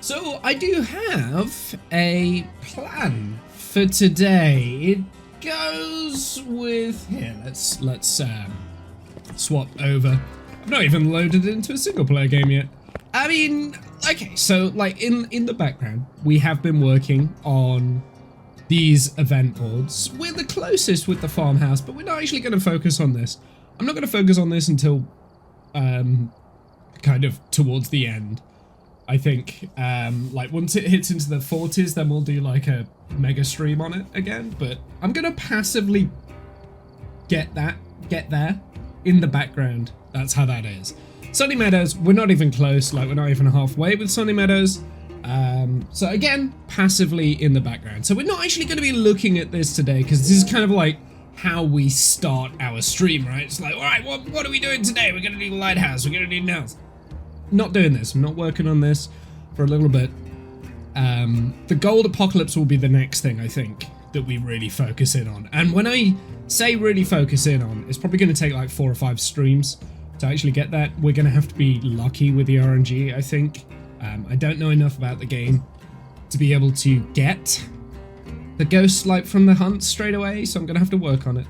So I do have a plan for today. It goes with here. Let's swap over. I've not even loaded it into a single player game yet. I mean, okay, so like in the background, we have been working on these event boards. We're the closest with the farmhouse, but we're not actually going to focus on this. I'm not going to focus on this until kind of towards the end. I think like once it hits into the 40s, then we'll do like a mega stream on it again. But I'm gonna passively get there in the background. That's how that is. Sunny Meadows, we're not even close. Like we're not even halfway with Sunny Meadows. So again, passively in the background. So we're not actually going to be looking at this today because this is kind of like how we start our stream, right? It's like, all right, what are we doing today? We're going to do Lighthouse. We're going to do Nails. Not doing this. I'm not working on this for a little bit. The gold apocalypse will be the next thing, I think, that we really focus in on. And when I say really focus in on, it's probably going to take like 4 or 5 streams to actually get that. We're going to have to be lucky with the RNG, I think. I don't know enough about the game to be able to get the ghost light from the hunt straight away, so I'm going to have to work on it.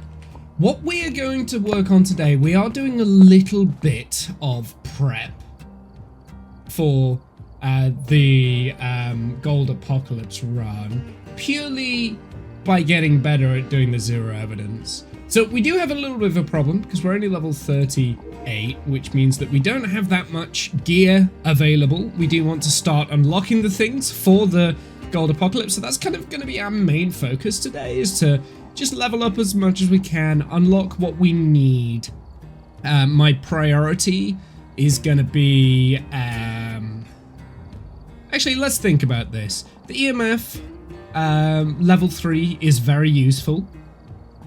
What we are going to work on today, we are doing a little bit of prep for the gold apocalypse run, purely by getting better at doing the zero evidence. So we do have a little bit of a problem because we're only level 38, which means that we don't have that much gear available. We do want to start unlocking the things for the gold apocalypse, so that's kind of going to be our main focus today, is to just level up as much as we can, unlock what we need. My priority is going to be actually, let's think about this. The EMF level 3 is very useful,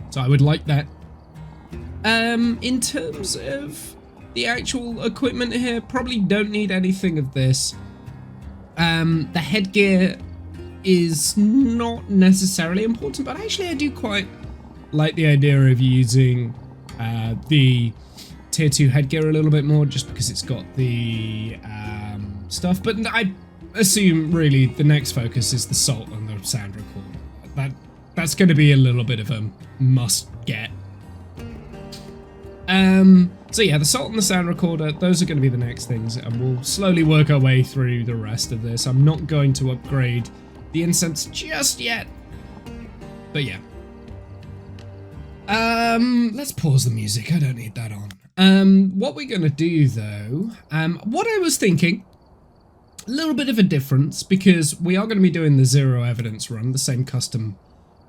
so I would like that. In terms of the actual equipment here, probably don't need anything of this. The headgear is not necessarily important, but actually I do quite like the idea of using the tier 2 headgear a little bit more, just because it's got the stuff. But I assume really the next focus is the salt and the sound recorder. That's going to be a little bit of a must get. So yeah, the salt and the sound recorder, those are going to be the next things, and we'll slowly work our way through the rest of this. I'm not going to upgrade the incense just yet, but yeah. Let's pause the music. I don't need that on. What we're going to do though, what I was thinking, a little bit of a difference, because we are going to be doing the zero evidence run, the same custom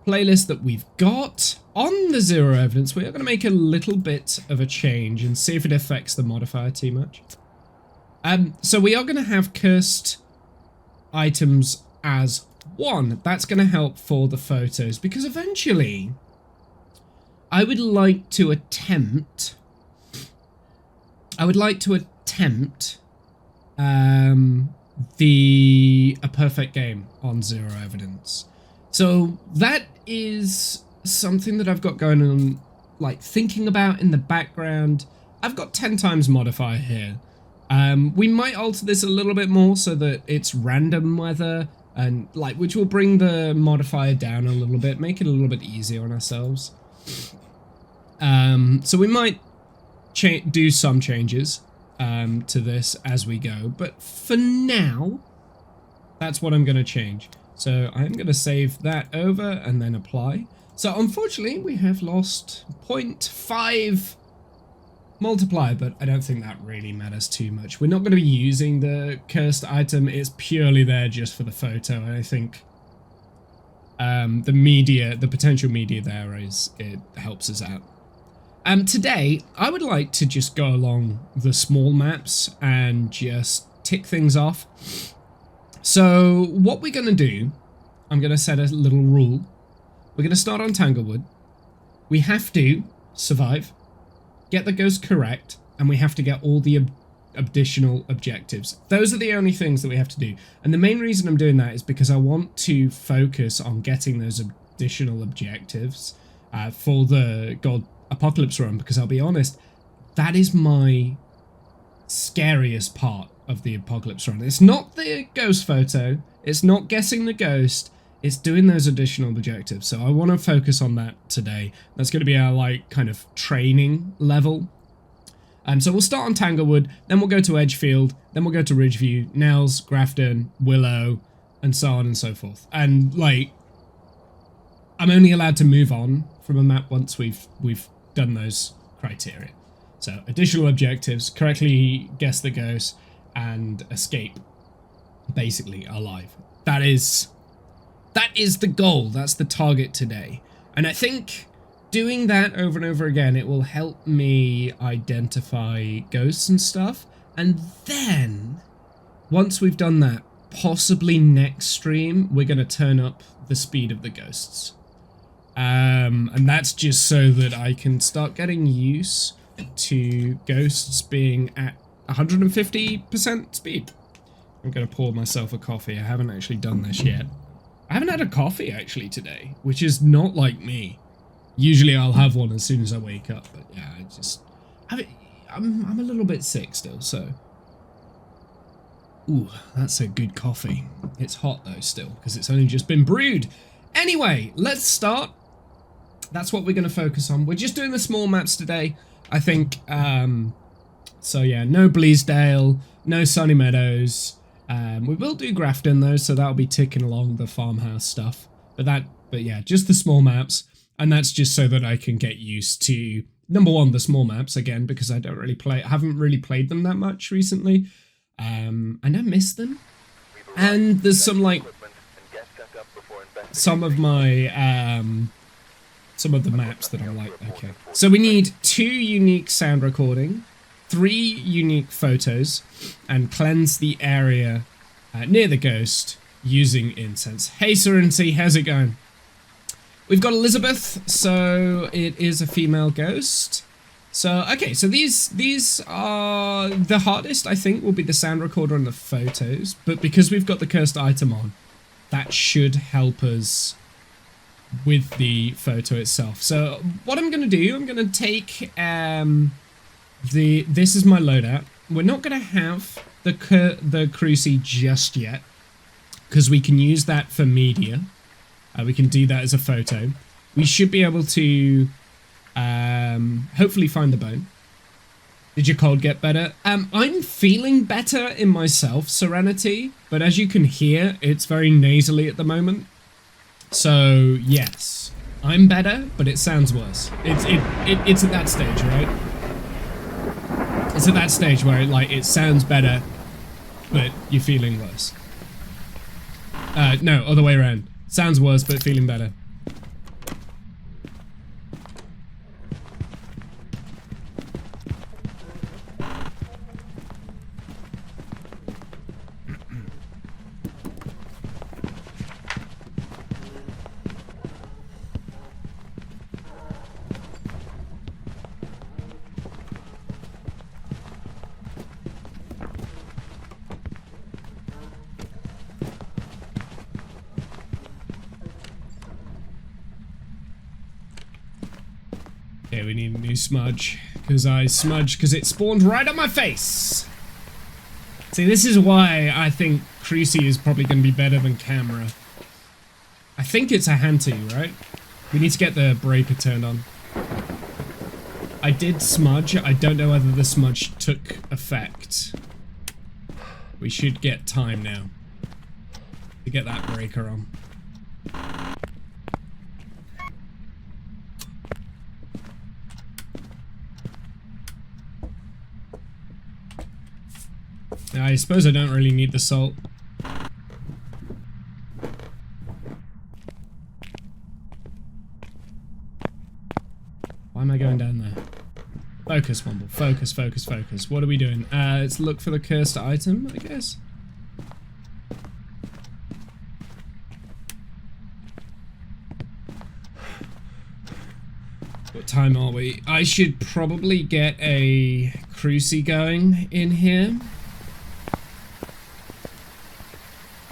playlist that we've got. On the zero evidence, we are going to make a little bit of a change and see if it affects the modifier too much. So we are going to have cursed items as 1. That's going to help for the photos, because eventually I would like to attempt a perfect game on zero evidence. So that is something that I've got going on, like thinking about in the background. I've got 10 times modifier here. We might alter this a little bit more so that it's random weather, and like, which will bring the modifier down a little bit, make it a little bit easier on ourselves. So we might do some changes to this as we go, but for now, that's what I'm going to change. So I'm going to save that over and then apply. So unfortunately, we have lost 0.5 multiplier, but I don't think that really matters too much. We're not going to be using the cursed item. It's purely there just for the photo, and I think the potential media there it helps us out. Today, I would like to just go along the small maps and just tick things off. So what we're going to do, I'm going to set a little rule. We're going to start on Tanglewood. We have to survive, get the ghost correct, and we have to get all the additional objectives. Those are the only things that we have to do. And the main reason I'm doing that is because I want to focus on getting those additional objectives for the gold apocalypse run, because I'll be honest, that is my scariest part of the apocalypse run. It's not the ghost photo. It's not guessing the ghost. It's doing those additional objectives. So I want to focus on that today. That's going to be our like kind of training level. So we'll start on Tanglewood, then we'll go to Edgefield, then we'll go to Ridgeview, Nels, Grafton, Willow, and so on and so forth. And like, I'm only allowed to move on from a map once we've done those criteria. So additional objectives, correctly guess the ghost, and escape basically alive. That is the goal. That's the target today. And I think doing that over and over again, it will help me identify ghosts and stuff. And then once we've done that, possibly next stream, we're going to turn up the speed of the ghosts. And that's just so that I can start getting used to ghosts being at 150% speed. I'm going to pour myself a coffee. I haven't actually done this yet. I haven't had a coffee actually today, which is not like me. Usually I'll have one as soon as I wake up, but yeah, I'm a little bit sick still, so. Ooh, that's a good coffee. It's hot though still, because it's only just been brewed. Anyway, let's start. That's what we're going to focus on. We're just doing the small maps today, I think. So yeah, no Bleasdale, no Sunny Meadows. We will do Grafton though, so that'll be ticking along the farmhouse stuff. But yeah, just the small maps. And that's just so that I can get used to, number one, the small maps again, because I haven't really played them that much recently. And I miss them. And there's some like, some of the maps that I'm like, okay. So we need 2 unique sound recording, 3 unique photos, and cleanse the area near the ghost using incense. Hey Serenity, how's it going? We've got Elizabeth, so it is a female ghost. So, okay, so these are the hardest, I think, will be the sound recorder and the photos. But because we've got the cursed item on, that should help us with the photo itself. So what I'm going to do, I'm going to take this is my loadout. We're not going to have the cruci just yet, because we can use that for media. We can do that as a photo. We should be able to hopefully find the bone. Did your cold get better? I'm feeling better in myself, Serenity, but as you can hear, it's very nasally at the moment. So yes, I'm better, but it sounds worse. It's at that stage, right? It's at that stage where it sounds better, but you're feeling worse. No, other way around. Sounds worse, but feeling better. Okay, we need a new smudge, because I smudged because it spawned right on my face. See, this is why I think cruci is probably going to be better than camera. I think it's a hand tool, right? We need to get the breaker turned on. I did smudge. I don't know whether the smudge took effect. We should get time now to get that breaker on. I suppose I don't really need the salt. Why am I going down there? Focus, Womble. Focus, focus, focus. What are we doing? Let's look for the cursed item, I guess. What time are we? I should probably get a cruci going in here.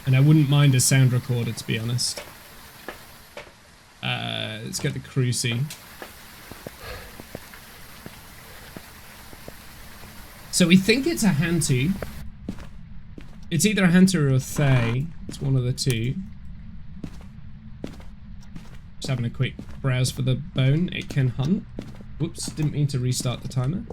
And I wouldn't mind a sound recorder, to be honest. Let's get the cruci. So we think it's a hand tool. It's either a hunter or a Thay. It's one of the two. Just having a quick browse for the bone. It can hunt. Whoops, didn't mean to restart the timer.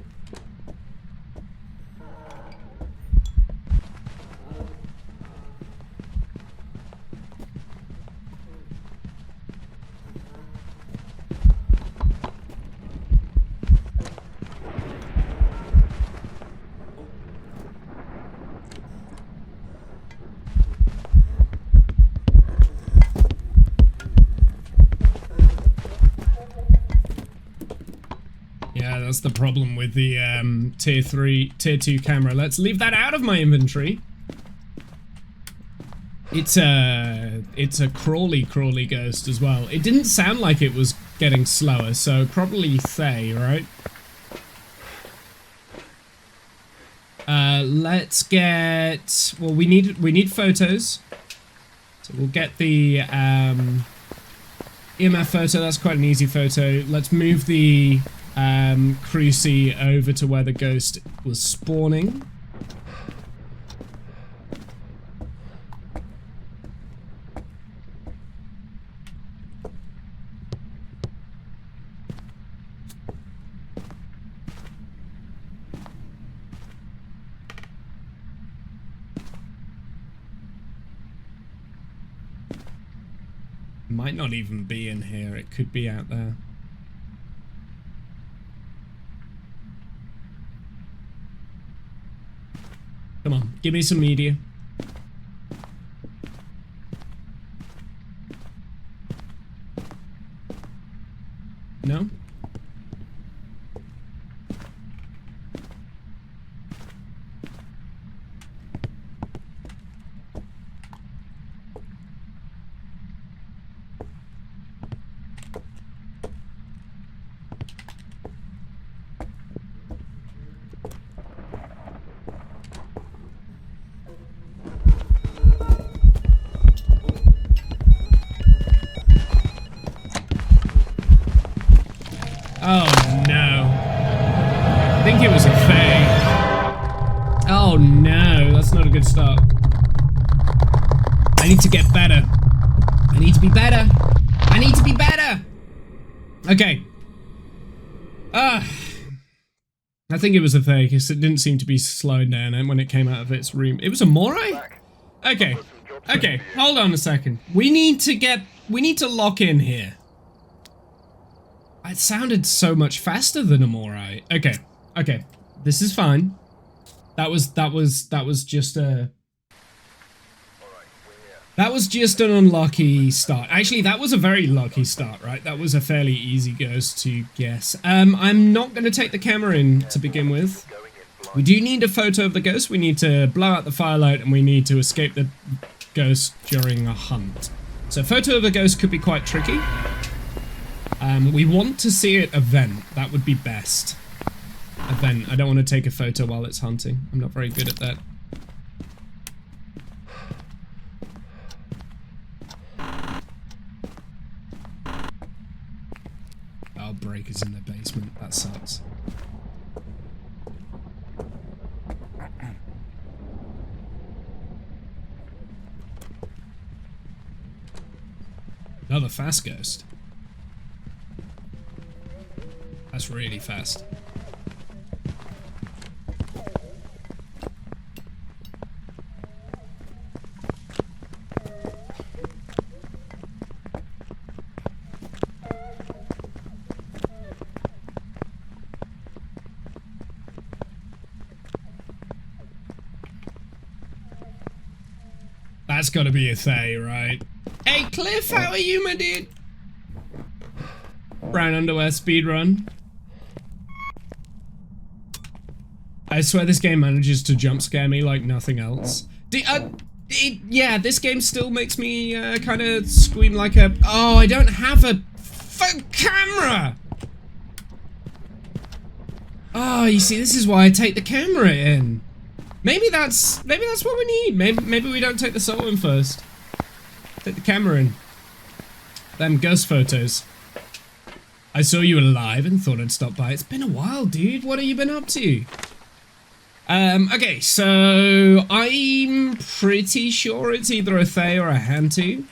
Yeah, that's the problem with the tier 2 camera. Let's leave that out of my inventory. It's a crawly ghost as well. It didn't sound like it was getting slower, so probably Thay, right? Let's get, well, we need photos. So we'll get the EMF photo. That's quite an easy photo. Let's move the Cruci over to where the ghost was spawning. Might not even be in here. It could be out there. Come on, give me some media. No? Oh no. I think it was a Thay. Oh no, that's not a good start. I need to get better. I need to be better. I need to be better. Okay. I think it was a Thay because it didn't seem to be slowing down and when it came out of its room. It was a Moray? Okay. Okay, hold on a second. We need to lock in here. It sounded so much faster than a Moray. Okay, okay, this is fine. That was just a. That was just an unlucky start. Actually, that was a very lucky start, right? That was a fairly easy ghost to guess. I'm not going to take the camera in to begin with. We do need a photo of the ghost. We need to blow out the firelight, and we need to escape the ghost during a hunt. So, photo of a ghost could be quite tricky. We want to see it event. That would be best. Event. I don't want to take a photo while it's hunting. I'm not very good at that. Oh, breakers in the basement. That sucks. Another fast ghost. That's really fast. That's gotta be a Thay, right? Hey Cliff, how are you, my dude? Brown underwear speedrun. I swear this game manages to jump scare me like nothing else. Yeah, this game still makes me kind of scream like a... Oh, I don't have a camera! Oh, you see, this is why I take the camera in. Maybe that's what we need. Maybe we don't take the soul in first. Take the camera in. Them ghost photos. I saw you alive and thought I'd stop by. It's been a while, dude. What have you been up to? Okay, so I'm pretty sure it's either a Thay or a Hantu.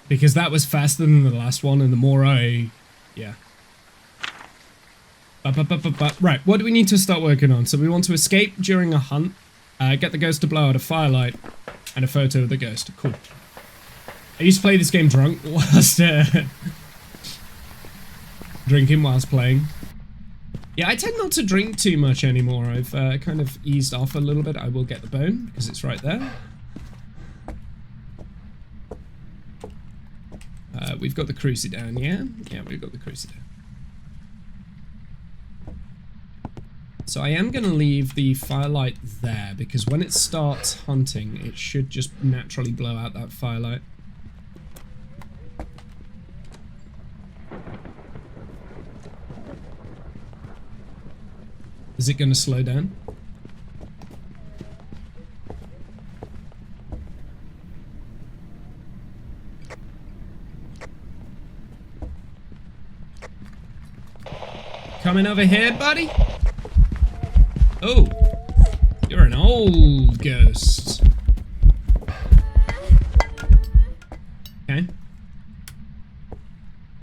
Because that was faster than the last one, and the more yeah. Right, what do we need to start working on? So we want to escape during a hunt, get the ghost to blow out a firelight, and a photo of the ghost. Cool. I used to play this game drunk whilst drinking whilst playing. Yeah, I tend not to drink too much anymore. I've kind of eased off a little bit. I will get the bone because it's right there. We've got the cruci down, yeah? Yeah, we've got the cruci down. So I am going to leave the firelight there because when it starts hunting, it should just naturally blow out that firelight. Is it going to slow down? Coming over here, buddy? Oh, you're an old ghost. Okay.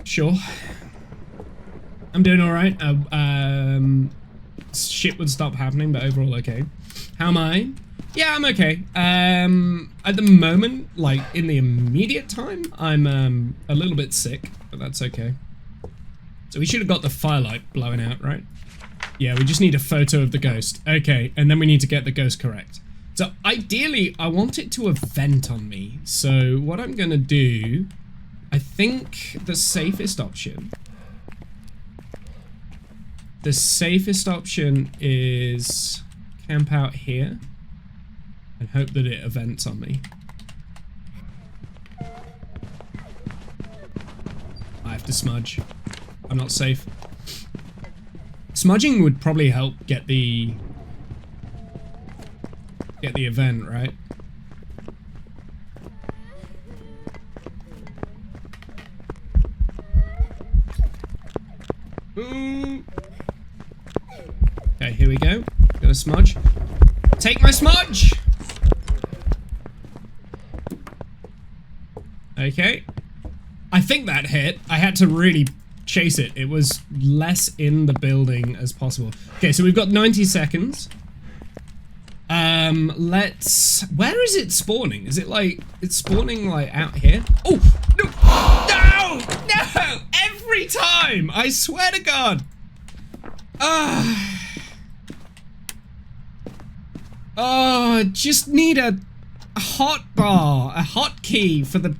Sure. I'm doing alright. Shit would stop happening, but overall okay. How am I? Yeah, I'm okay. At the moment, like in the immediate time, I'm a little bit sick, but that's okay. So we should have got the firelight blowing out, right? Yeah, we just need a photo of the ghost. Okay, and then we need to get the ghost correct. So ideally, I want it to event on me. So what I'm gonna do, I think the safest option is camp out here and hope that it events on me. I have to smudge. I'm not safe. Smudging would probably help get the event, right? Ooh. Okay, here we go. Gonna smudge. Take my smudge! Okay. I think that hit. I had to really chase it. It was less in the building as possible. Okay, so we've got 90 seconds. Where is it spawning? Is it like, it's spawning like out here? Oh, no, no, no, every time, I swear to God. Oh, just need a hotbar, a hotkey for the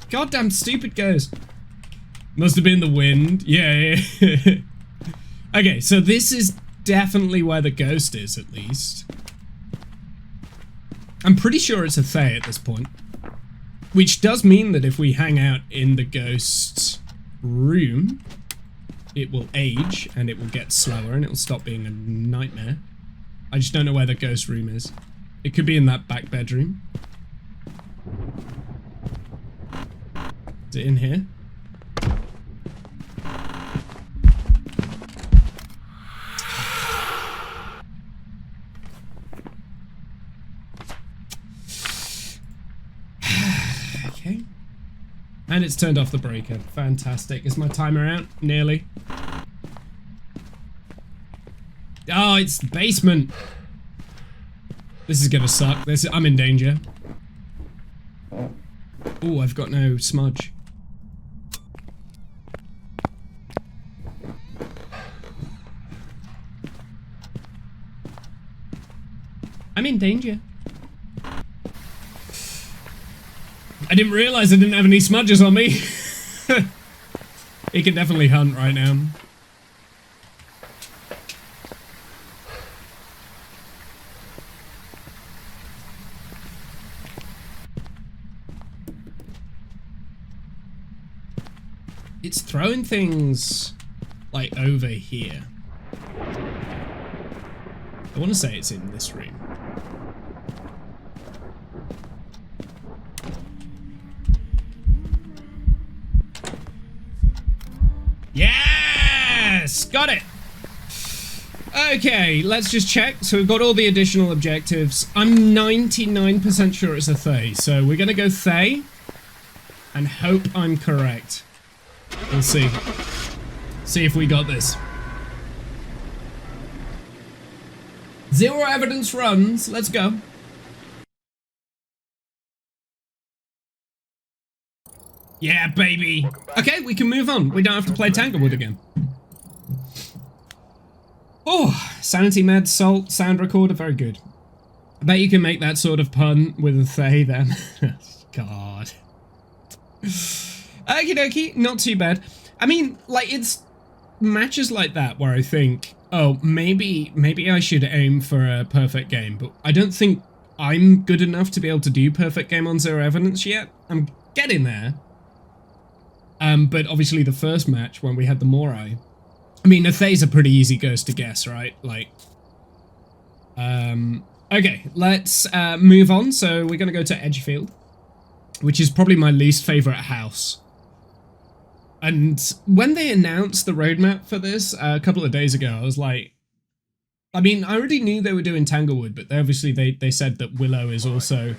goddamn stupid ghost. Must have been the wind. Yeah. Okay, so this is definitely where the ghost is, at least. I'm pretty sure it's a Thay at this point. Which does mean that if we hang out in the ghost's room, it will age, and it will get slower, and it will stop being a nightmare. I just don't know where the ghost room is. It could be in that back bedroom. Is it in here? Okay. And it's turned off the breaker. Fantastic. Is my timer out? Nearly. Oh, it's the basement. This is gonna suck. I'm in danger. Oh, I've got no smudge. I'm in danger. I didn't realize I didn't have any smudges on me. He can definitely hunt right now. It's throwing things like over here. I want to say it's in this room. Yes! Got it! Okay, let's just check. So we've got all the additional objectives. I'm 99% sure it's a Thay, so we're gonna go Thay and hope I'm correct. We'll see. See if we got this. 0 evidence runs. Let's go. Yeah, baby. Okay, we can move on. We don't have to play Tanglewood again. Oh, sanity med, salt, sound recorder, very good. I bet you can make that sort of pun with a Thay then. God. Okie dokie, not too bad. I mean, like, it's matches like that where I think, oh, maybe I should aim for a perfect game, but I don't think I'm good enough to be able to do perfect game on 0 evidence yet. I'm getting there. But obviously the first match when we had the Morai, I mean, a Thay's a pretty easy ghost to guess, right? Like, okay, let's move on. So we're going to go to Edgefield, which is probably my least favorite house. And when they announced the roadmap for this a couple of days ago, I was like, I mean, I already knew they were doing Tanglewood, but they said that Willow is also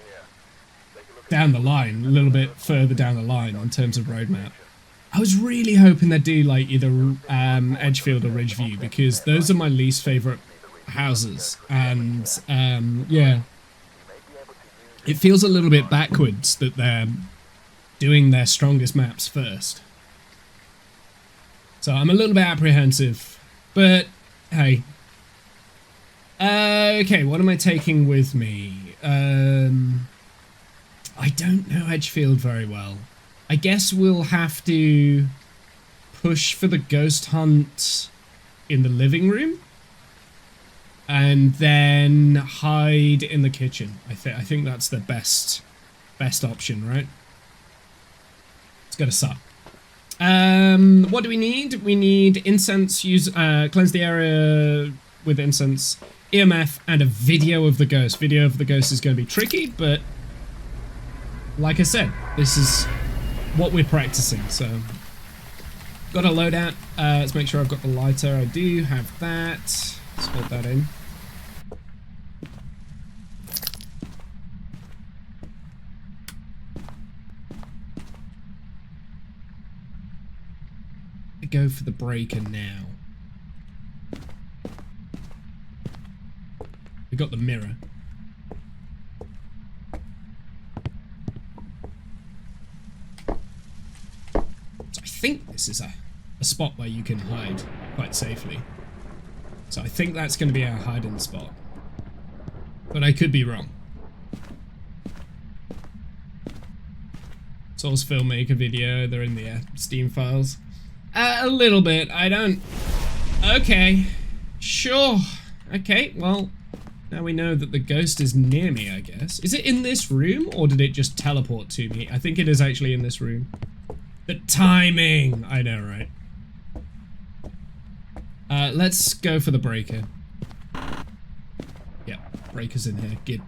down the line, a little bit further down the line in terms of roadmap. I was really hoping they'd do like either Edgefield or Ridgeview, because those are my least favourite houses, and yeah, it feels a little bit backwards that they're doing their strongest maps first. So I'm a little bit apprehensive, but hey. Okay, what am I taking with me? I don't know Edgefield very well. I guess we'll have to push for the ghost hunt in the living room and then hide in the kitchen. I think that's the best option, right? It's gotta suck. What do we need? We need incense, cleanse the area with incense, EMF, and a video of the ghost. Video of the ghost is going to be tricky, but like I said, this is what we're practicing, so got a loadout. Let's make sure I've got the lighter. I do have that. Let's put that in. I go for the breaker now. We got the mirror. I think this is a spot where you can hide quite safely. So I think that's going to be our hiding spot. But I could be wrong. Source filmmaker video, they're in the Steam files. A little bit, I don't... Okay, sure. Okay, well, now we know that the ghost is near me, I guess. Is it in this room, or did it just teleport to me? I think it is actually in this room. The timing! I know, right? Let's go for the breaker. Yep, breaker's in here. Good.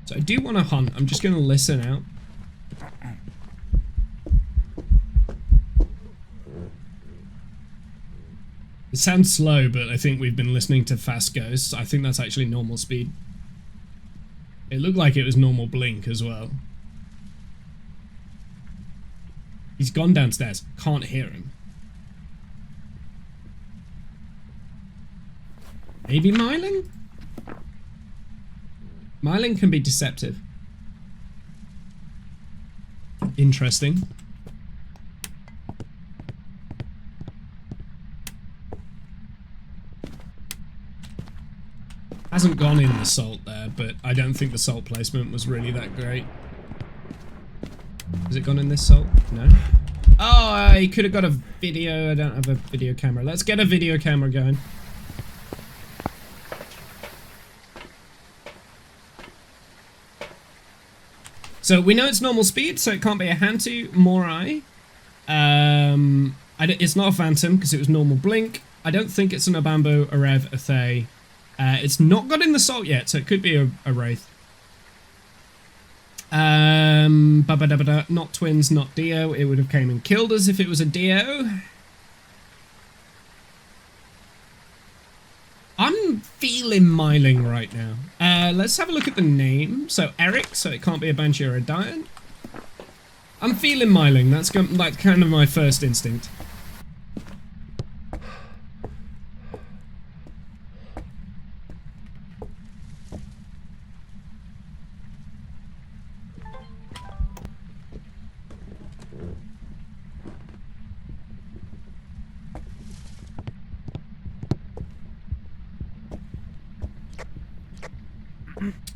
So I do want to hunt. I'm just going to listen out. It sounds slow, but I think we've been listening to fast ghosts. I think that's actually normal speed. It looked like it was normal blink as well. He's gone downstairs. Can't hear him. Maybe Myling? Myling can be deceptive. Interesting. Hasn't gone in the salt there, but I don't think the salt placement was really that great. Has it gone in this salt? No. Oh, I could have got a video. I don't have a video camera. Let's get a video camera going. So we know it's normal speed, so it can't be a Hantu, Morai. It's not a Phantom because it was normal blink. I don't think it's an Obambo, a Rev, a Thay. It's not got in the salt yet, so it could be a Wraith. Not twins, not Dio. It would have came and killed us if it was a Dio. I'm feeling Myling right now. Let's have a look at the name. So Eric, so it can't be a Banshee or a Dian. I'm feeling Myling. That's like kind of my first instinct.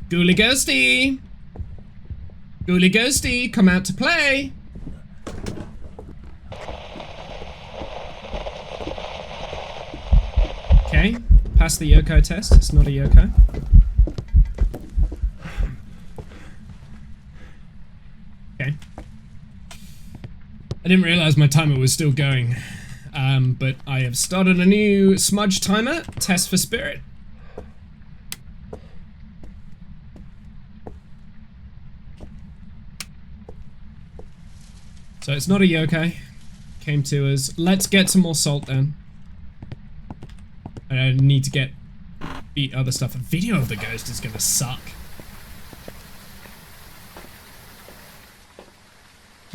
Ghoulie Ghosty! Ghoulie Ghosty, come out to play! Okay, pass the Yoko test. It's not a Yoko. Okay. I didn't realize my timer was still going. But I have started a new smudge timer, test for spirit. So it's not a yokai. Came to us. Let's get some more salt then. I need to get the other stuff. A video of the ghost is gonna suck.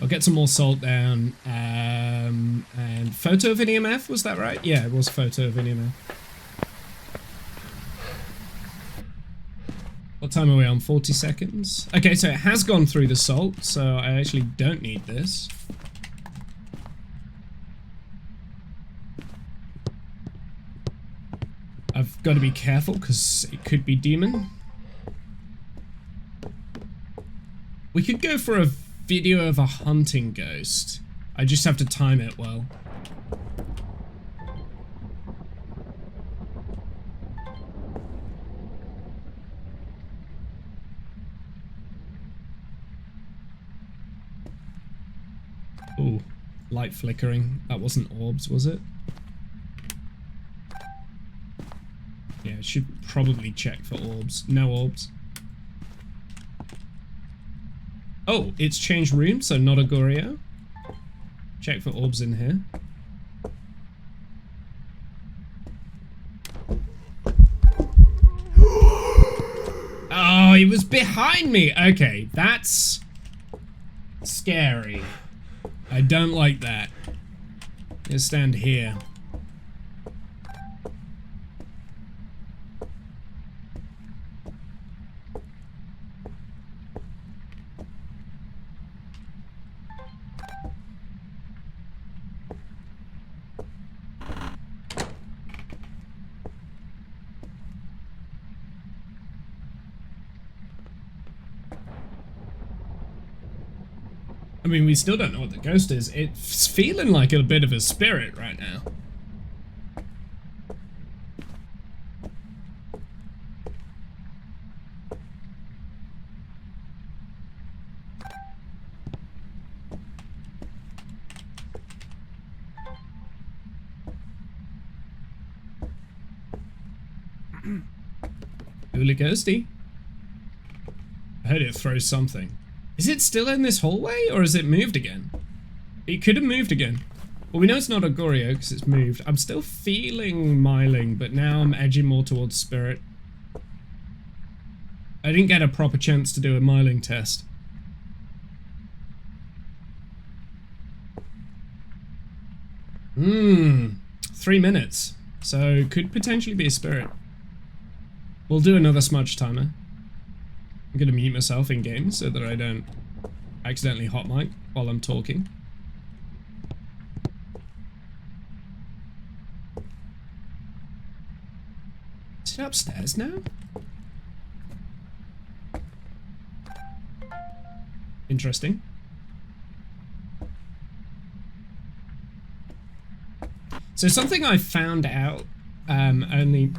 I'll get some more salt down. And photo of an EMF, was that right? Yeah, it was photo of an EMF. What time are we on? 40 seconds? Okay, so it has gone through the salt, so I actually don't need this. I've got to be careful because it could be demon. We could go for a video of a hunting ghost. I just have to time it well. Ooh, light flickering. That wasn't orbs, was it? Yeah, I should probably check for orbs. No orbs. Oh, it's changed room, so not a Goryo. Check for orbs in here. Oh, he was behind me! Okay, that's scary. I don't like that. Let's stand here. I mean, we still don't know what the ghost is. It's feeling like a bit of a spirit right now. Ghoulie Ghosty. I heard it throw something. Is it still in this hallway, or has it moved again? It could have moved again. Well, we know it's not a Goryo because it's moved. I'm still feeling Myling, but now I'm edging more towards spirit. I didn't get a proper chance to do a Myling test. Hmm, 3 minutes. So could potentially be a spirit. We'll do another smudge timer. I'm gonna mute myself in game so that I don't accidentally hot mic while I'm talking. Is it upstairs now? Interesting. So something I found out only...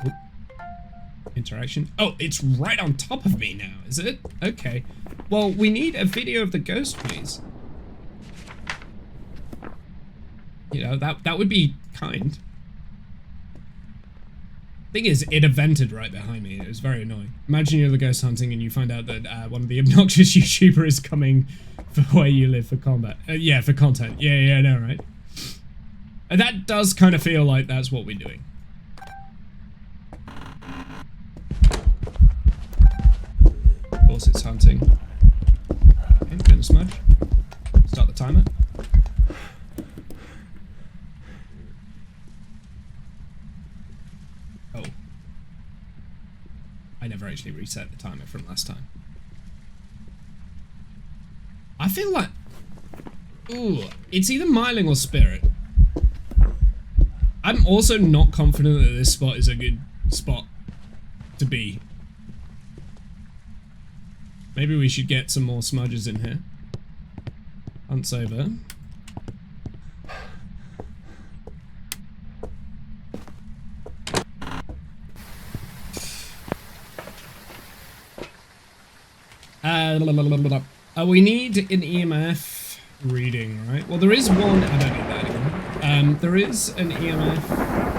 Interaction. Oh, it's right on top of me now, is it? Okay. Well, we need a video of the ghost, please. You know, that would be kind. Thing is, it evented right behind me. It was very annoying. Imagine you're the ghost hunting and you find out that one of the obnoxious YouTuber is coming for where you live for combat. Yeah, for content. Yeah, I know, right? And that does kind of feel like that's what we're doing. Of course, it's hunting. Okay, bit of smudge. Start the timer. Oh. I never actually reset the timer from last time. I feel like... Ooh, it's either Myling or Spirit. I'm also not confident that this spot is a good spot to be. Maybe we should get some more smudges in here. Hunt's over. We need an EMF reading, right? Well, there is one. I don't need that anymore. There is an EMF.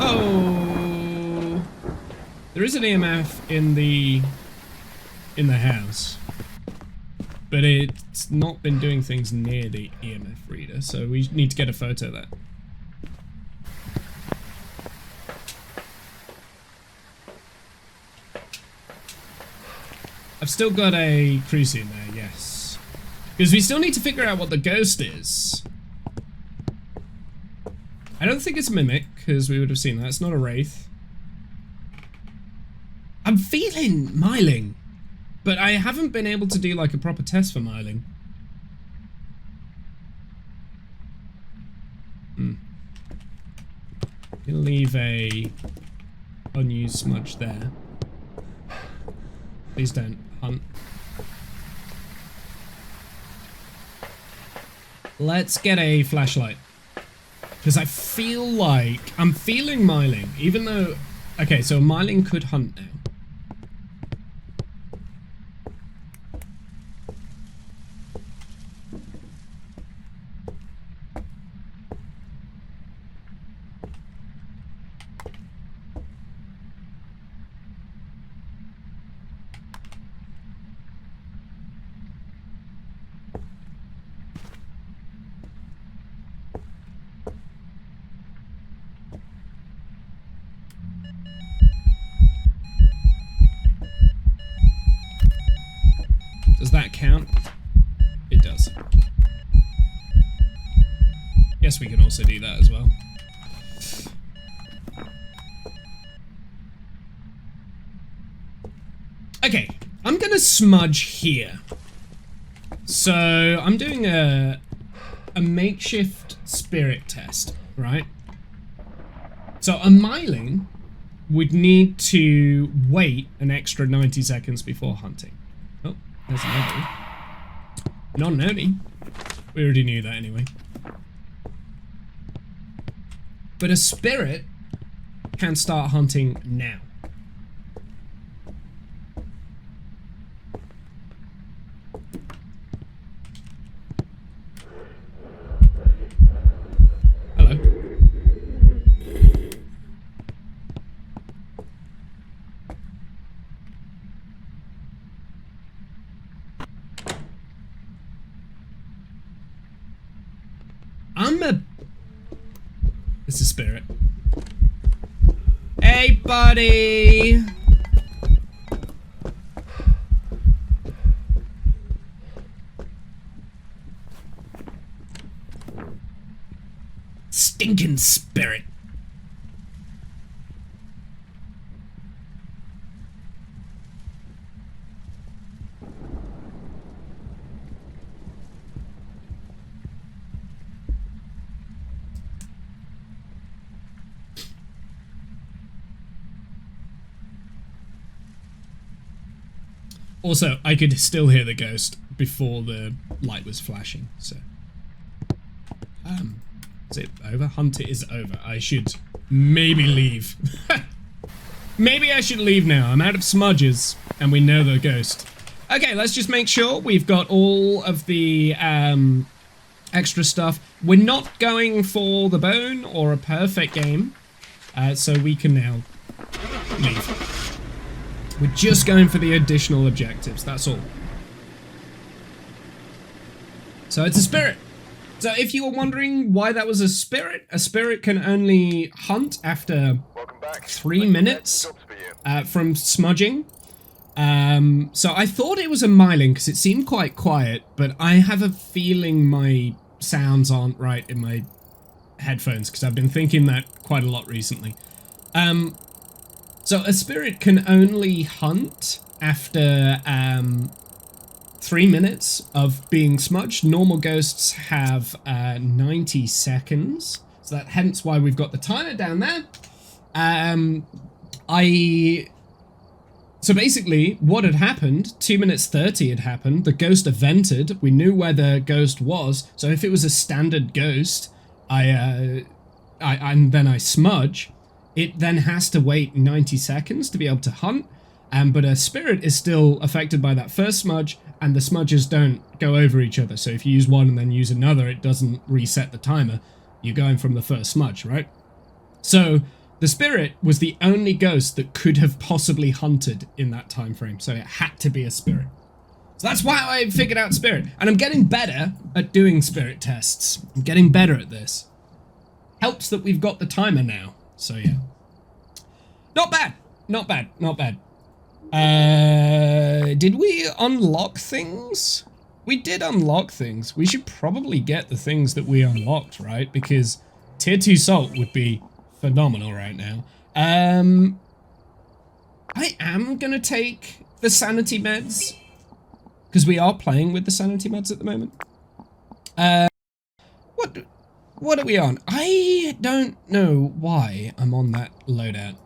Oh, there is an EMF in the house, but it's not been doing things near the EMF reader, so we need to get a photo of that. I've still got a cruci in there, yes. Because we still need to figure out what the ghost is. I don't think it's a mimic, because we would have seen that. It's not a wraith. I'm feeling Myling, but I haven't been able to do like a proper test for Myling. We'll leave a unused smudge there. Please don't hunt. Let's get a flashlight. Because I feel like... I'm feeling Myling, even though... Okay, so Myling could hunt now. Does that count? It does. Yes, we can also do that as well. Okay, I'm gonna smudge here. So I'm doing a makeshift spirit test, right? So a Myling would need to wait an extra 90 seconds before hunting. Oh, there's an Oni. Not an Oni. We already knew that anyway. But a spirit can start hunting now. Hello. This is Spirit. Hey, buddy! Stinking Spirit. Also, I could still hear the ghost before the light was flashing, so... is it over? Hunt is over. I should maybe leave. Maybe I should leave now. I'm out of smudges, and we know the ghost. Okay, let's just make sure we've got all of the extra stuff. We're not going for the bone or a perfect game, so we can now leave. We're just going for the additional objectives, that's all. So it's a spirit. So if you were wondering why that was a spirit can only hunt after 3 minutes from smudging. So I thought it was a myling because it seemed quite quiet, but I have a feeling my sounds aren't right in my headphones because I've been thinking that quite a lot recently. So a spirit can only hunt after 3 minutes of being smudged. Normal ghosts have 90 seconds. So that hence why we've got the timer down there. So basically what had happened, 2 minutes 30 had happened, the ghost evented, we knew where the ghost was, so if it was a standard ghost, and then I smudge, it then has to wait 90 seconds to be able to hunt, but a spirit is still affected by that first smudge, and the smudges don't go over each other, so if you use one and then use another, it doesn't reset the timer. You're going from the first smudge, right? So the spirit was the only ghost that could have possibly hunted in that time frame, so it had to be a spirit. So that's why I figured out spirit, and I'm getting better at doing spirit tests. I'm getting better at this. Helps that we've got the timer now, so yeah. Not bad, not bad, not bad. Did we unlock things? We did unlock things. We should probably get the things that we unlocked, right? Because tier 2 salt would be phenomenal right now. I am gonna take the sanity meds because we are playing with the sanity meds at the moment. What are we on? I don't know why I'm on that loadout.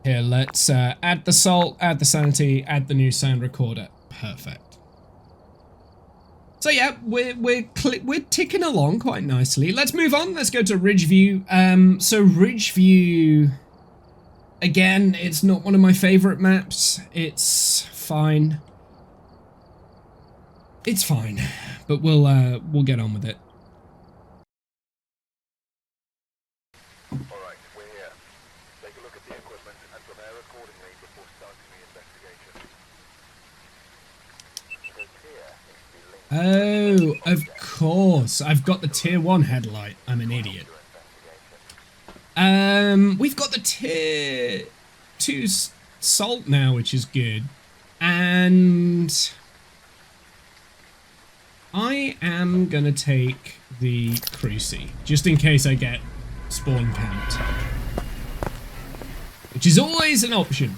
Here, let's add the salt, add the sanity, add the new sound recorder. Perfect. So yeah, we're ticking along quite nicely. Let's move on. Let's go to Ridgeview. So Ridgeview, again, it's not one of my favorite maps. It's fine. It's fine, but we'll get on with it. Oh, of course. I've got the tier 1 headlight. I'm an idiot. We've got the tier 2 salt now, which is good. And I am gonna take the Cruci, just in case I get spawn count, which is always an option.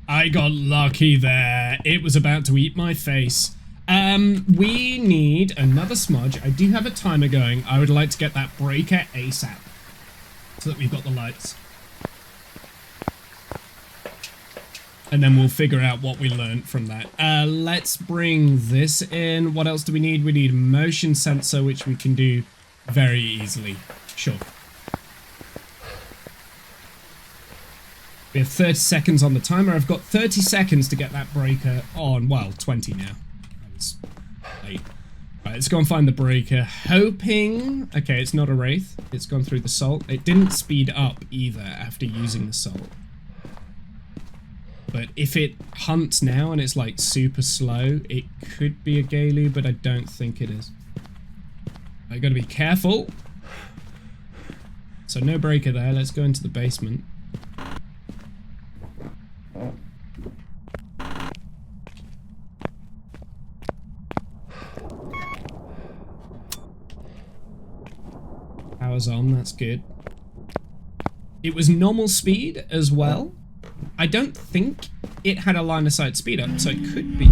I got lucky there. It was about to eat my face. We need another smudge. I do have a timer going. I would like to get that breaker ASAP so that we've got the lights. And then we'll figure out what we learned from that. Let's bring this in. What else do we need? We need motion sensor, which we can do very easily. Sure. We have 30 seconds on the timer. I've got 30 seconds to get that breaker on. Well, 20 now. That's late. Right, let's go and find the breaker. Hoping... Okay, it's not a wraith. It's gone through the salt. It didn't speed up either after using the salt. But if it hunts now and it's like super slow, it could be a Galu, but I don't think it is. I gotta be careful. So no breaker there. Let's go into the basement. Power's on, that's good. It was normal speed as well. I don't think it had a line of sight speed up, so it could be.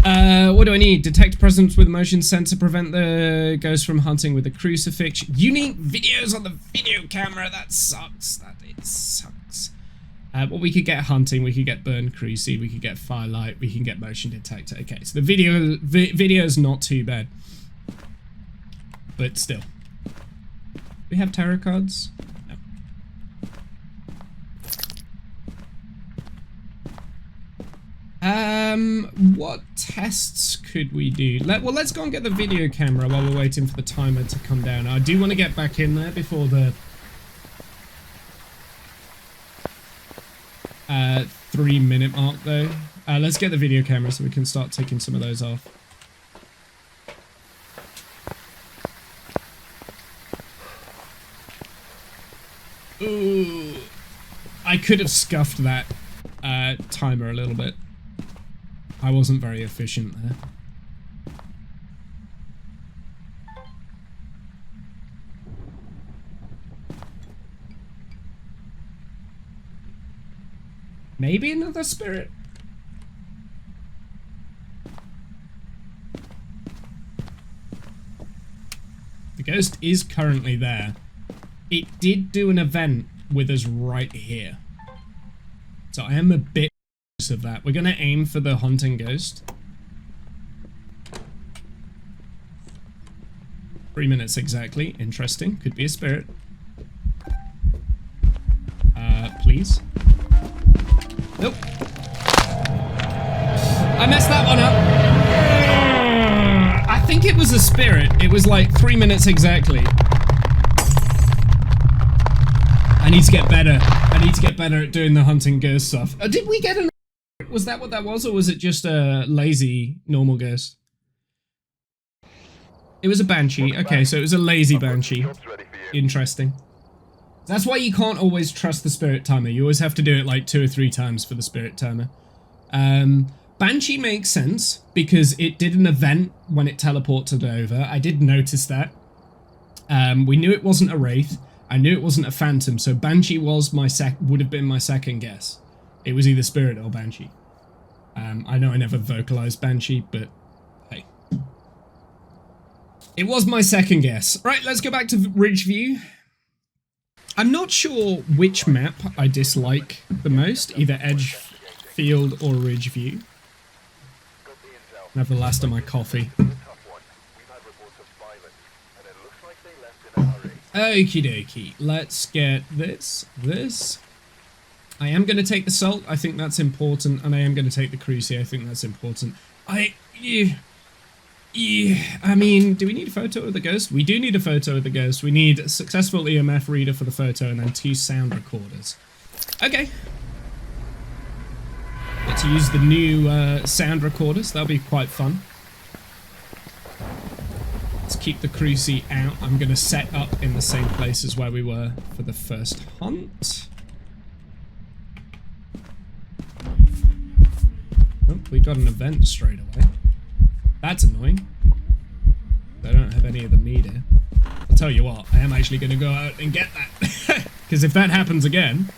What do I need? Detect presence with motion sensor. Prevent the ghost from hunting with a crucifix. You need videos on the video camera. That sucks. It sucks. Well, we could get hunting. We could get burn cruci. We could get firelight. We can get motion detector. Okay, so the video's not too bad. But still. We have tarot cards? No. What tests could we do? Well, let's go and get the video camera while we're waiting for the timer to come down. I do want to get back in there before the 3-minute mark, though. Let's get the video camera so we can start taking some of those off. Ooh, I could have scuffed that timer a little bit. I wasn't very efficient there. Maybe another spirit? The ghost is currently there. It did do an event with us right here. So I am a bit of that. We're going to aim for the haunting ghost. 3 minutes exactly. Interesting. Could be a spirit. Please. Nope. I messed that one up. I think it was a spirit. It was like 3 minutes exactly. I need to get better. I need to get better at doing the hunting ghost stuff. Did we get an... Was that what that was, or was it just a lazy normal ghost? It was a banshee. Okay, so it was a lazy banshee. Interesting. That's why you can't always trust the spirit timer. You always have to do it like 2 or 3 times for the spirit timer. Banshee makes sense because it did an event when it teleported over. I did notice that. We knew it wasn't a wraith. I knew it wasn't a phantom, so Banshee was would have been my second guess. It was either spirit or Banshee. I know I never vocalized Banshee, but hey. It was my second guess. Right, let's go back to Ridgeview. I'm not sure which map I dislike the most, either Edgefield or Ridgeview. I have the last of my coffee. Okie dokie, let's get this. I am going to take the salt, I think that's important, and I am going to take the cruci, I think that's important. I mean, do we need a photo of the ghost? We do need a photo of the ghost. We need a successful EMF reader for the photo and then 2 sound recorders. Okay. Let's use the new sound recorders, that'll be quite fun. Let's keep the cruci out. I'm going to set up in the same place as where we were for the first hunt. Oh, we got an event straight away. That's annoying. I don't have any of the meter. I'll tell you what, I am actually going to go out and get that. Because if that happens again,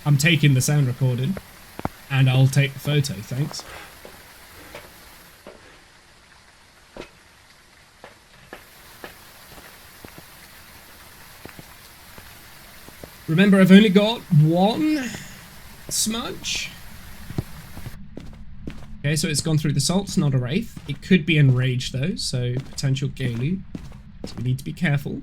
I'm taking the sound recording. And I'll take the photo, thanks. Remember, I've only got 1 smudge. Okay, so it's gone through the salts, not a wraith. It could be enraged though, so potential Galu. So we need to be careful.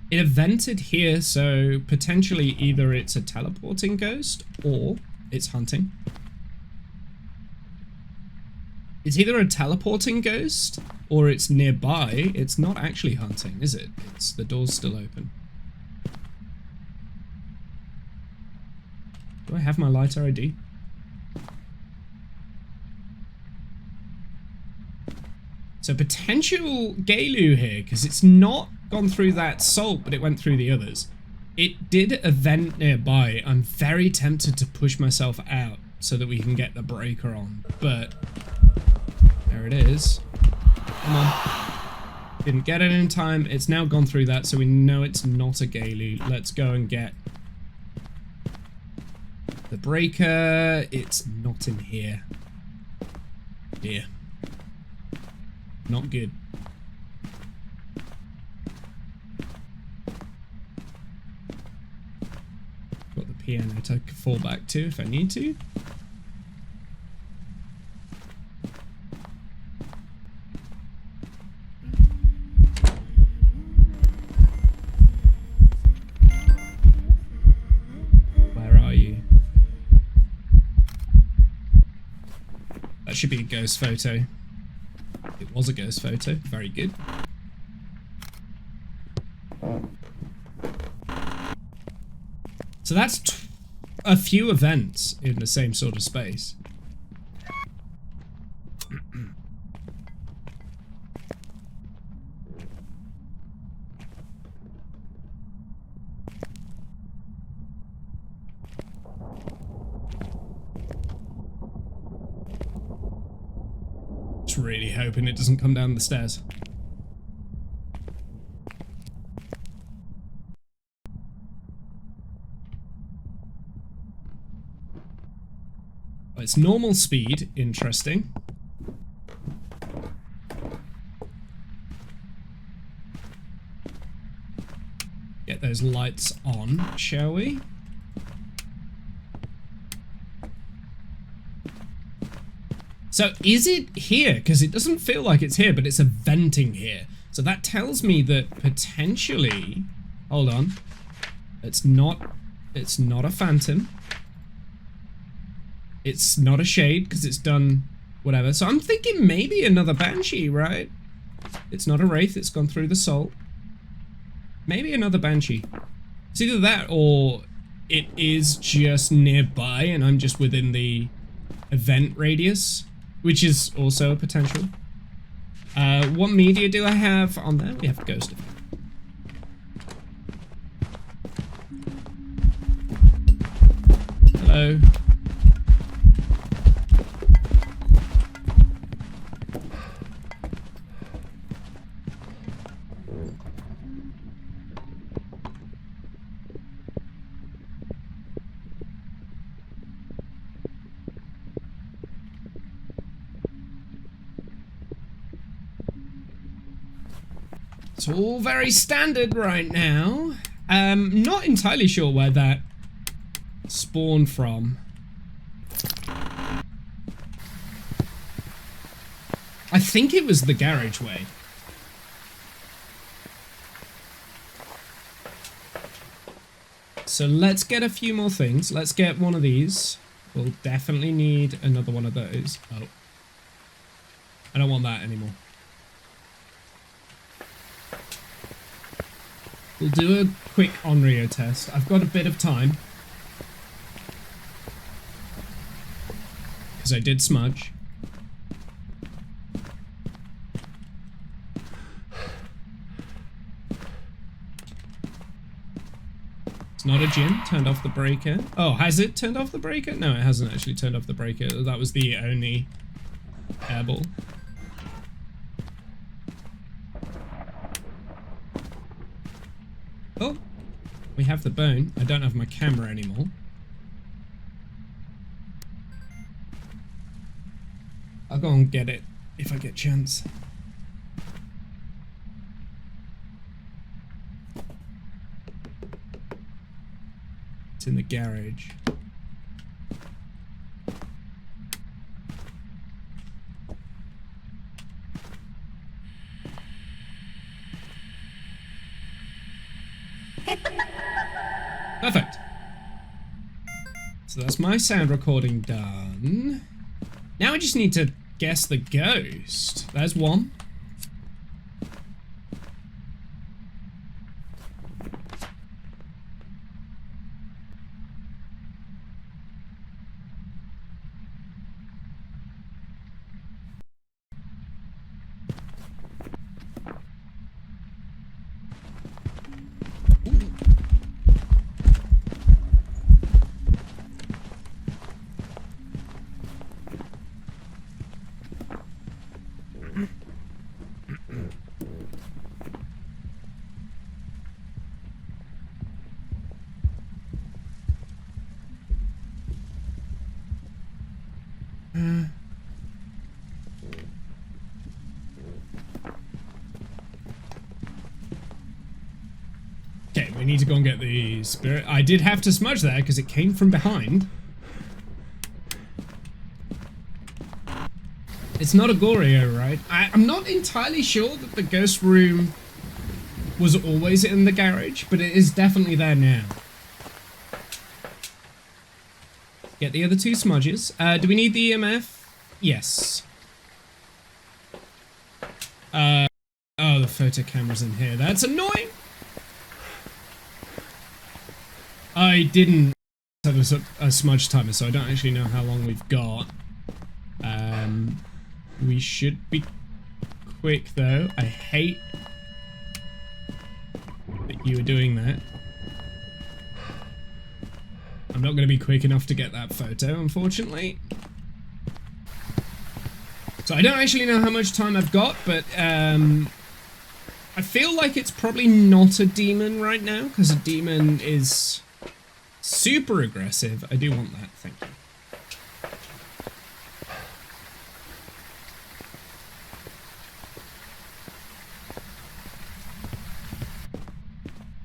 It evented here, so potentially either it's a teleporting ghost or it's hunting. It's either a teleporting ghost or it's nearby. It's not actually hunting, is it? It's the door's still open. Do I have my lighter ID? So potential Galu here, because it's not gone through that salt, but it went through the others. It did event nearby. I'm very tempted to push myself out so that we can get the breaker on, but there it is. Come on. Didn't get it in time. It's now gone through that, so we know it's not a Galu. Let's go and get the breaker. It's not in here. Yeah. Not good. Got the piano to fall back to if I need to. That should be a ghost photo. It was a ghost photo. Very good. So that's a few events in the same sort of space. Really hoping it doesn't come down the stairs. It's normal speed, interesting. Get those lights on, shall we? So is it here? Because it doesn't feel like it's here, but it's a venting here. So that tells me that potentially, hold on, it's not a phantom. It's not a shade because it's done whatever. So I'm thinking maybe another banshee, right? It's not a wraith, it's gone through the salt. Maybe another banshee. It's either that or it is just nearby and I'm just within the event radius, which is also a potential. What media do I have on there? We have Ghost Effect. Hello. It's all very standard right now. Not entirely sure where that spawned from. I think it was the garageway. So let's get a few more things. Let's get one of these. We'll definitely need another one of those. Oh. I don't want that anymore. We'll do a quick Onryo test. I've got a bit of time. Because I did smudge. It's not a gin. Turned off the breaker. Oh, has it turned off the breaker? No, it hasn't actually turned off the breaker. That was the only airball. Oh, we have the bone. I don't have my camera anymore. I'll go and get it if I get a chance. It's in the garage. Perfect. So that's my sound recording done. Now I just need to guess the ghost. There's one. We need to go and get the spirit. I did have to smudge there because it came from behind. It's not a Goryo, right? I'm not entirely sure that the ghost room was always in the garage, but it is definitely there now. Get the other 2 smudges. Do we need the EMF? Yes. Oh, the photo camera's in here. That's annoying! I didn't set a smudge timer, so I don't actually know how long we've got. We should be quick, though. I hate that you were doing that. I'm not going to be quick enough to get that photo, unfortunately. So I don't actually know how much time I've got, but I feel like it's probably not a demon right now, because a demon is super aggressive. I do want that, thank you.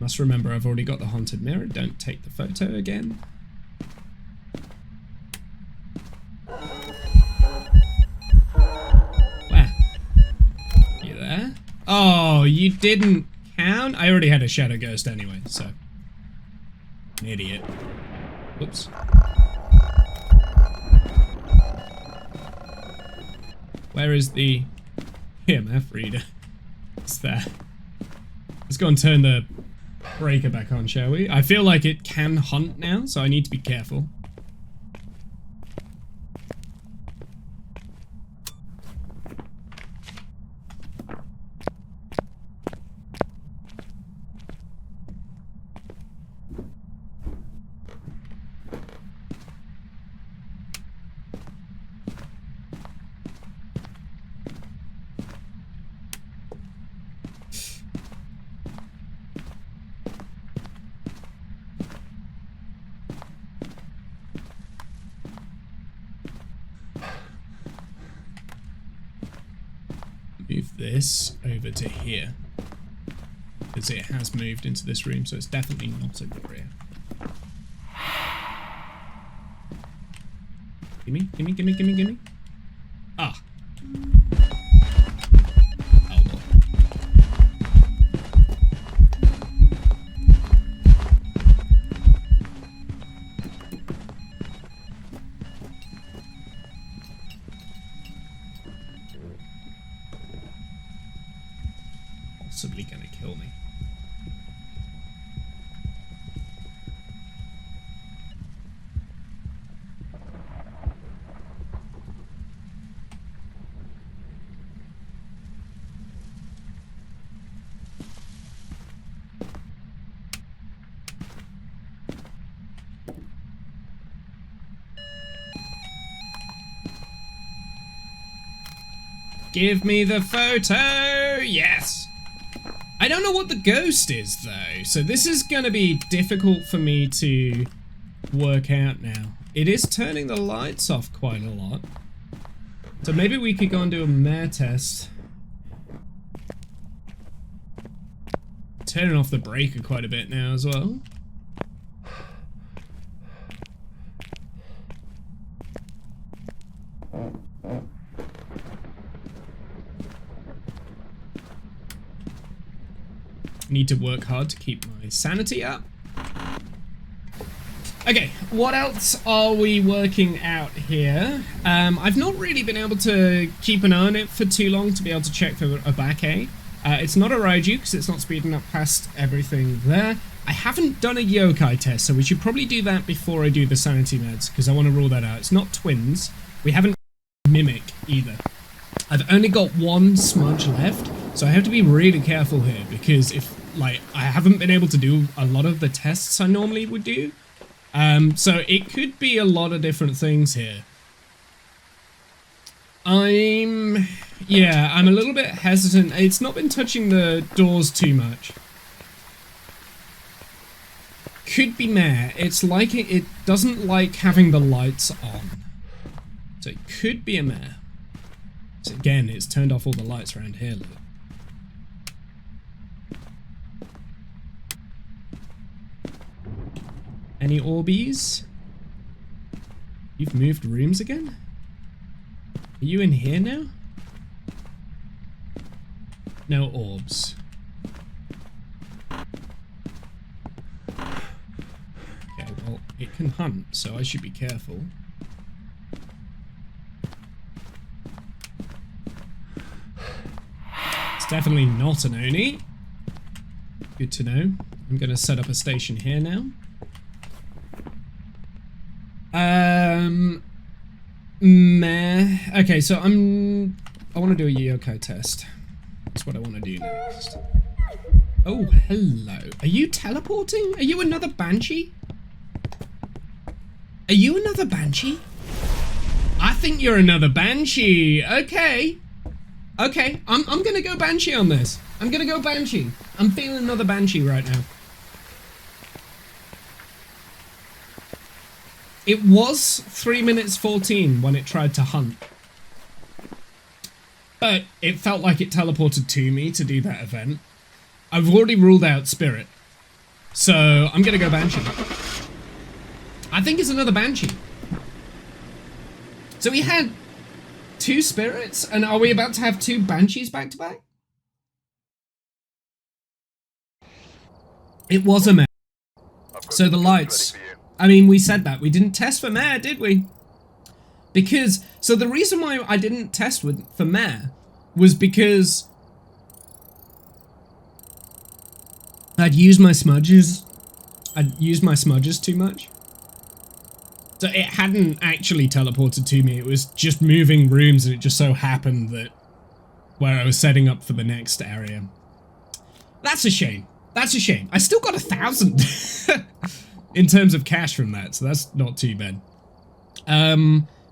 Must remember I've already got the haunted mirror. Don't take the photo again. Wow. You there? Oh, you didn't count? I already had a shadow ghost anyway, so. An idiot. Whoops. Where is the EMF reader? It's there. Let's go and turn the breaker back on, shall we? I feel like it can hunt now, so I need to be careful. Move this over to here, because it has moved into this room, so it's definitely not a Gloria. Gimme, gimme, gimme, gimme, gimme. Ah. Oh boy. Possibly gonna kill me. Give me the photo! Yes! I don't know what the ghost is, though, so this is going to be difficult for me to work out now. It is turning the lights off quite a lot. So maybe we could go and do a mare test. Turning off the breaker quite a bit now as well. Need to work hard to keep my sanity up. Okay, what else are we working out here? I've not really been able to keep an eye on it for too long to be able to check for a back A. It's not a Raiju because it's not speeding up past everything there. I haven't done a yokai test, so we should probably do that before I do the sanity meds because I want to rule that out. It's not twins. We haven't mimic either. I've only got one smudge left, so I have to be really careful here because if, like, I haven't been able to do a lot of the tests I normally would do. So it could be a lot of different things here. I'm a little bit hesitant. It's not been touching the doors too much. Could be mare. It's like it doesn't like having the lights on. So it could be a mare. So again, it's turned off all the lights around here. Look. Any Orbeez? You've moved rooms again? Are you in here now? No orbs. Okay, well, it can hunt, so I should be careful. It's definitely not an Oni. Good to know. I'm gonna set up a station here now. Meh. Okay, so I want to do a Yoko test. That's what I want to do next. Oh, hello. Are you teleporting? Are you another Banshee? Are you another Banshee? I think you're another Banshee. Okay. Okay, I'm gonna go Banshee on this. I'm gonna go Banshee. I'm feeling another Banshee right now. It was 3 minutes 14 when it tried to hunt. But it felt like it teleported to me to do that event. I've already ruled out Spirit. So I'm gonna go Banshee. I think it's another Banshee. So we had 2 Spirits, and are we about to have 2 Banshees back to back? It was a mare. So the lights... I mean, we said that. We didn't test for mare, did we? Because... So the reason why I didn't test for mare was because... I'd used my smudges too much. So it hadn't actually teleported to me. It was just moving rooms, and it just so happened that where I was setting up for the next area. That's a shame. That's a shame. I still got 1,000 in terms of cash from that, so that's not too bad.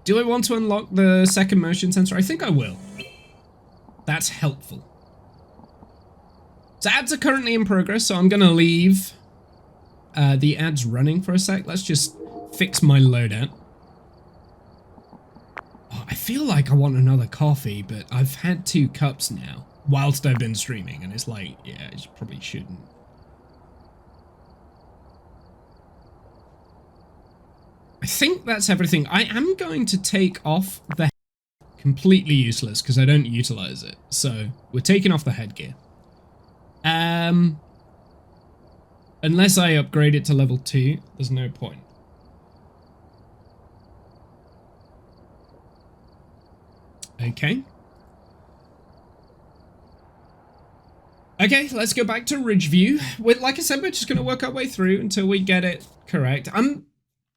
Do I want to unlock the second motion sensor? I think I will. That's helpful. So ads are currently in progress, so I'm going to leave the ads running for a sec. Let's just fix my loadout. Oh, I feel like I want another coffee, but I've had 2 cups now whilst I've been streaming, and it's like, yeah, I probably shouldn't. I think that's everything. I am going to take off the completely useless because I don't utilize it. So we're taking off the headgear. Unless I upgrade it to level 2, there's no point. Okay. Okay, let's go back to Ridgeview. Like I said, we're just going to work our way through until we get it correct. I'm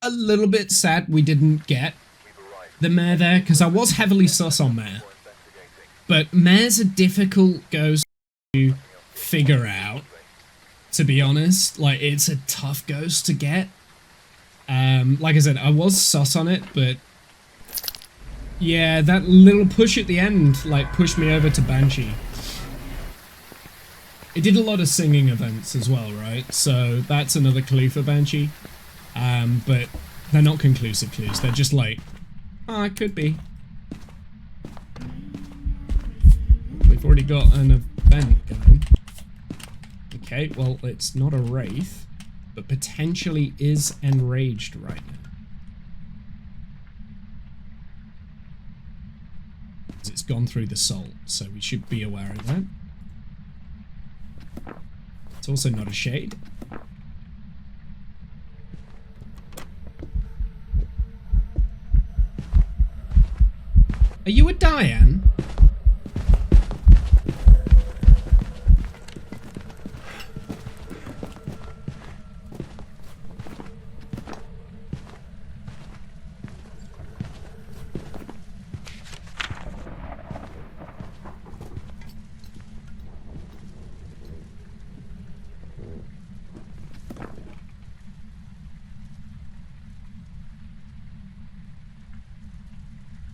a little bit sad we didn't get the mare there, because I was heavily sus on mare. But mare's a difficult ghost to figure out, to be honest. Like, it's a tough ghost to get. Like I said, I was sus on it, but yeah, that little push at the end, like, pushed me over to Banshee. It did a lot of singing events as well, right? So that's another clue for Banshee. But they're not conclusive clues. They're just like, oh, it could be. We've already got an event going. Okay, well, it's not a wraith, but potentially is enraged right now. It's gone through the salt, so we should be aware of that. It's also not a shade. Are you a Diane?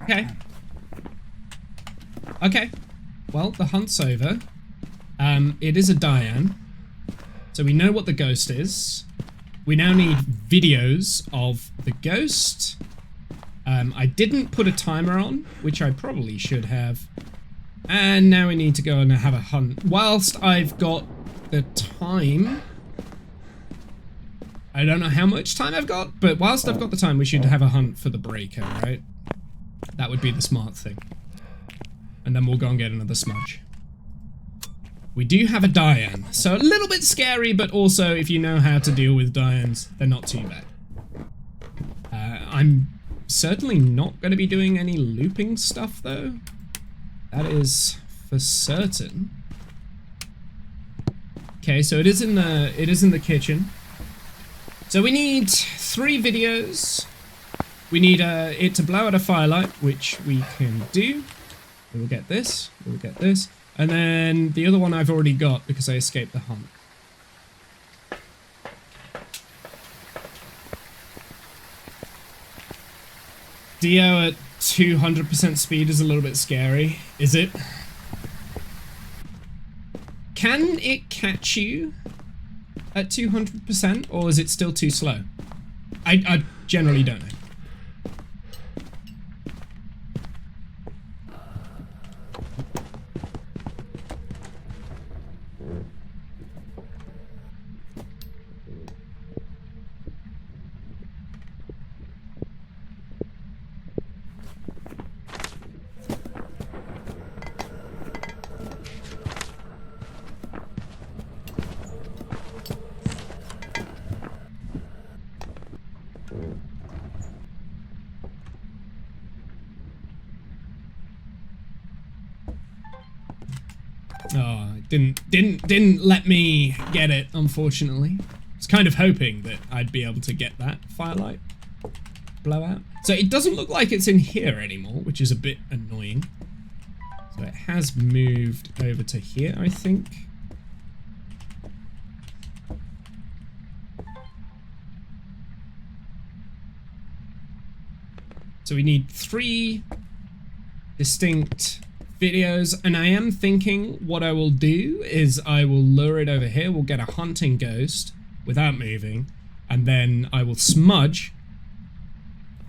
Okay. Okay. Well, the hunt's over. It is a Diane. So we know what the ghost is. We now need videos of the ghost. I didn't put a timer on, which I probably should have. And now we need to go and have a hunt. Whilst I've got the time, I don't know how much time I've got, but whilst I've got the time, we should have a hunt for the breaker, right? That would be the smart thing. And then we'll go and get another smudge. We do have a Diane, so a little bit scary, but also if you know how to deal with Dianes, they're not too bad. I'm certainly not going to be doing any looping stuff, though. That is for certain. Okay, so it is in the kitchen. So we need 3 videos. We need it to blow out a firelight, which we can do. We'll get this. We'll get this. And then the other one I've already got because I escaped the hunt. Dio at 200% speed is a little bit scary. Is it? Can it catch you at 200%, or is it still too slow? I generally don't know. Oh, it didn't let me get it, unfortunately. I was kind of hoping that I'd be able to get that firelight blowout. So it doesn't look like it's in here anymore, which is a bit annoying. So it has moved over to here, I think. So we need 3 distinct videos, and I am thinking what I will do is I will lure it over here. We'll get a hunting ghost without moving, and then I will smudge.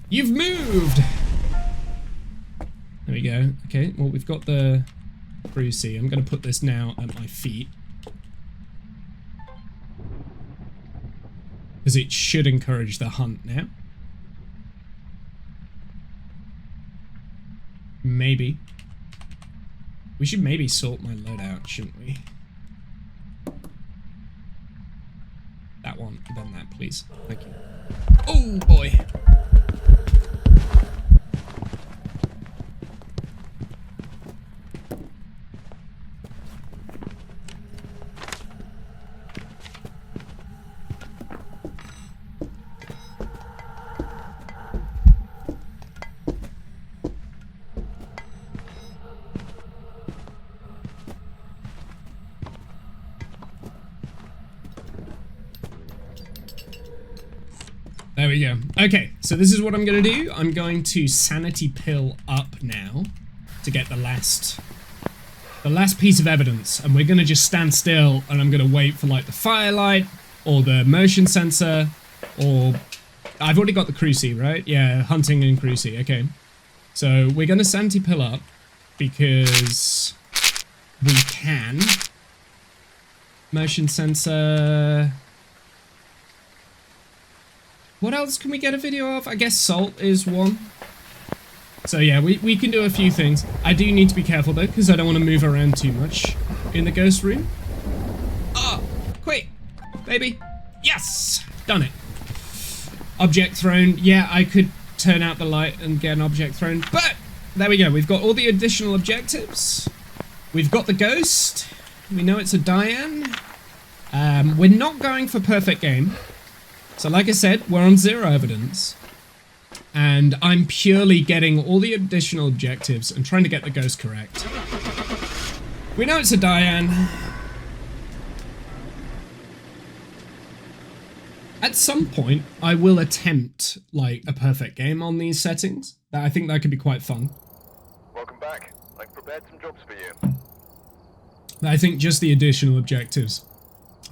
You've moved! There we go. Okay, well, we've got the cruci. I'm going to put this now at my feet, because it should encourage the hunt now. Maybe. We should maybe sort my loadout, shouldn't we? That one, then that, please. Thank you. Oh, boy. There we go. Okay, so this is what I'm going to do. I'm going to sanity pill up now to get the last piece of evidence. And we're going to just stand still and I'm going to wait for like the firelight or the motion sensor or... I've already got the cruci, right? Yeah, hunting and cruci. Okay. So we're going to sanity pill up because we can. Motion sensor... What else can we get a video of? I guess salt is one. So yeah, we can do a few things. I do need to be careful though, because I don't want to move around too much in the ghost room. Ah, quick, baby. Yes, done it. Object thrown. Yeah, I could turn out the light and get an object thrown, but there we go. We've got all the additional objectives. We've got the ghost. We know it's a Diane. We're not going for perfect game. So like I said, we're on 0 evidence, and I'm purely getting all the additional objectives and trying to get the ghost correct. We know it's a Diane. At some point, I will attempt, like, a perfect game on these settings. I think that could be quite fun. Welcome back. I've prepared some jobs for you. I think just the additional objectives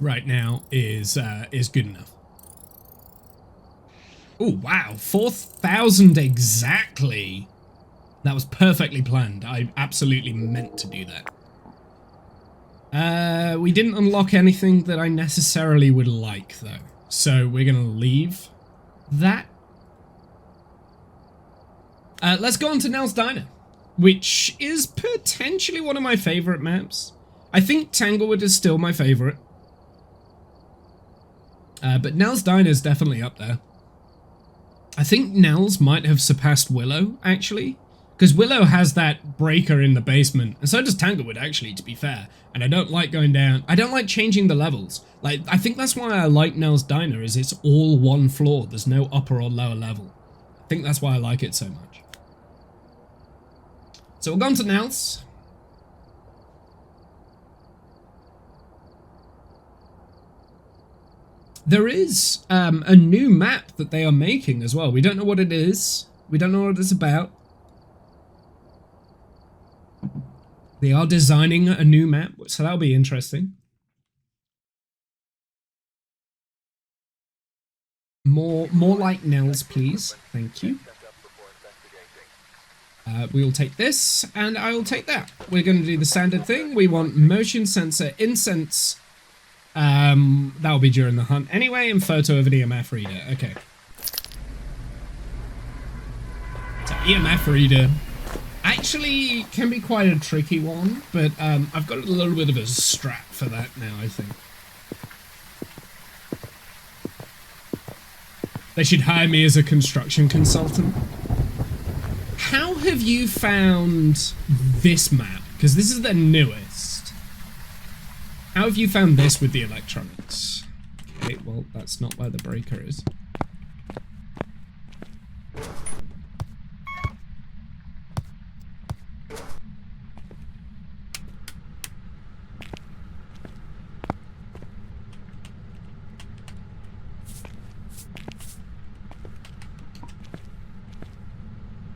right now is good enough. Oh, wow. 4,000 exactly. That was perfectly planned. I absolutely meant to do that. We didn't unlock anything that I necessarily would like, though. So we're going to leave that. Let's go on to Nell's Diner, which is potentially one of my favorite maps. I think Tanglewood is still my favorite. But Nell's Diner is definitely up there. I think Nell's might have surpassed Willow, actually. Because Willow has that breaker in the basement, and so does Tanglewood, actually, to be fair. And I don't like going down. I don't like changing the levels. Like, I think that's why I like Nell's Diner, is it's all one floor. There's no upper or lower level. I think that's why I like it so much. So we'll go on to Nell's. There is a new map that they are making as well. We don't know what it is. We don't know what it's about. They are designing a new map, so that'll be interesting. More like Nell's, please. Thank you. We'll take this, and I will take that. We're going to do the standard thing. We want motion sensor, incense. That'll be during the hunt anyway, and photo of an EMF reader. Okay. So EMF reader actually can be quite a tricky one, but I've got a little bit of a strap for that now, I think. They should hire me as a construction consultant. How have you found this map? Because this is the newest. How have you found this with the electronics? Okay, well, that's not where the breaker is.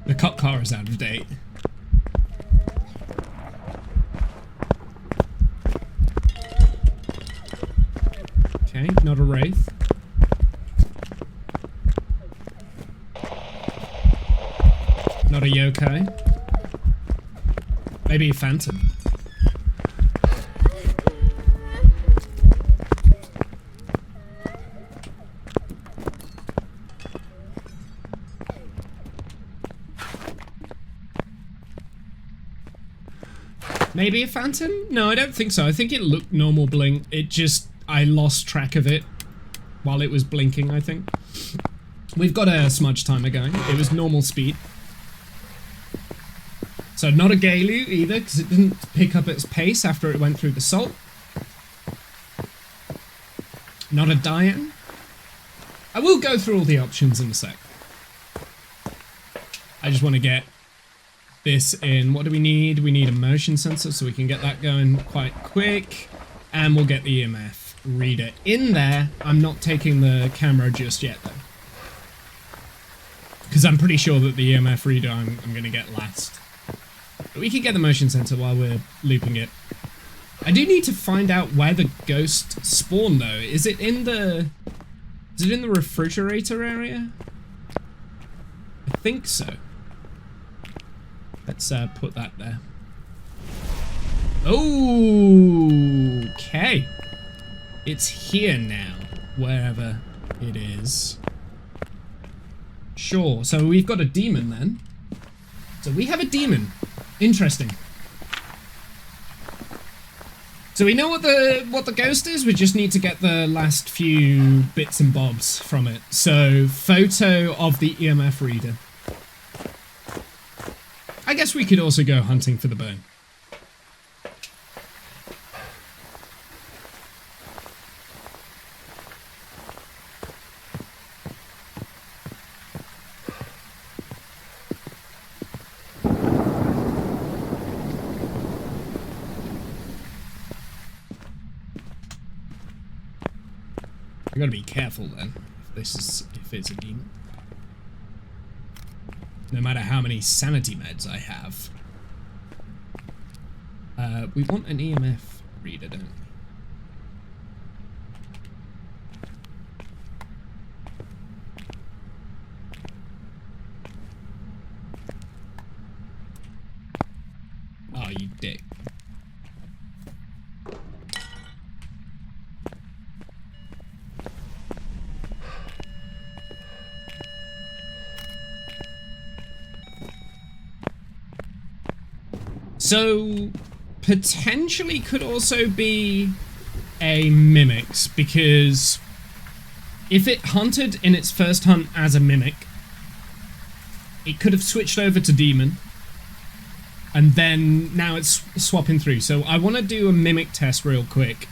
The cop car is out of date. Okay, not a wraith. Not a yokai. Maybe a phantom. Maybe a phantom? No, I don't think so. I think it looked normal blink. It just, I lost track of it while it was blinking, I think. We've got a smudge timer going. It was normal speed. So not a Gaelu either, because it didn't pick up its pace after it went through the salt. Not a Diane. I will go through all the options in a sec. I just want to get this in. What do we need? We need a motion sensor, so we can get that going quite quick. And we'll get the EMF reader in there. I'm not taking the camera just yet, though. Because I'm pretty sure that the EMF reader I'm going to get last. But we can get the motion sensor while we're looping it. I do need to find out where the ghost spawned, though. Is it in the refrigerator area? I think so. Let's put that there. Okay. It's here now, wherever it is. Sure, so we've got a demon then. So we have a demon. Interesting. So we know what the ghost is, we just need to get the last few bits and bobs from it. So, photo of the EMF reader. I guess we could also go hunting for the bone. I gotta be careful then, if it's a demon. No matter how many sanity meds I have. We want an EMF reader, don't we? Oh, you dick. So potentially could also be a mimics, because if it hunted in its first hunt as a mimic, it could have switched over to demon, and then now it's swapping through. So I want to do a mimic test real quick,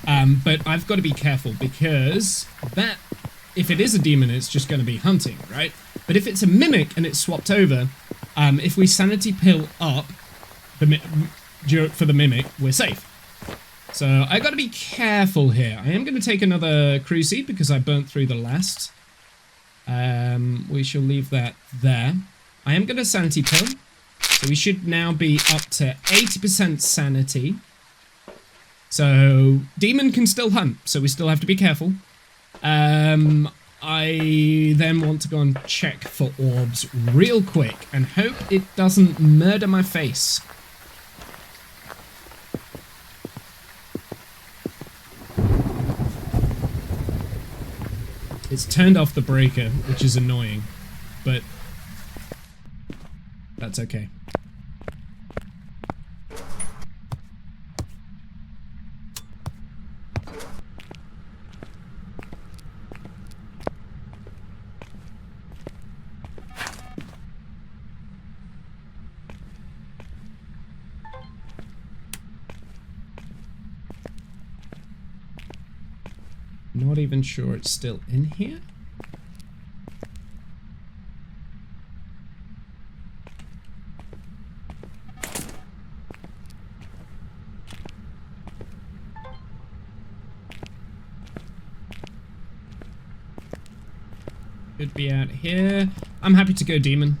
but I've got to be careful, because that, if it is a demon, it's just going to be hunting, right? But if it's a mimic and it's swapped over, if we sanity pill up for the mimic, we're safe. So I got to be careful here. I am going to take another cruci because I burnt through the last. We shall leave that there. I am going to sanity pill. So we should now be up to 80% sanity. So demon can still hunt, so we still have to be careful. I then want to go and check for orbs real quick and hope it doesn't murder my face. It's turned off the breaker, which is annoying, but that's okay. Not even sure it's still in here. Could be out here. I'm happy to go demon.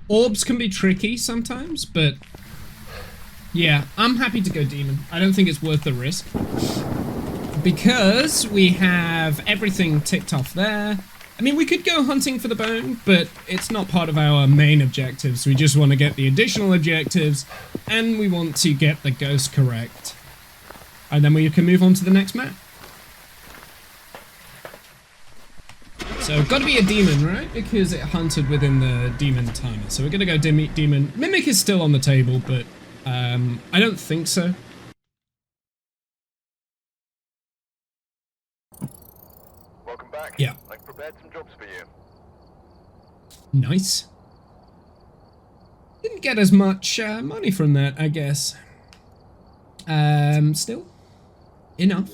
Orbs can be tricky sometimes, but yeah, I'm happy to go demon. I don't think it's worth the risk, because we have everything ticked off there. I mean, we could go hunting for the bone, but it's not part of our main objectives. We just want to get the additional objectives, and we want to get the ghost correct. And then we can move on to the next map. So, got to be a demon, right? Because it hunted within the demon timer. So we're going to go demon. Mimic is still on the table, but I don't think so. Welcome back. Yeah. I've prepared some jobs for you. Nice. Didn't get as much money from that, I guess. Still enough.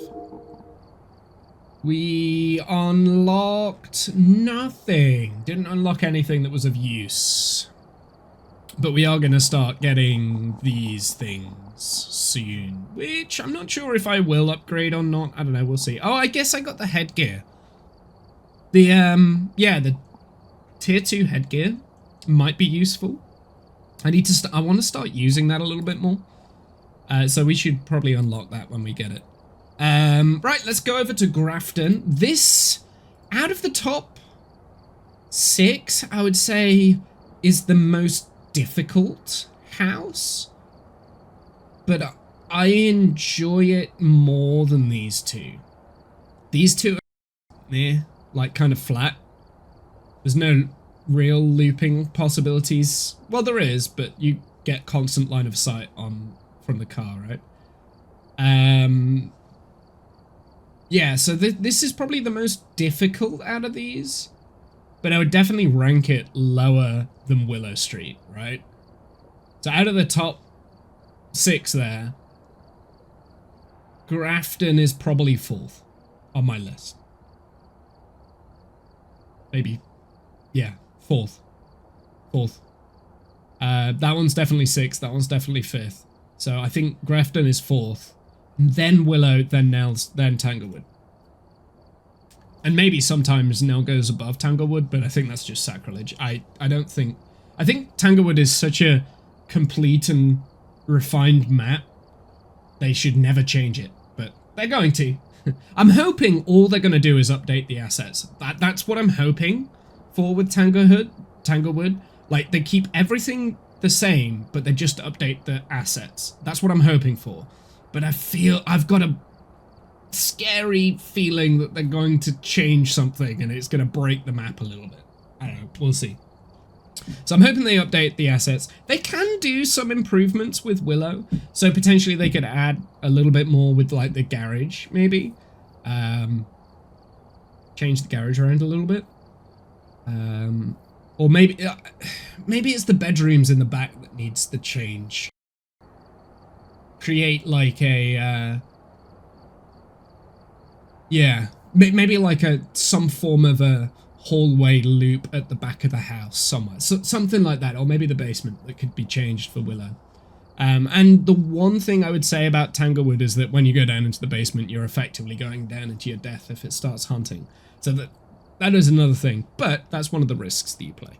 We unlocked nothing. Didn't unlock anything that was of use. But we are going to start getting these things soon, which I'm not sure if I will upgrade or not. I don't know, we'll see. Oh, I guess I got the headgear. The, yeah, the tier 2 headgear might be useful. I want to start using that a little bit more. So we should probably unlock that when we get it. Right, let's go over to Grafton. This, out of the top 6, I would say, is the most difficult house. But I enjoy it more than these two. These two are like kind of flat. There's no real looping possibilities. Well, there is, but you get constant line of sight from the car, right? Yeah, so this is probably the most difficult out of these, but I would definitely rank it lower than Willow Street, right? So out of the top 6 there, Grafton is probably 4th on my list. Maybe, yeah, 4th. That one's definitely 6th, that one's definitely 5th. So I think Grafton is 4th. Then Willow, then Nels, then Tanglewood. And maybe sometimes Nell goes above Tanglewood, but I think that's just sacrilege. I think Tanglewood is such a complete and refined map. They should never change it, but they're going to. I'm hoping all they're going to do is update the assets. That's what I'm hoping for with Tanglewood. Like, they keep everything the same, but they just update the assets. That's what I'm hoping for. But I feel I've got a scary feeling that they're going to change something and it's going to break the map a little bit. I don't know. We'll see. So I'm hoping they update the assets. They can do some improvements with Willow. So potentially they could add a little bit more with like the garage, maybe. Change the garage around a little bit. Or maybe it's the bedrooms in the back that needs the change. Create like a, yeah, maybe like some form of a hallway loop at the back of the house somewhere, so, something like that, or maybe the basement that could be changed for Willow. And the one thing I would say about Tanglewood is that when you go down into the basement, you're effectively going down into your death if it starts hunting. So that is another thing, but that's one of the risks that you play.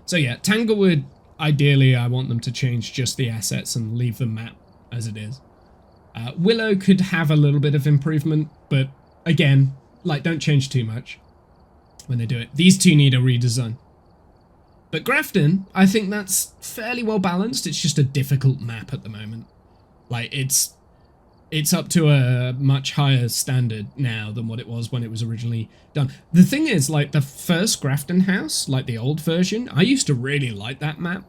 So yeah, Tanglewood, ideally I want them to change just the assets and leave the map as it is. Willow could have a little bit of improvement, but again, like, don't change too much when they do it. These two need a redesign. But Grafton, I think that's fairly well balanced. It's just a difficult map at the moment. Like, it's up to a much higher standard now than what it was when it was originally done. The thing is, like, the first Grafton house, like the old version, I used to really like that map.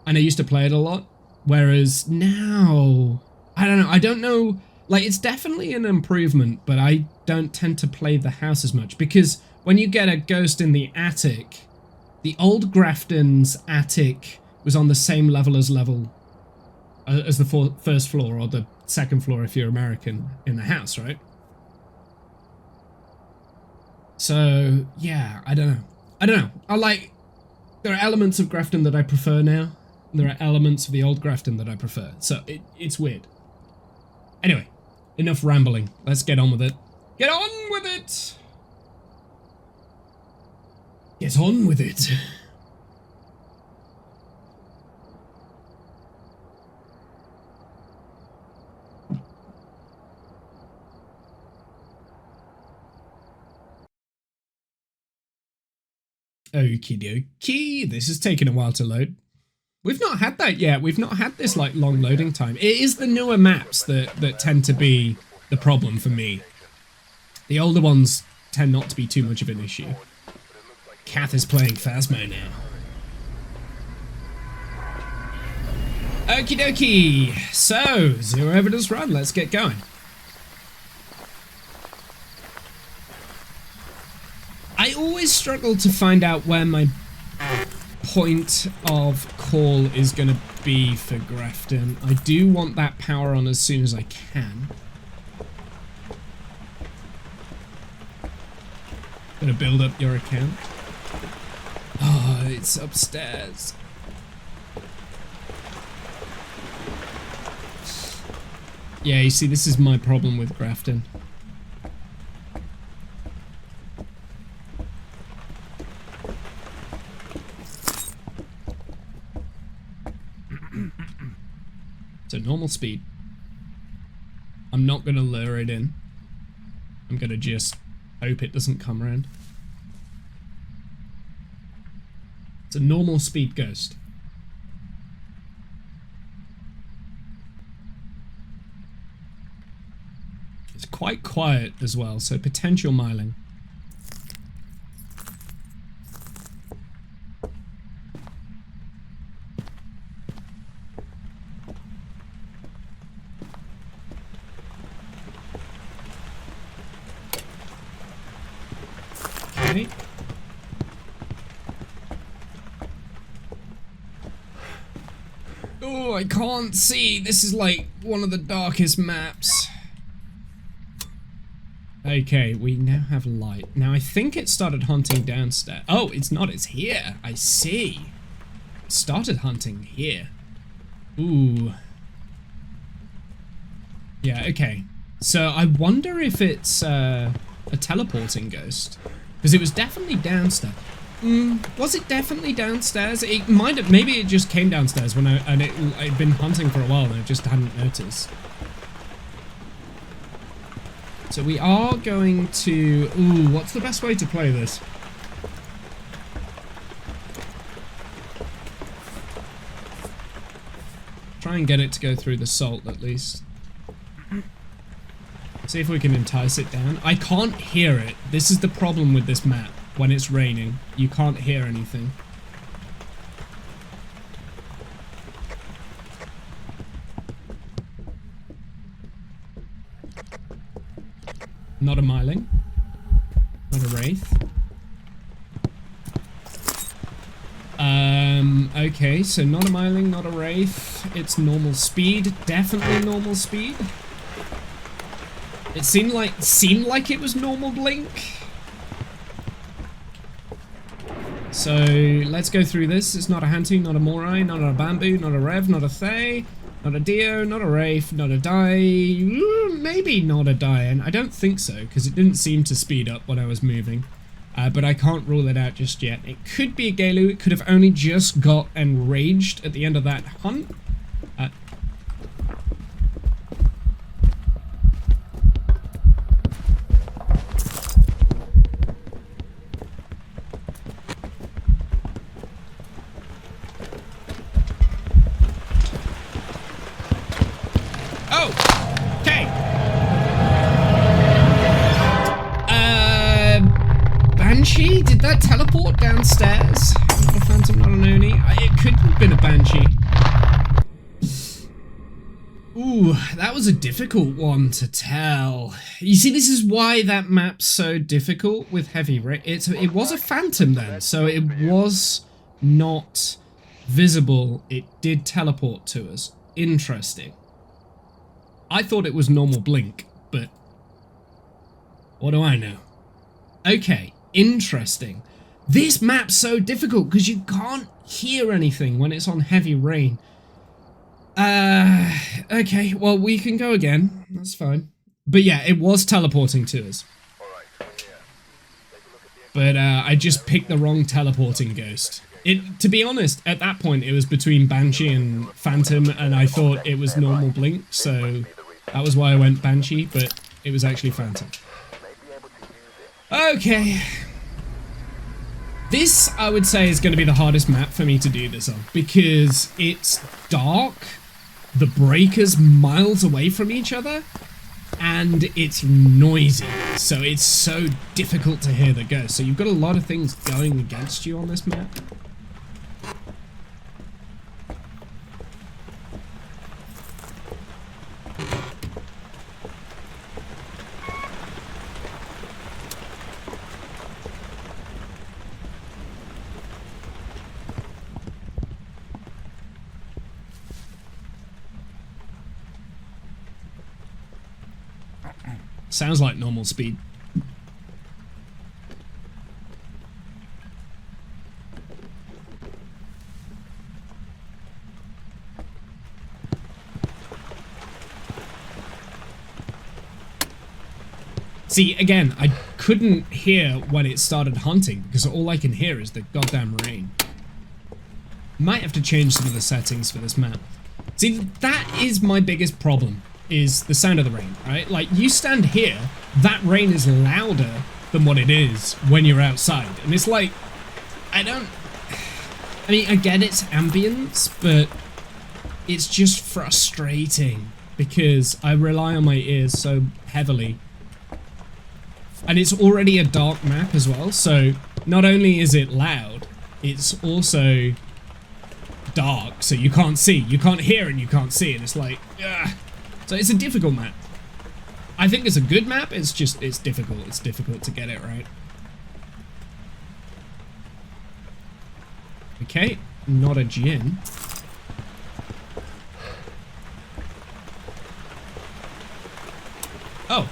And I used to play it a lot. Whereas now, I don't know, like, it's definitely an improvement, but I don't tend to play the house as much, because when you get a ghost in the attic, the old Grafton's attic was on the same level as the first floor, or the second floor if you're American, in the house, right? So, yeah, I don't know. There are elements of Grafton that I prefer now. There are elements of the old Grafton that I prefer. So it's weird. Anyway, enough rambling. Let's get on with it. Get on with it! Get on with it. Okie dokie. This is taking a while to load. We've not had that yet. We've not had this, like, long loading time. It is the newer maps that tend to be the problem for me. The older ones tend not to be too much of an issue. Kath is playing Phasmo now. Okie dokie. So, zero evidence run. Let's get going. I always struggle to find out where my point of call is going to be for Grafton. I do want that power on as soon as I can. Gonna build up your account. Oh, it's upstairs. Yeah, you see, this is my problem with Grafton. So normal speed. I'm not gonna lure it in. I'm gonna just hope it doesn't come around. It's a normal speed ghost. It's quite quiet as well, so potential miling. Okay. Oh, I can't see. This is like one of the darkest maps. Okay, we now have light. Now, I think it started hunting downstairs. Oh, it's not. It's here. I see. It started hunting here. Ooh. Yeah, okay. So, I wonder if it's a teleporting ghost. Because it was definitely downstairs. Was it definitely downstairs? It might have. Maybe it just came downstairs when I'd been hunting for a while and I just hadn't noticed. So we are going to... Ooh, what's the best way to play this? Try and get it to go through the salt at least. See if we can entice it down. I can't hear it. This is the problem with this map. when it's raining. You can't hear anything. Not a Myling. Not a Wraith. Okay, so not a Myling, not a Wraith. It's normal speed. Definitely normal speed. It seemed like it was normal blink. So let's go through this. It's not a Hantu, not a Morai, not a Bamboo, not a Rev, not a Thay, not a Dio, not a Wraith, not a Dai. Maybe not a Dian. I don't think so, because it didn't seem to speed up when I was moving. But I can't rule it out just yet. It could be a Galu. It could have only just got enraged at the end of that hunt. Oh! Okay! Banshee? Did that teleport downstairs? Not a Phantom, not an Oni. It could have been a Banshee. Ooh, that was a difficult one to tell. You see, this is why that map's so difficult with heavy rain. It was a Phantom then, so it was not visible. It did teleport to us. Interesting. I thought it was normal blink, but what do I know? Okay, interesting. This map's so difficult because you can't hear anything when it's on heavy rain. Okay, well, we can go again. That's fine. But yeah, it was teleporting to us. But I just picked the wrong teleporting ghost. To be honest, at that point, it was between Banshee and Phantom, and I thought it was normal blink, so that was why I went Banshee, but it was actually Phantom. Okay. This, I would say, is going to be the hardest map for me to do this on, because it's dark, the breakers miles away from each other, and it's noisy, so it's so difficult to hear the ghost. So you've got a lot of things going against you on this map. Sounds like normal speed. See, again, I couldn't hear when it started hunting because all I can hear is the goddamn rain. Might have to change some of the settings for this map. See, that is my biggest problem. Is the sound of the rain, right? Like, you stand here, that rain is louder than what it is when you're outside. And it's like, I mean, I get it's ambience, but it's just frustrating because I rely on my ears so heavily. And it's already a dark map as well, so not only is it loud, it's also dark, so you can't see. You can't hear and you can't see, and it's like, ugh. So it's a difficult map. I think it's a good map, it's just, it's difficult. It's difficult to get it right. Okay, not a Jinn. Oh.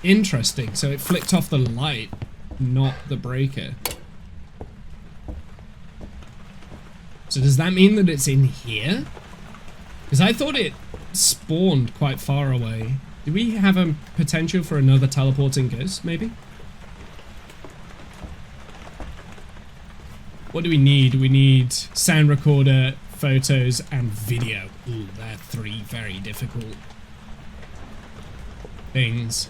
Interesting, so it flicked off the light, not the breaker. So does that mean that it's in here? Because I thought it spawned quite far away. Do we have a potential for another teleporting ghost, maybe? What do we need? We need sound recorder, photos, and video. Ooh, they're three very difficult things.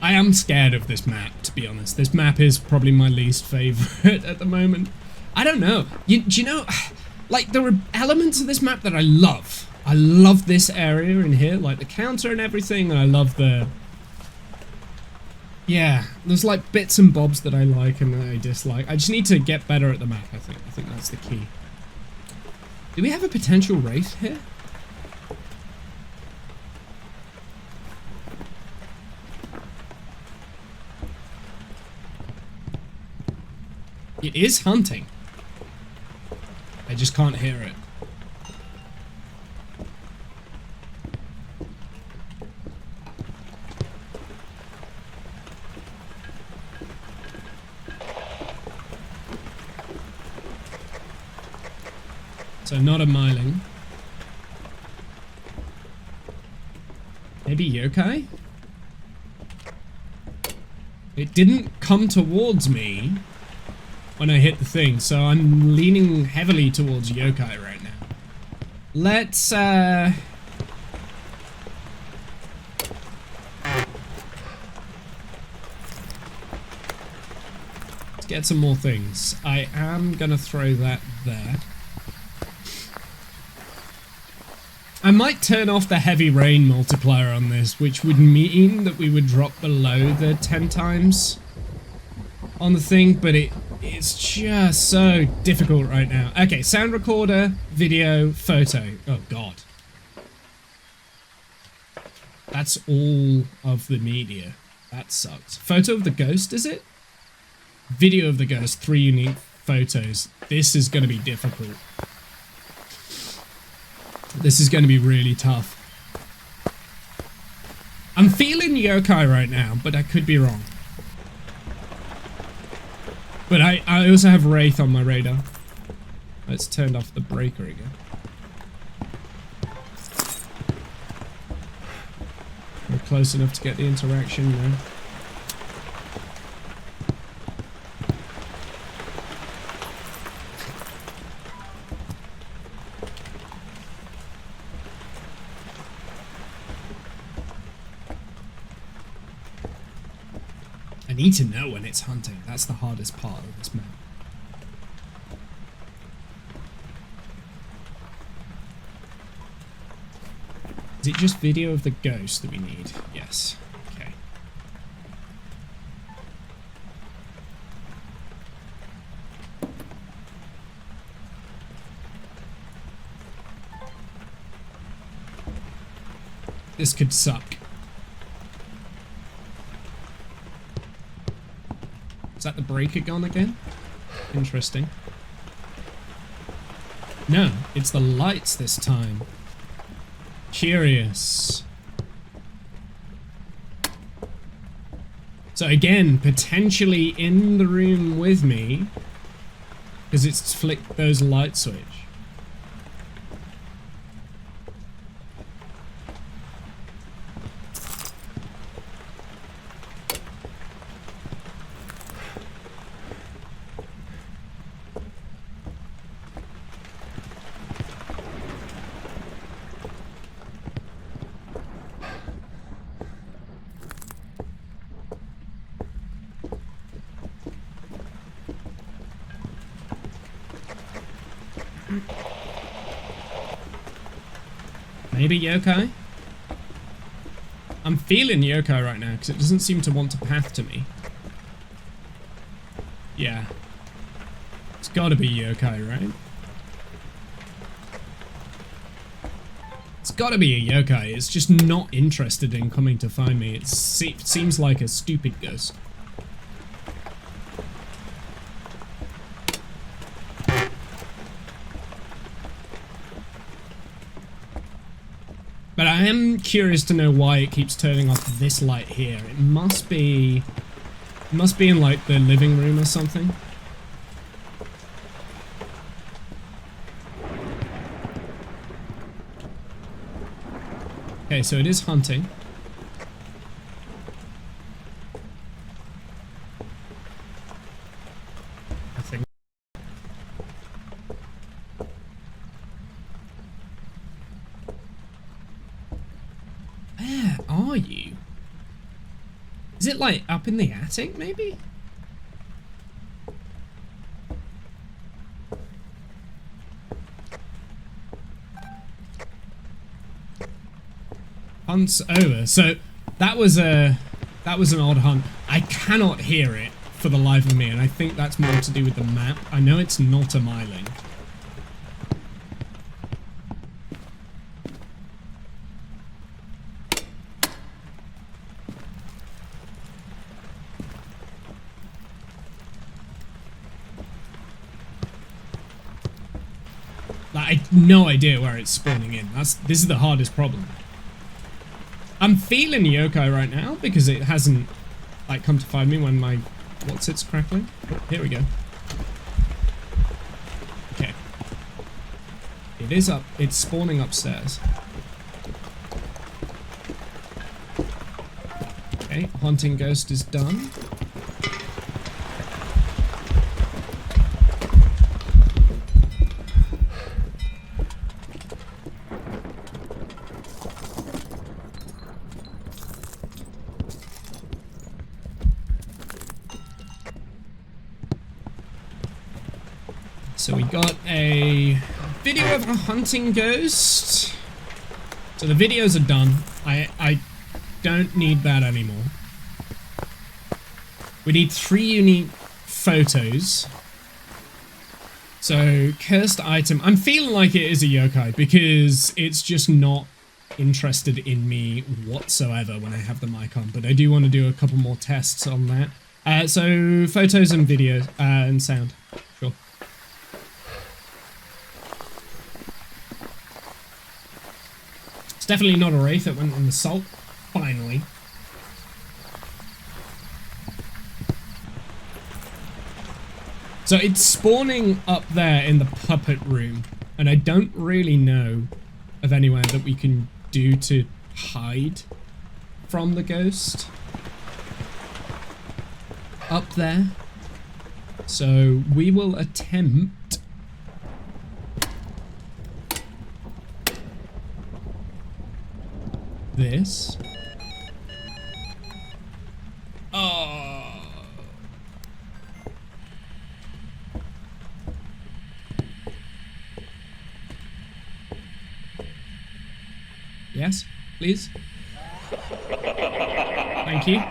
I am scared of this map, to be honest. This map is probably my least favorite at the moment. I don't know. Do you know... Like, there are elements of this map that I love. I love this area in here, like the counter and everything, and I love the Yeah, there's like bits and bobs that I like and that I dislike. I just need to get better at the map, I think. I think that's the key. Do we have a potential wraith here? It is hunting. I just can't hear it. So not a myling. Maybe yokai? It didn't come towards me when I hit the thing, so I'm leaning heavily towards yokai right now. Let's get some more things. I am gonna throw that there. I might turn off the heavy rain multiplier on this, which would mean that we would drop below the 10 times on the thing, but it's just so difficult right now. Okay, sound recorder, video, photo. Oh god. That's all of the media. That sucks. Photo of the ghost, is it? Video of the ghost, 3 unique photos. This is going to be difficult. This is going to be really tough. I'm feeling yokai right now, but I could be wrong. But I also have wraith on my radar. Let's turn off the breaker again. We're close enough to get the interaction now. I need to know when it's hunting. That's the hardest part of this map. Is it just video of the ghost that we need? Yes. Okay. This could suck. Is that the breaker gone again? Interesting. No, it's the lights this time. Curious. So again, potentially in the room with me, because it's flicked those light switch. Maybe yokai? I'm feeling yokai right now because it doesn't seem to want to path to me. Yeah. It's gotta be yokai, right? It's gotta be a yokai. It's just not interested in coming to find me. It seems like a stupid ghost. But I am curious to know why it keeps turning off this light here. It must be in like the living room or something. Okay, so it is hunting. I think. Where are you? Is it like up in the attic, maybe? Hunt's over. So that was an odd hunt. I cannot hear it for the life of me, and I think that's more to do with the map. I know it's not a myling. Like, I have no idea where it's spawning in. This is the hardest problem. I'm feeling yokai right now because it hasn't like come to find me when my what's-it's crackling. Oh, here we go. Okay. It is up. It's spawning upstairs. Okay, Haunting Ghost is done. So we got a video of a hunting ghost. So the videos are done. I don't need that anymore. We need 3 unique photos. So cursed item. I'm feeling like it is a yokai because it's just not interested in me whatsoever when I have the mic on. But I do want to do a couple more tests on that. So photos and video and sound. Sure. It's definitely not a wraith that went on the salt. Finally. So it's spawning up there in the puppet room, and I don't really know of anywhere that we can do to hide from the ghost up there. So we will attempt this. Oh. Yes, please. Thank you.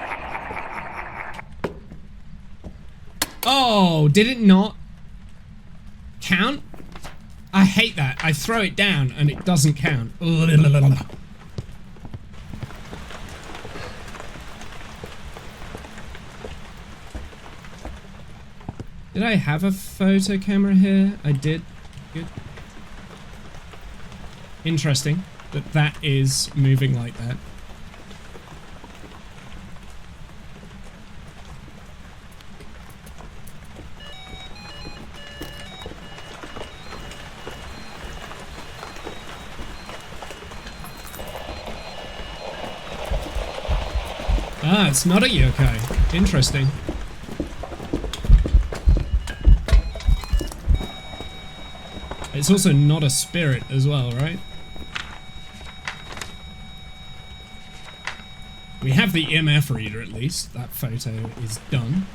Oh, did it not count? I hate that. I throw it down and it doesn't count. Did I have a photo camera here? I did. Good. Interesting that that is moving like that. Ah, it's not a yokai. Interesting. It's also not a spirit as well, right? We have the EMF reader at least. That photo is done.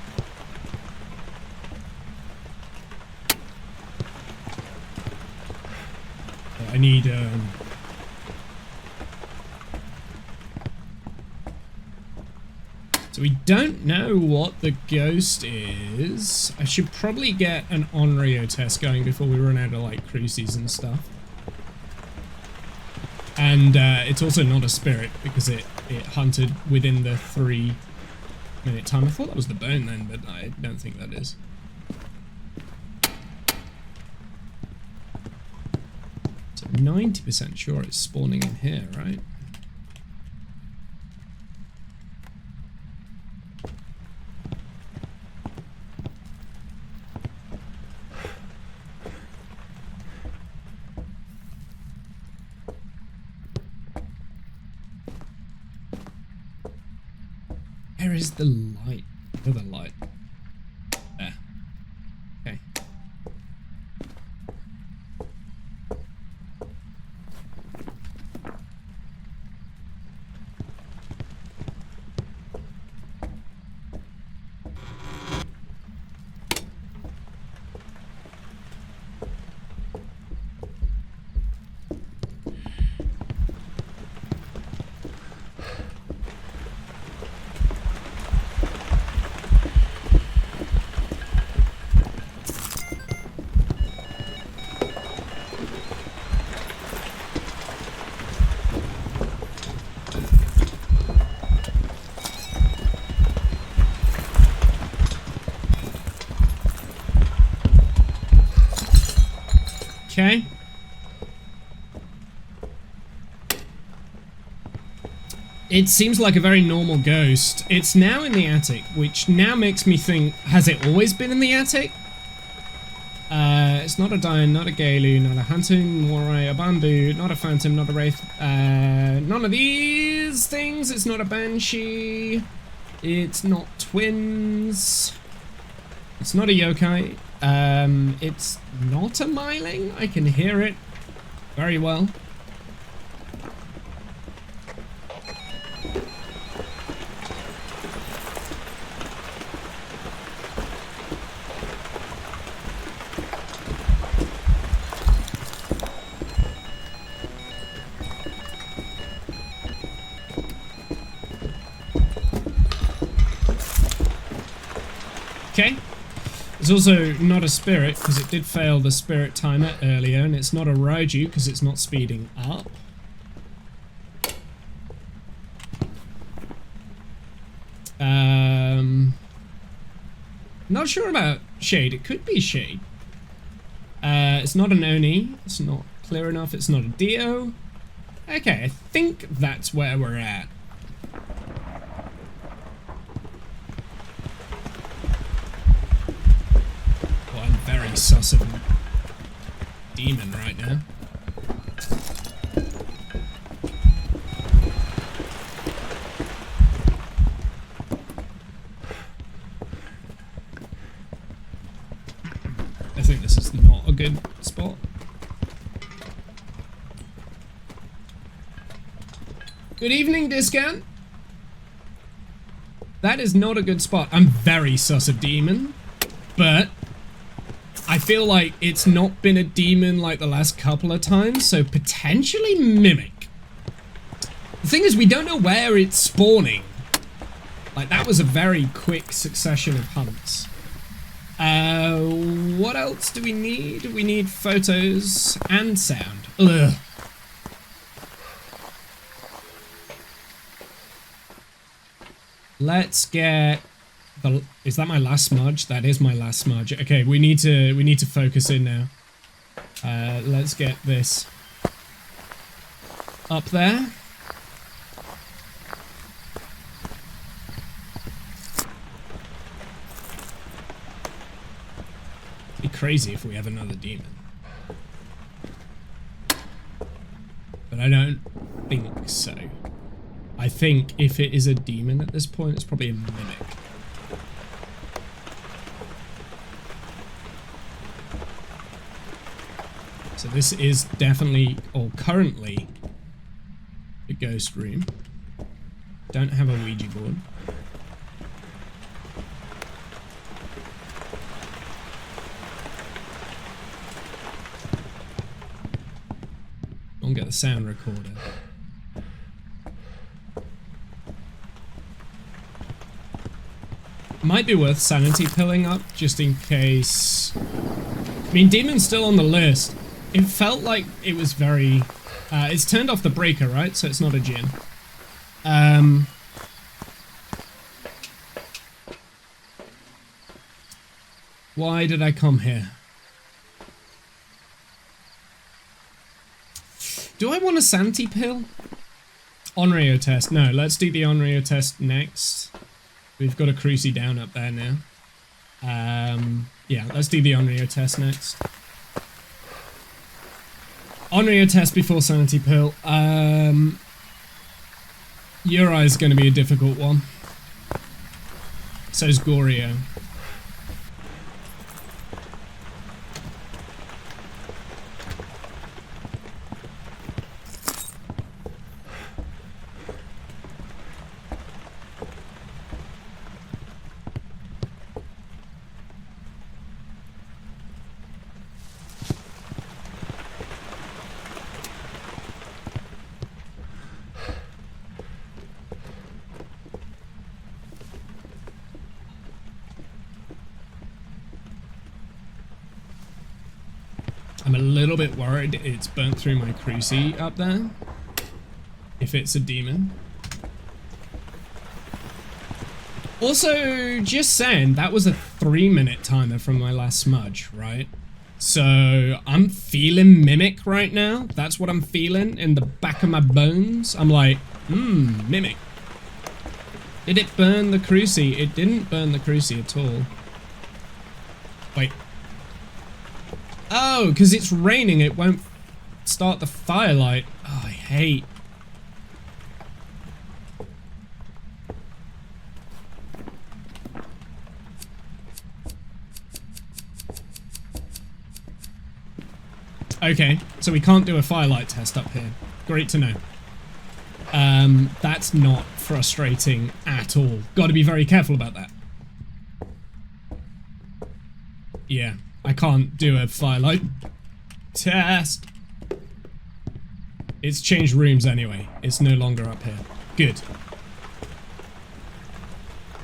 I need so we don't know what the ghost is. I should probably get an Onryo test going before we run out of like cruises and stuff. And it's also not a spirit because it hunted within the 3-minute time. I thought that was the bone then, but I don't think that is. So 90% sure it's spawning in here, right? Where is the light? Oh, the light. There. Okay. Okay. It seems like a very normal ghost. It's now in the attic, which now makes me think, has it always been in the attic? It's not a Dian, not a Gaelu, not a Hantum, Morai, a Bamboo, not a Phantom, not a Wraith. None of these things. It's not a Banshee. It's not twins. It's not a yokai. It's not a myling. I can hear it very well. Okay. It's also not a spirit, because it did fail the spirit timer earlier, and it's not a Raiju, because it's not speeding up. Not sure about Shade. It could be Shade. It's not an Oni. It's not clear enough. It's not a Dio. Okay, I think that's where we're at. Very sus of a demon right now. I think this is not a good spot. Good evening, Discount. That is not a good spot. I'm very sus of demon, but I feel like it's not been a demon like the last couple of times, so potentially Mimic. The thing is, we don't know where it's spawning. Like, that was a very quick succession of hunts. What else do we need? We need photos and sound. Ugh. Let's get... Is that my last smudge? That is my last smudge. Okay, we need to focus in now. Let's get this up there. It'd be crazy if we have another demon. But I don't think so. I think if it is a demon at this point, it's probably a Mimic. So this is definitely, or currently, a ghost room. Don't have a Ouija board. I'll get the sound recorder. Might be worth sanity pilling up, just in case. I mean, demon's still on the list. It felt like it was very... it's turned off the breaker, right? So it's not a Jinn. Why did I come here? Do I want a sanity pill? Onryo test. No, let's do the Onryo test next. We've got a Cruci down up there now. Yeah, let's do the Onryo test next. Onryo test before sanity pill. Uri is going to be a difficult one. So's Goryo. I'm a little bit worried it's burnt through my Cruci up there. If it's a demon. Also, just saying, that was a 3-minute timer from my last smudge, right? So I'm feeling Mimic right now. That's what I'm feeling in the back of my bones. I'm like, Mimic. Did it burn the crucie? It didn't burn the crucie at all. Wait. Oh, because it's raining, it won't start the firelight. Oh, I hate. Okay, so we can't do a firelight test up here. Great to know. That's not frustrating at all. Got to be very careful about that. Yeah, I can't do a firelight test. It's changed rooms anyway. It's no longer up here. Good.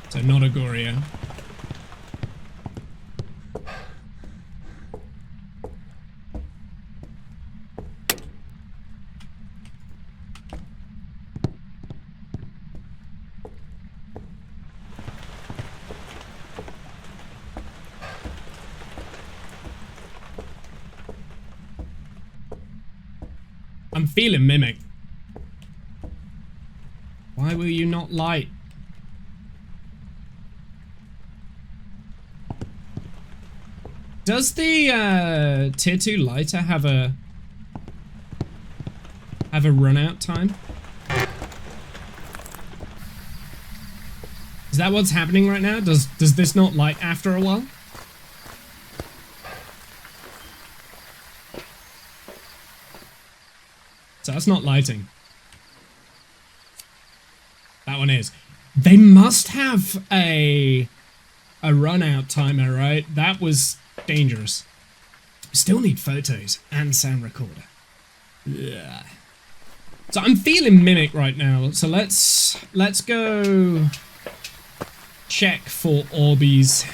So not Agoria. I'm feeling Mimic. Why will you not light? Does the tier 2 lighter have a run out time? Is that what's happening right now? Does this not light after a while? So that's not lighting. That one is. They must have a run out timer, right? That was dangerous. Still need photos and sound recorder. Yeah. So I'm feeling Mimic right now. So let's go check for Orbeez.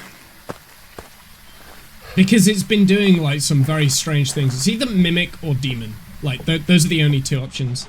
Because it's been doing like some very strange things. It's either Mimic or Demon. Like, those are the only two options.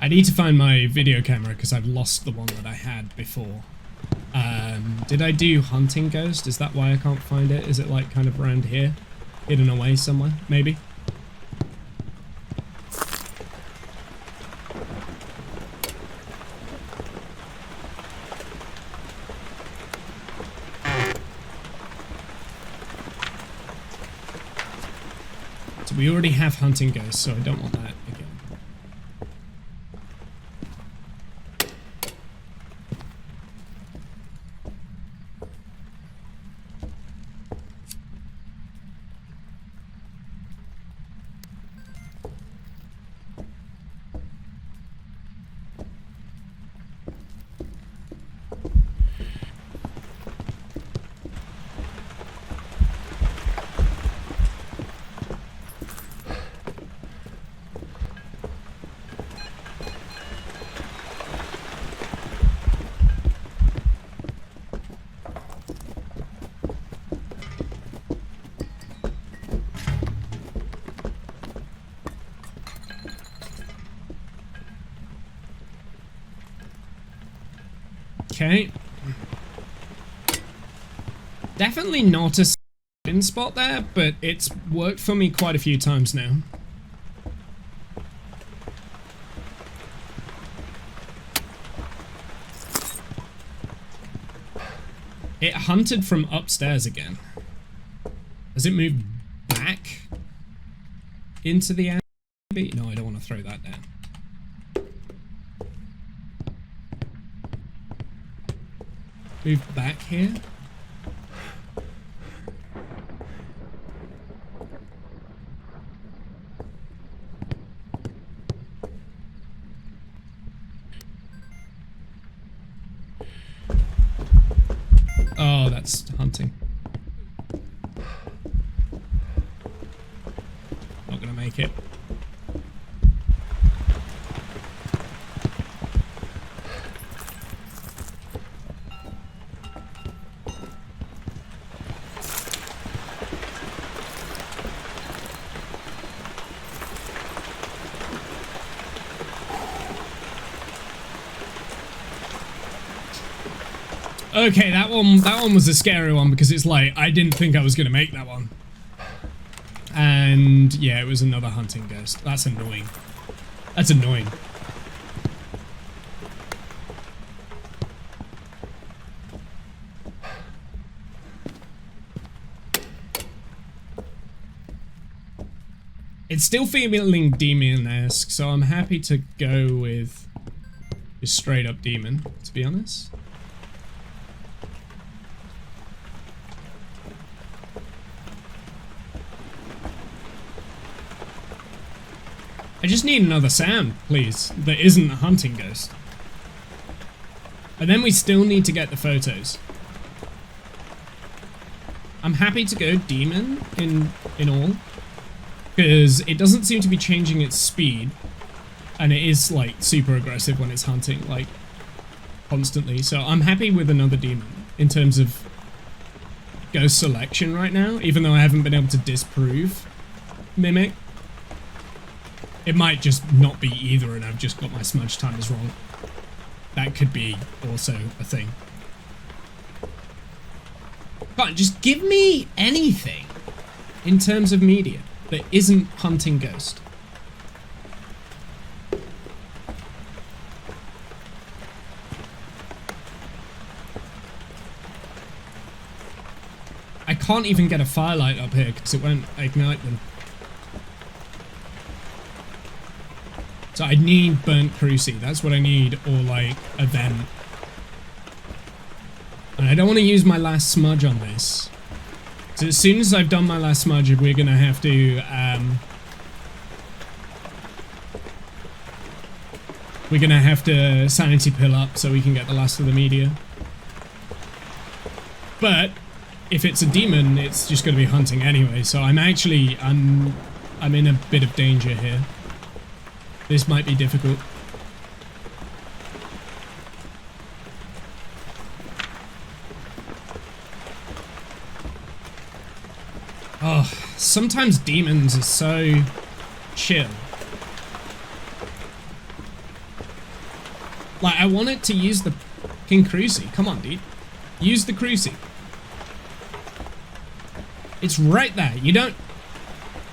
I need to find my video camera because I've lost the one that I had before. Did I do Hunting Ghost? Is that why I can't find it? Is it like kind of around here? Hidden away somewhere, maybe? So we already have Hunting Ghost, so I don't want that again. Okay. Definitely not a spin spot there, but it's worked for me quite a few times now. It hunted from upstairs again. Has it moved back into the alley? No, I don't want to throw that down. Move back here. Oh, that's hunting. Not gonna make it. Okay, that one was a scary one because it's like I didn't think I was gonna make that one. And yeah, it was another hunting ghost. That's annoying. That's annoying. It's still feeling demon-esque, so I'm happy to go with just straight up demon, to be honest. I just need another sound, please, that isn't a hunting ghost. And then we still need to get the photos. I'm happy to go demon in all, because it doesn't seem to be changing its speed, and it is like super aggressive when it's hunting, like constantly. So I'm happy with another demon in terms of ghost selection right now, even though I haven't been able to disprove mimic. It might just not be either and I've just got my smudge timers wrong. That could be also a thing. Come on, just give me anything in terms of media that isn't hunting ghost. I can't even get a firelight up here because it won't ignite them. So I need burnt cruci, that's what I need, or like a vent. And I don't want to use my last smudge on this. So as soon as I've done my last smudge, we're gonna have to sanity pill up so we can get the last of the media. But if it's a demon, it's just gonna be hunting anyway, so I'm in a bit of danger here. This might be difficult. Oh, sometimes demons are so chill. Like, I want it to use the fucking cruci. Come on, dude. Use the cruci. It's right there. You don't...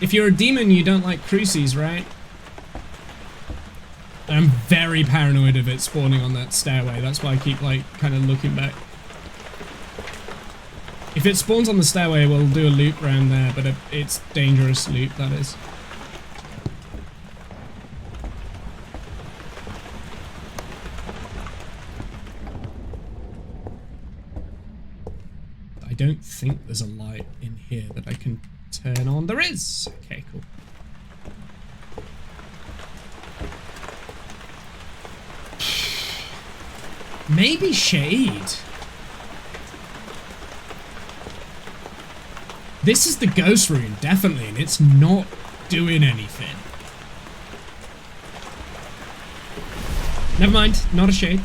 If you're a demon, you don't like crucis, right? I'm very paranoid of it spawning on that stairway. That's why I keep, like, kind of looking back. If it spawns on the stairway, we'll do a loop around there, but it's dangerous loop, that is. I don't think there's a light in here that I can turn on. There is! Okay, cool. Maybe shade. This is the ghost rune, definitely, and it's not doing anything. Never mind, not a shade.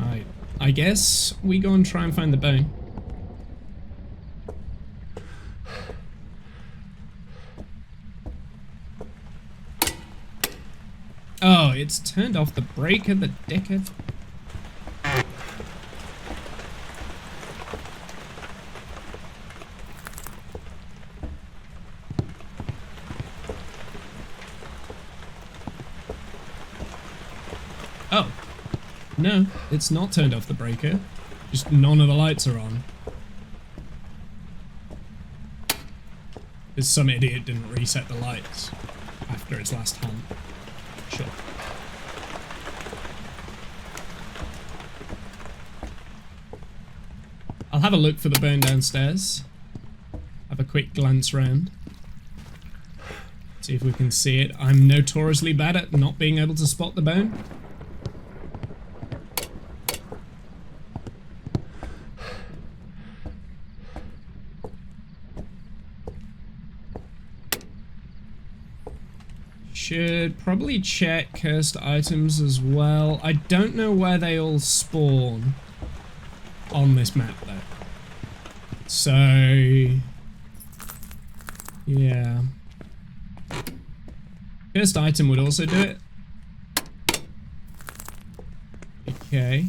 Alright, I guess we go and try and find the bone. Oh, it's turned off the breaker, the dickhead. Oh. No, it's not turned off the breaker. Just none of the lights are on. Because some idiot didn't reset the lights after its last hunt. Sure. I'll have a look for the burn downstairs. Have a quick glance round. See if we can see it. I'm notoriously bad at not being able to spot the bone. Should probably check cursed items as well. I don't know where they all spawn on this map though. So, yeah. Cursed item would also do it. Okay.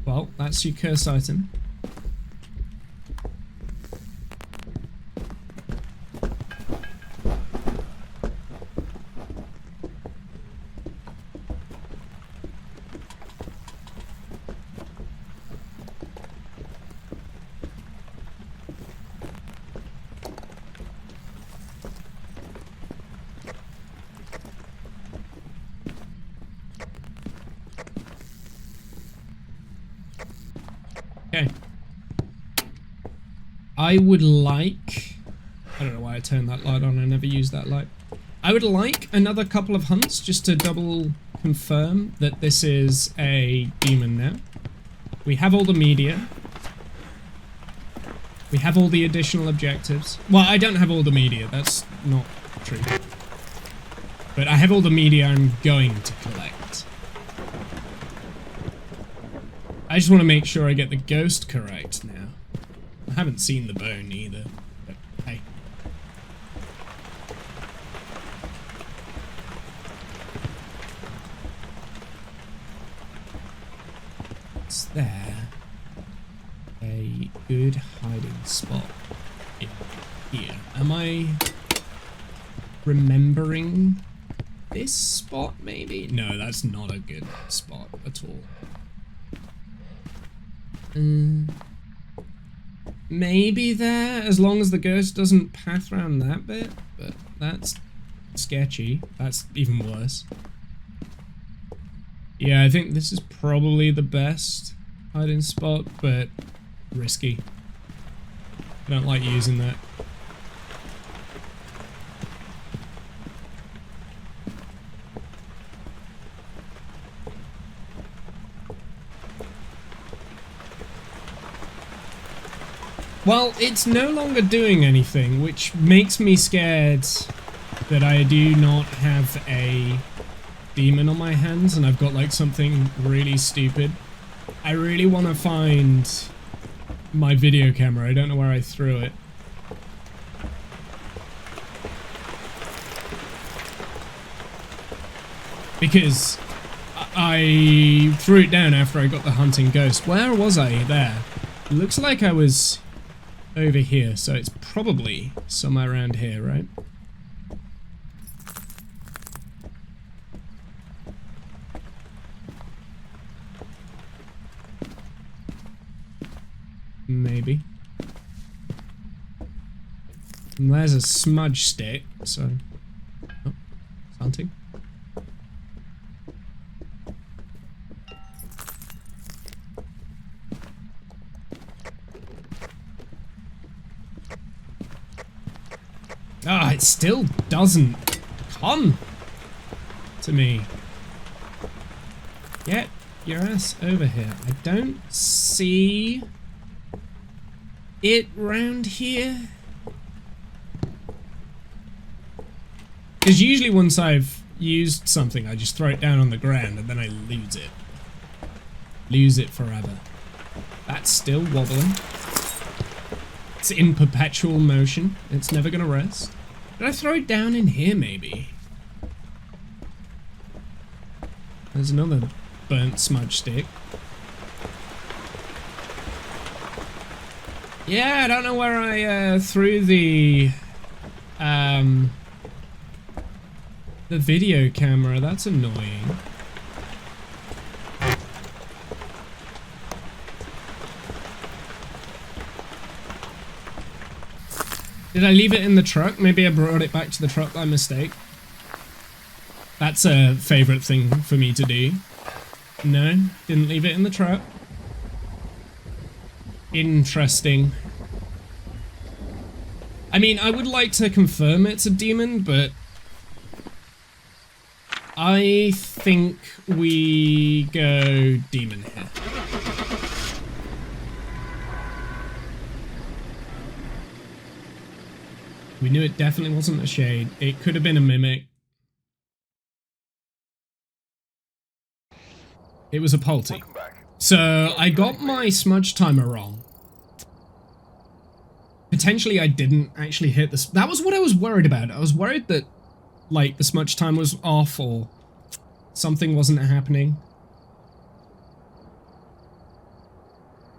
Well, that's your cursed item. Okay. I would like... I don't know why I turned that light on. I never used that light. I would like another couple of hunts just to double confirm that this is a demon now. We have all the media. We have all the additional objectives. Well, I don't have all the media. That's not true. But I have all the media I'm going to collect. I just want to make sure I get the ghost correct now. I haven't seen the bone either, but hey. Is there a good hiding spot in here? Am I remembering this spot maybe? No, that's not a good spot at all. Maybe there, as long as the ghost doesn't path around that bit, but that's sketchy. That's even worse. Yeah, I think this is probably the best hiding spot, but risky. I don't like using that. Well, it's no longer doing anything, which makes me scared that I do not have a demon on my hands and I've got like something really stupid. I really want to find my video camera. I don't know where I threw it. Because I threw it down after I got the hunting ghost. Where was I? There. It looks like I was over here, so it's probably somewhere around here, right? Maybe. And there's a smudge stick, so... Oh, hunting. Ah, it still doesn't come to me. Get your ass over here. I don't see it round here. Because usually once I've used something, I just throw it down on the ground and then I lose it. Lose it forever. That's still wobbling. It's in perpetual motion. It's never gonna rest. Did I throw it down in here, maybe? There's another burnt smudge stick. Yeah, I don't know where I threw the video camera. That's annoying. Did I leave it in the truck? Maybe I brought it back to the truck by mistake. That's a favourite thing for me to do. No, didn't leave it in the truck. Interesting. I mean, I would like to confirm it's a demon, but I think we go demon here. We knew it definitely wasn't a shade. It could have been a mimic. It was a Polty. So I got my smudge timer wrong. Potentially I didn't actually hit this. That was what I was worried about. I was worried that like the smudge time was off or something wasn't happening.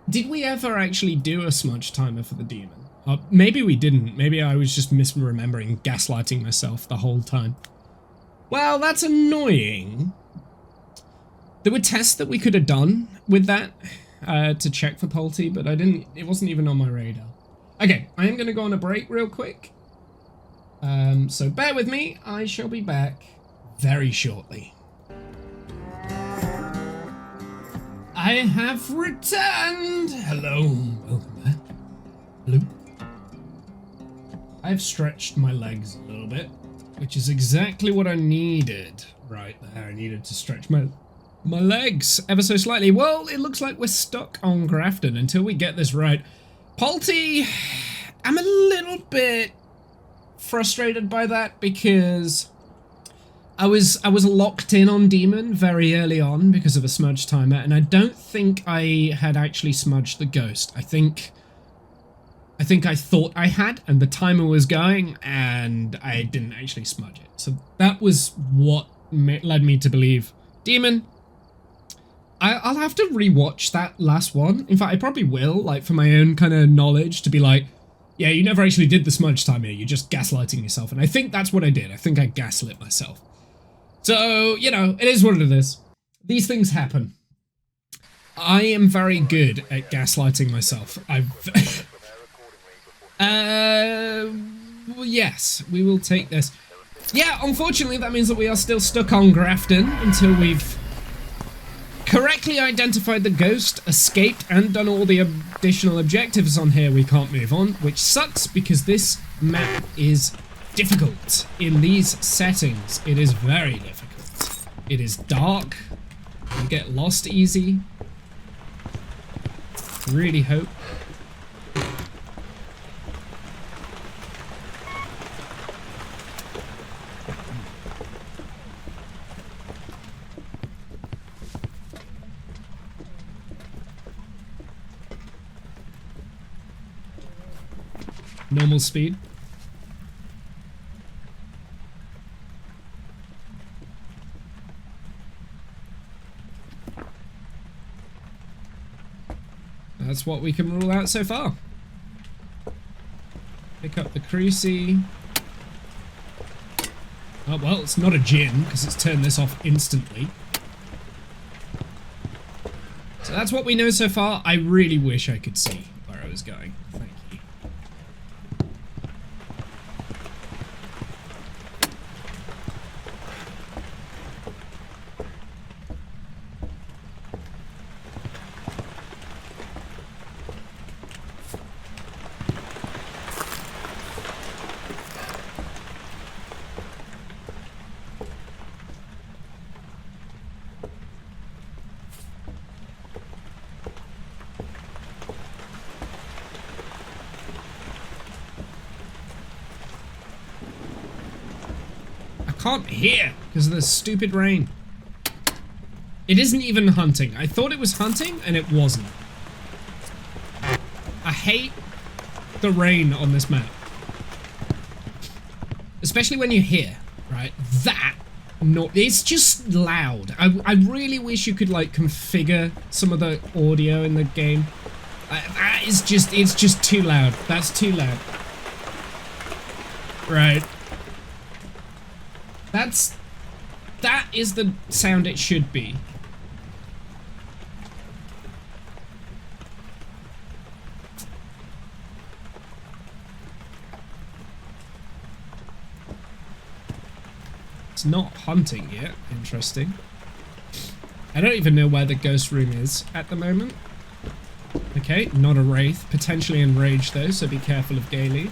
Did we ever actually do a smudge timer for the demon? Maybe we didn't. Maybe I was just misremembering, gaslighting myself the whole time. Well, that's annoying. There were tests that we could have done with that to check for Polty, but I didn't. It wasn't even on my radar. Okay, I am going to go on a break real quick. So bear with me. I shall be back very shortly. I have returned. Hello. Welcome back. Hello. I've stretched my legs a little bit, which is exactly what I needed. Right there, I needed to stretch my legs ever so slightly. Well, it looks like we're stuck on Grafton until we get this right. Polty, I'm a little bit frustrated by that because I was locked in on Demon very early on because of a smudge timer, and I don't think I had actually smudged the ghost. I think I thought I had, and the timer was going, and I didn't actually smudge it. So that was what led me to believe Demon. I'll have to rewatch that last one. In fact, I probably will, like, for my own kind of knowledge, to be like, yeah, you never actually did the smudge timer, you're just gaslighting yourself. And I think that's what I did. I think I gaslit myself. So, you know, it is what it is. These things happen. I am very good at gaslighting myself. Well, yes, we will take this. Yeah, unfortunately, that means that we are still stuck on Grafton until we've correctly identified the ghost, escaped, and done all the additional objectives on here. We can't move on, which sucks because this map is difficult in these settings. It is very difficult. It is dark. You get lost easy. Really hope. Normal speed. That's what we can rule out so far. Pick up the Cruci. Oh, well, it's not a Jinn, because it's turned this off instantly. So that's what we know so far. I really wish I could see where I was going. Thank you. Can't hear because of the stupid rain. It isn't even hunting. I thought it was hunting and it wasn't. I hate the rain on this map. Especially when you hear, right? That, no, it's just loud. I really wish you could like configure some of the audio in the game. That is just, it's just too loud. That's too loud. Right. That is the sound it should be. It's not hunting yet. Interesting. I don't even know where the ghost room is at the moment. Okay, not a wraith. Potentially enraged though, so be careful of Gaily.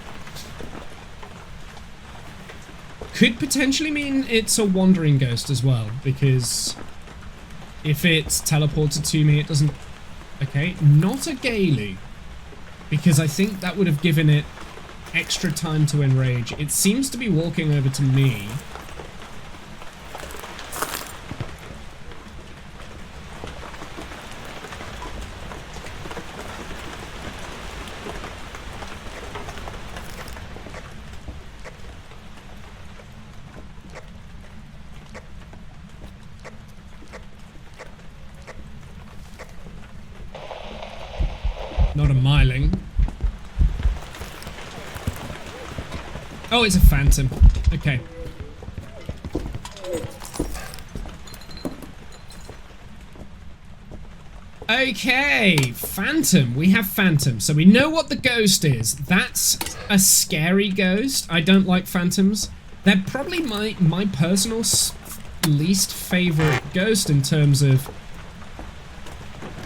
could potentially mean it's a wandering ghost as well, because if it's teleported to me, it doesn't... Okay, not a Galu, because I think that would have given it extra time to enrage. It seems to be walking over to me. Not a miling. Oh, it's a phantom. Okay. Okay, phantom. We have phantom. So we know what the ghost is. That's a scary ghost. I don't like phantoms. They're probably my personal least favorite ghost in terms of...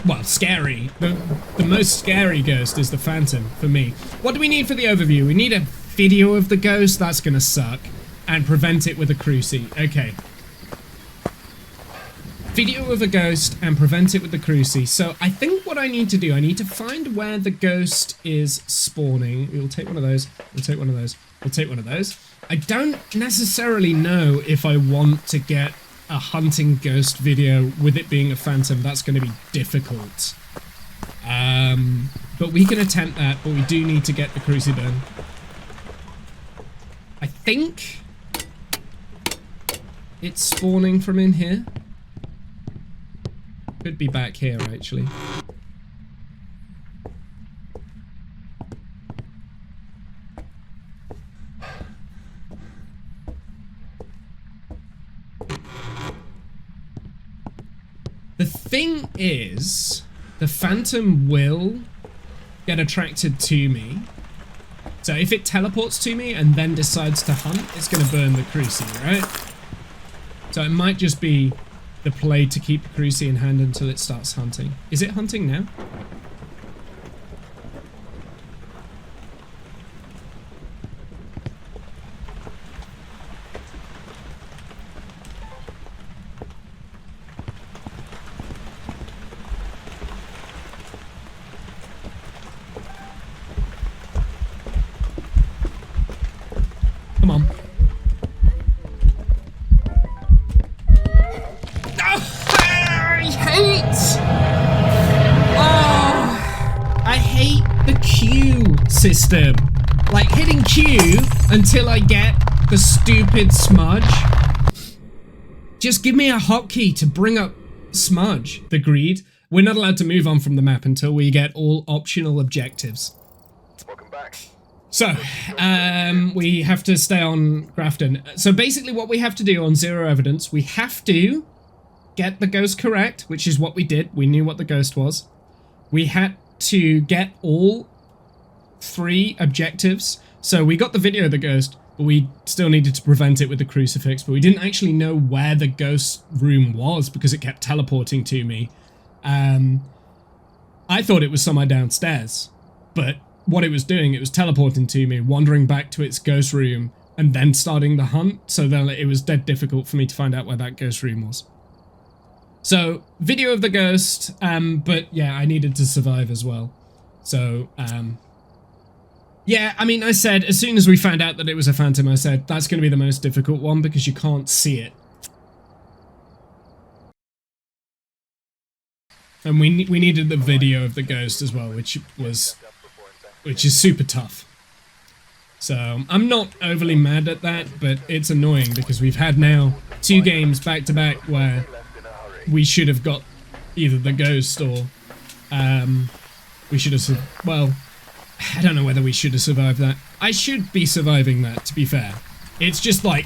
Well, scary. The most scary ghost is the phantom for me. What do we need for the overview? We need a video of the ghost. That's gonna suck. And prevent it with a cruci. Okay. Video of a ghost and prevent it with the cruci. So I think what I need to do, I need to find where the ghost is spawning. We'll take one of those. We'll take one of those. We'll take one of those. I don't necessarily know if I want to get a hunting ghost video with it being a phantom. That's going to be difficult. But we can attempt that, but we do need to get the crucible. I think it's spawning from in here. Could be back here, actually. The thing is, the phantom will get attracted to me. So if it teleports to me and then decides to hunt, it's going to burn the cruci, right? So it might just be the play to keep the cruci in hand until it starts hunting. Is it hunting now? Come on. I hate the Q system. Like hitting Q until I get the stupid smudge. Just give me a hotkey to bring up smudge. Agreed. We're not allowed to move on from the map until we get all optional objectives. Welcome back. So, we have to stay on Grafton. So basically what we have to do on Zero Evidence, we have to get the ghost correct, which is what we did. We knew what the ghost was. We had to get all 3 objectives. So we got the video of the ghost, but we still needed to prevent it with the crucifix, but we didn't actually know where the ghost room was because it kept teleporting to me. I thought it was somewhere downstairs, but what it was doing, it was teleporting to me, wandering back to its ghost room, and then starting the hunt, so then it was dead difficult for me to find out where that ghost room was. So, video of the ghost, but yeah, I needed to survive as well. So, yeah, I mean, I said, as soon as we found out that it was a phantom, I said, that's going to be the most difficult one because you can't see it. And we needed the video of the ghost as well, which is super tough. So, I'm not overly mad at that, but it's annoying because we've had now 2 games back to back where we should have got either the ghost or we should have, well, I don't know whether we should have survived that. I should be surviving that, to be fair. It's just like,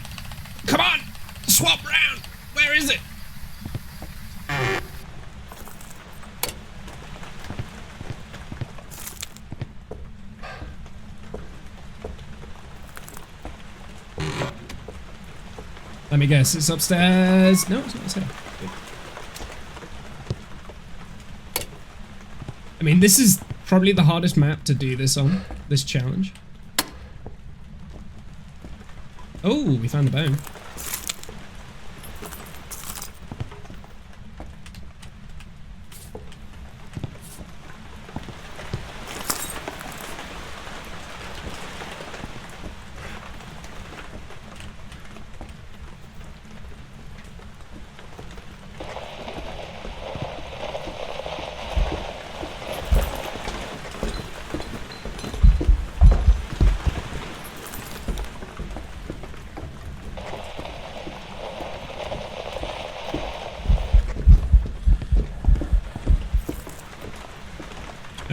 come on, swap round, where is it? Let me guess, it's upstairs. No, it's not upstairs. I mean, this is probably the hardest map to do this on, this challenge. Oh, we found the bone.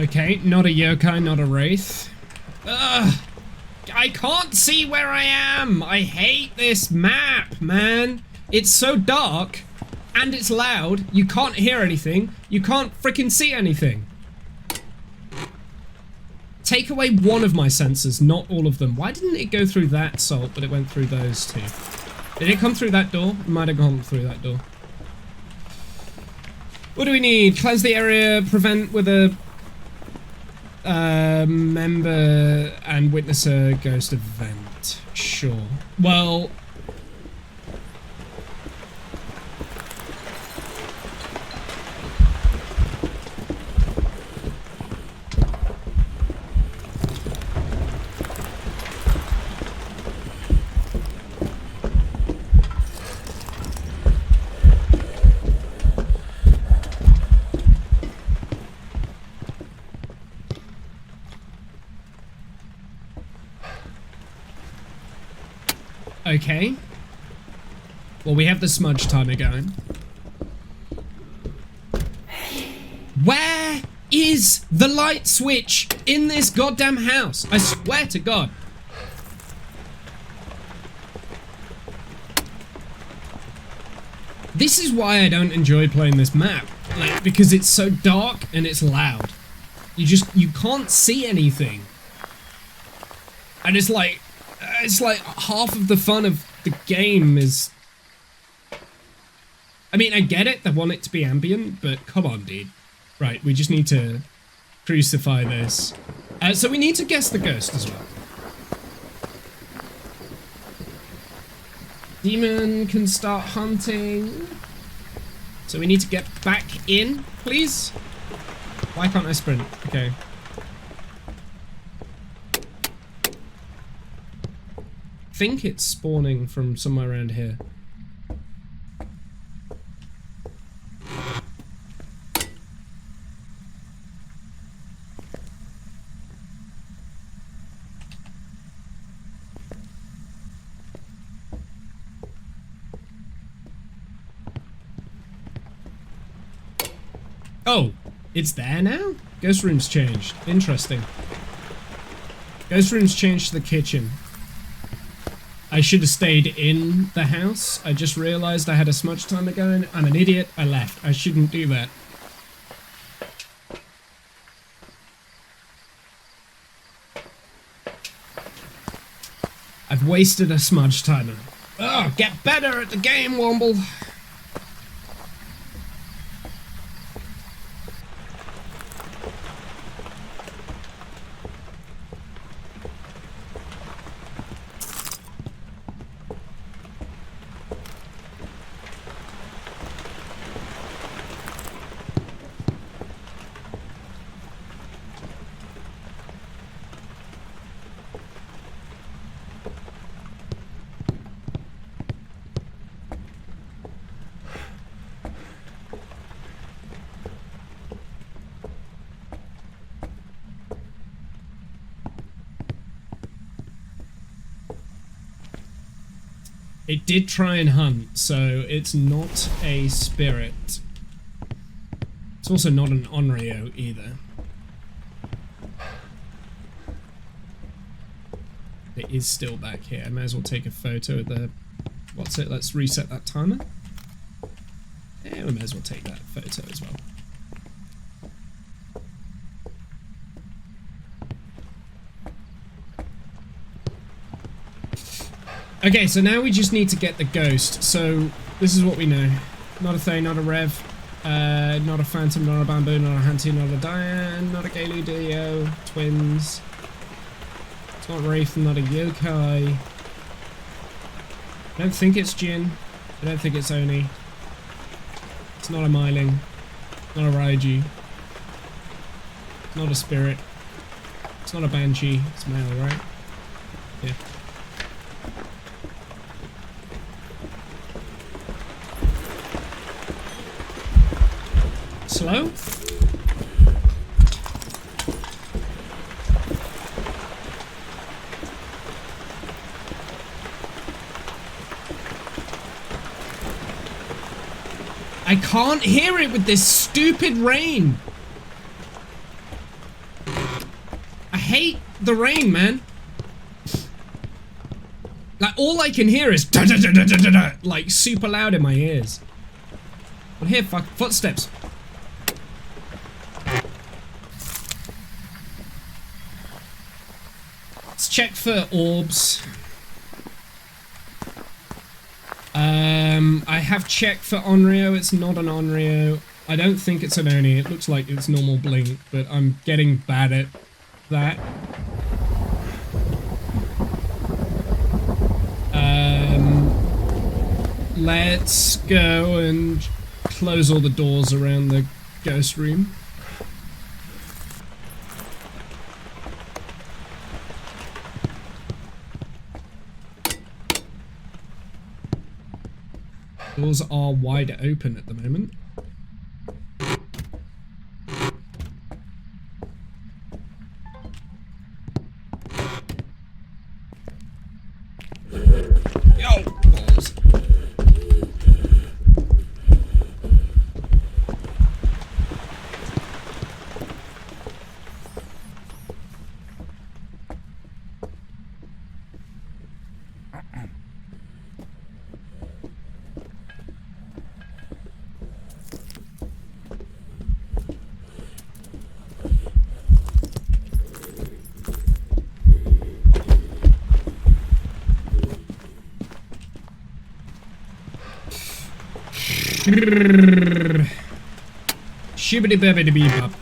Okay, not a yokai, not a wraith. Ugh! I can't see where I am! I hate this map, man! It's so dark, and it's loud, you can't hear anything, you can't freaking see anything. Take away one of my sensors, not all of them. Why didn't it go through that salt, but it went through those two? Did it come through that door? It might have gone through that door. What do we need? Cleanse the area, prevent with a member and witness a ghost event. Sure. Well, okay. Well, we have the smudge timer going. Where is the light switch in this goddamn house? I swear to God. This is why I don't enjoy playing this map. Like, because it's so dark and it's loud. You can't see anything. And it's like half of the fun of the game is... I mean, I get it, they want it to be ambient, but come on, dude. Right, we just need to crucify this. So we need to guess the ghost as well. Demon can start hunting. So we need to get back in, please. Why can't I sprint? Okay. I think it's spawning from somewhere around here. Oh, it's there now? Ghost room's changed. Interesting. Ghost room's changed to the kitchen. I should have stayed in the house. I just realized I had a smudge timer going. I'm an idiot. I left. I shouldn't do that. I've wasted a smudge timer. Oh, get better at the game, Womble. It did try and hunt, so it's not a spirit. It's also not an Onryo either. It is still back here. I may as well take a photo of the... What's it? Let's reset that timer. Yeah, we may as well take that photo as well. Okay, so now we just need to get the ghost. So this is what we know. Not a Thay, not a Rev, not a Phantom, not a Bamboo, not a Hanty, not a Diane, not a Galu Dio, twins. It's not Wraith, not a Yokai. I don't think it's Jin. I don't think it's Oni. It's not a Myling. It's not a Raiji. It's not a Spirit. It's not a Banshee. It's male, right? Yeah. Slow? I can't hear it with this stupid rain. I hate the rain, man. Like, all I can hear is da da da da da da da, like super loud in my ears. But here, fuck, footsteps. Let's check for orbs. I have checked for Onryo. It's not an Onryo. I don't think it's an Oni. It looks like it's normal blink, but I'm getting bad at that. Let's go and close all the doors around the ghost room. Doors are wide open at the moment. Yo, balls. Shibbity babbity bebop.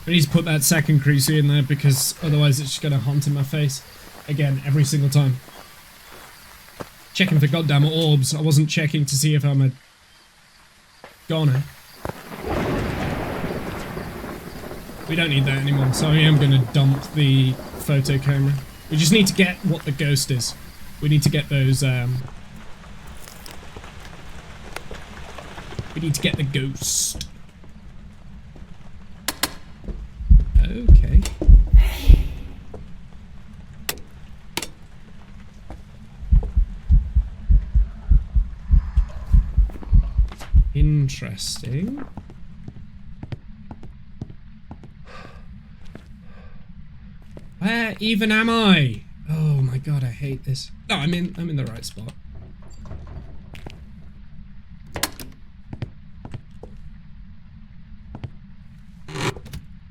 I need to put that second creasy in there because otherwise it's just gonna haunt in my face again every single time. Checking for goddamn orbs. I wasn't checking to see if I'm a goner. We don't need that anymore, so I am gonna dump the photo camera. We just need to get what the ghost is. We need to get those we need to get the ghost. Okay. Interesting. Where even am I? Oh my god, I hate this. No, I'm in the right spot.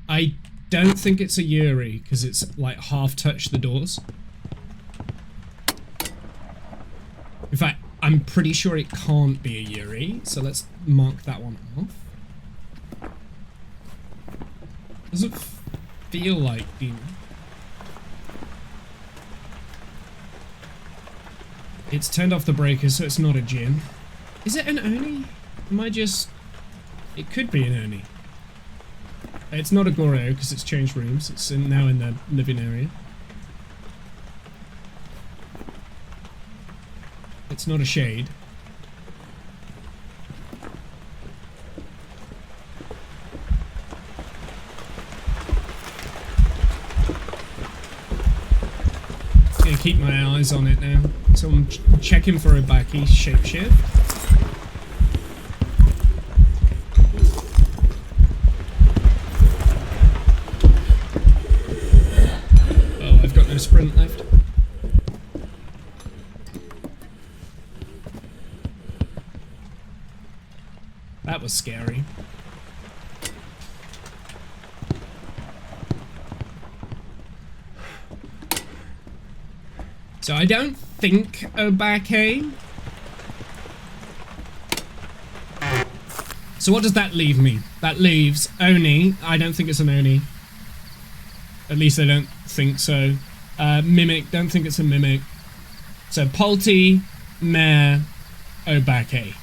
I don't think it's a Yuri because it's like half touched the doors. In fact, I'm pretty sure it can't be a Yuri, so let's mark that one off. Doesn't feel like demon. It's turned off the breakers, so it's not a Jin. Is it an Oni? Am I just... It could be an Oni. It's not a Goryo because it's changed rooms. It's now in the living area. It's not a Shade. Gonna keep my eyes on it now. So I'm checking for a Baki shapeshift. No sprint left. That was scary. So I don't think Obake. So what does that leave me? That leaves Oni. I don't think it's an Oni. At least I don't think so. Mimic, don't think it's a Mimic. So Polty, Mare, Obake.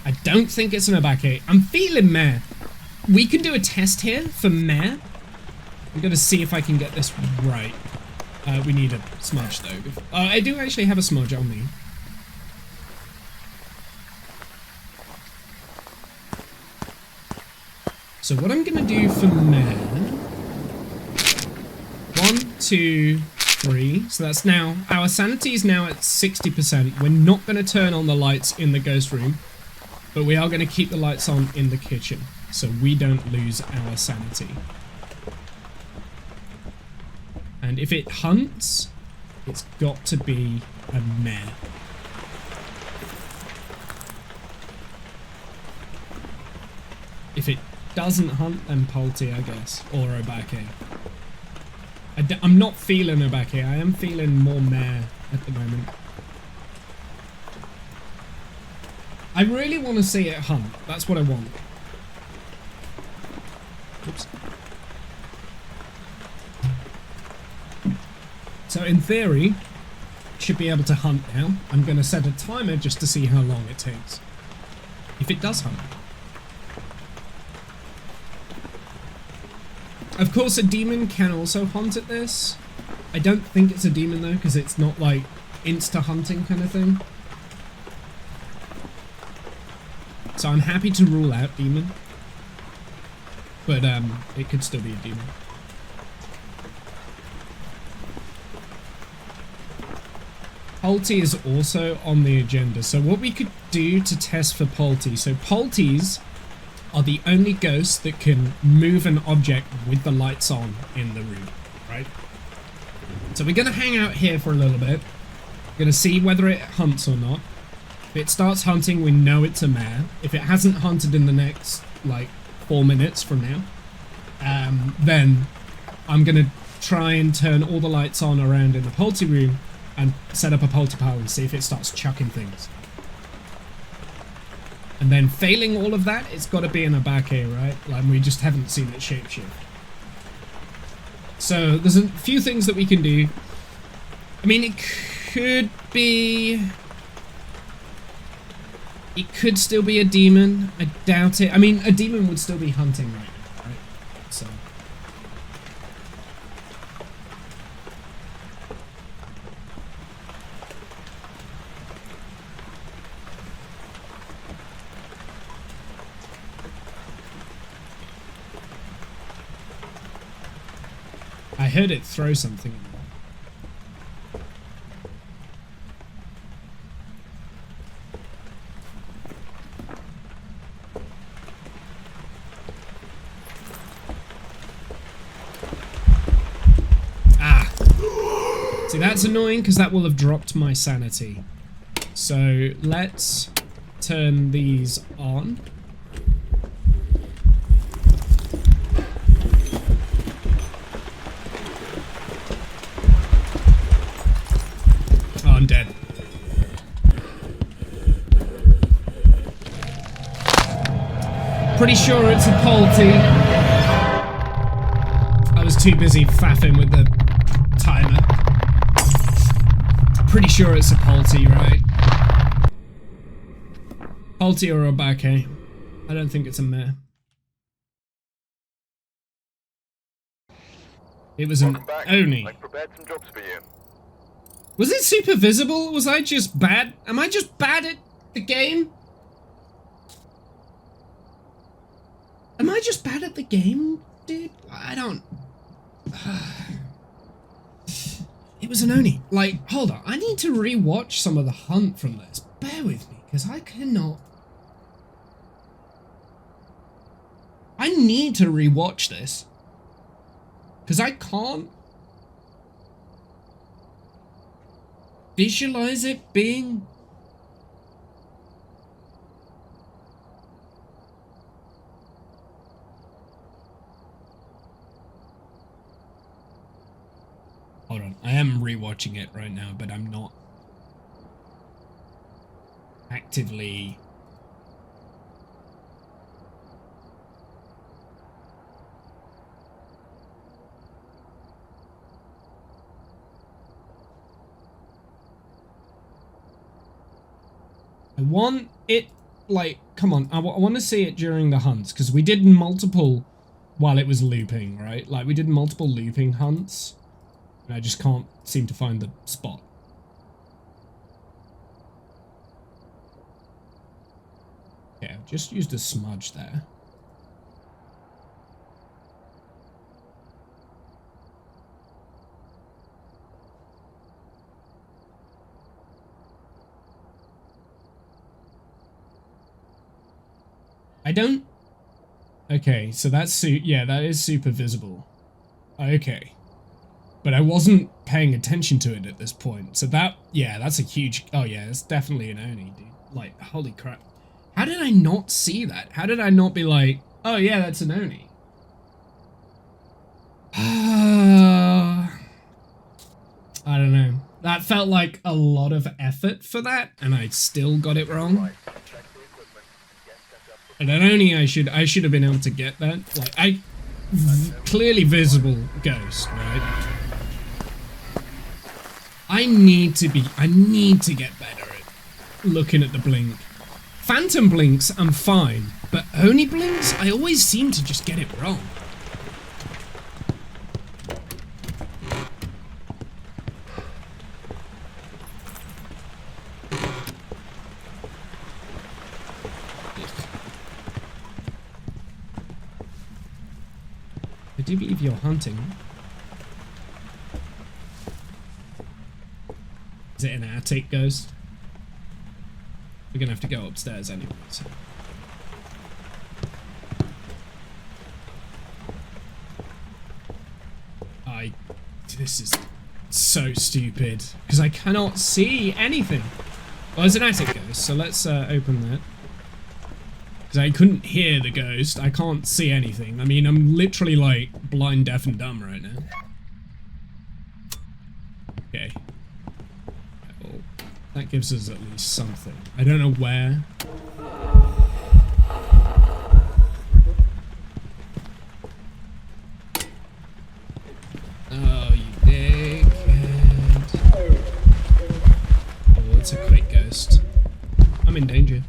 I don't think it's an Obake. I'm feeling Mare. We can do a test here for Mare. I'm going to see if I can get this right. We need a smudge though. I do actually have a smudge on me. So what I'm going to do for Mare... 1, 2, 3. So that's now... Our sanity is now at 60%. We're not going to turn on the lights in the ghost room. But we are going to keep the lights on in the kitchen. So we don't lose our sanity. And if it hunts, it's got to be a mare. If it doesn't hunt, then Polty, I guess. Or Obake. I'm not feeling Obake. I am feeling more mare at the moment. I really want to see it hunt. That's what I want. Oops. So in theory, it should be able to hunt now. I'm going to set a timer just to see how long it takes. If it does hunt. Of course, a demon can also hunt at this. I don't think it's a demon though, because it's not like insta-hunting kind of thing. So I'm happy to rule out demon. But it could still be a demon. Polty is also on the agenda. So what we could do to test for Polty. So Polties are the only ghosts that can move an object with the lights on in the room, right? So we're going to hang out here for a little bit. We're going to see whether it hunts or not. If it starts hunting, we know it's a mare. If it hasn't hunted in the next, like, 4 minutes from now, then I'm going to try and turn all the lights on around in the Polty room and set up a Polty pile and see if it starts chucking things. And then failing all of that, it's got to be an Obake, right? Like, we just haven't seen it shapeshift. So there's a few things that we can do. I mean, it could be... It could still be a demon. I doubt it. I mean, a demon would still be hunting right now, right? So... I heard it throw something in there. Ah! See, that's annoying because that will have dropped my sanity. So let's turn these on. I'm dead. Pretty sure it's a Polty. I was too busy faffing with the timer. Pretty sure it's a Polty, right? Polty or Obake. I don't think it's a mare. It was an Oni. I've prepared some jobs for you. Was it super visible? Was I just bad? Am I just bad at the game? Am I just bad at the game, dude? I don't... It was an Oni. Like, hold on. I need to rewatch some of the hunt from this. Bear with me, because I cannot... I need to rewatch this. Because I can't visualize it being... Hold on, I am rewatching it right now, but I'm not actively... I want it, like, come on, I want to see it during the hunts, because we did multiple while it was looping, right? Like, we did multiple looping hunts, and I just can't seem to find the spot. Yeah, I've just used a smudge there. I don't... Okay, so that's... Yeah, that is super visible. Okay. But I wasn't paying attention to it at this point. So that... Yeah, that's a huge... Oh yeah, it's definitely an Oni, dude. Like, holy crap. How did I not see that? How did I not be like, oh yeah, that's an Oni? I don't know. That felt like a lot of effort for that, and I still got it wrong. And an Oni, I should have been able to get that. Like, clearly visible ghost, right? I need to get better at looking at the blink. Phantom blinks, I'm fine, but Oni blinks, I always seem to just get it wrong. I do believe you're hunting. Is it an attic ghost? We're gonna have to go upstairs anyway, so. This is so stupid, because I cannot see anything. Well, there's an attic ghost, so let's open that. Because I couldn't hear the ghost, I can't see anything. I mean, I'm literally like blind, deaf, and dumb right now. Okay. Well, that gives us at least something. I don't know where. Oh, you dickhead. Oh, it's a quick ghost. I'm in danger.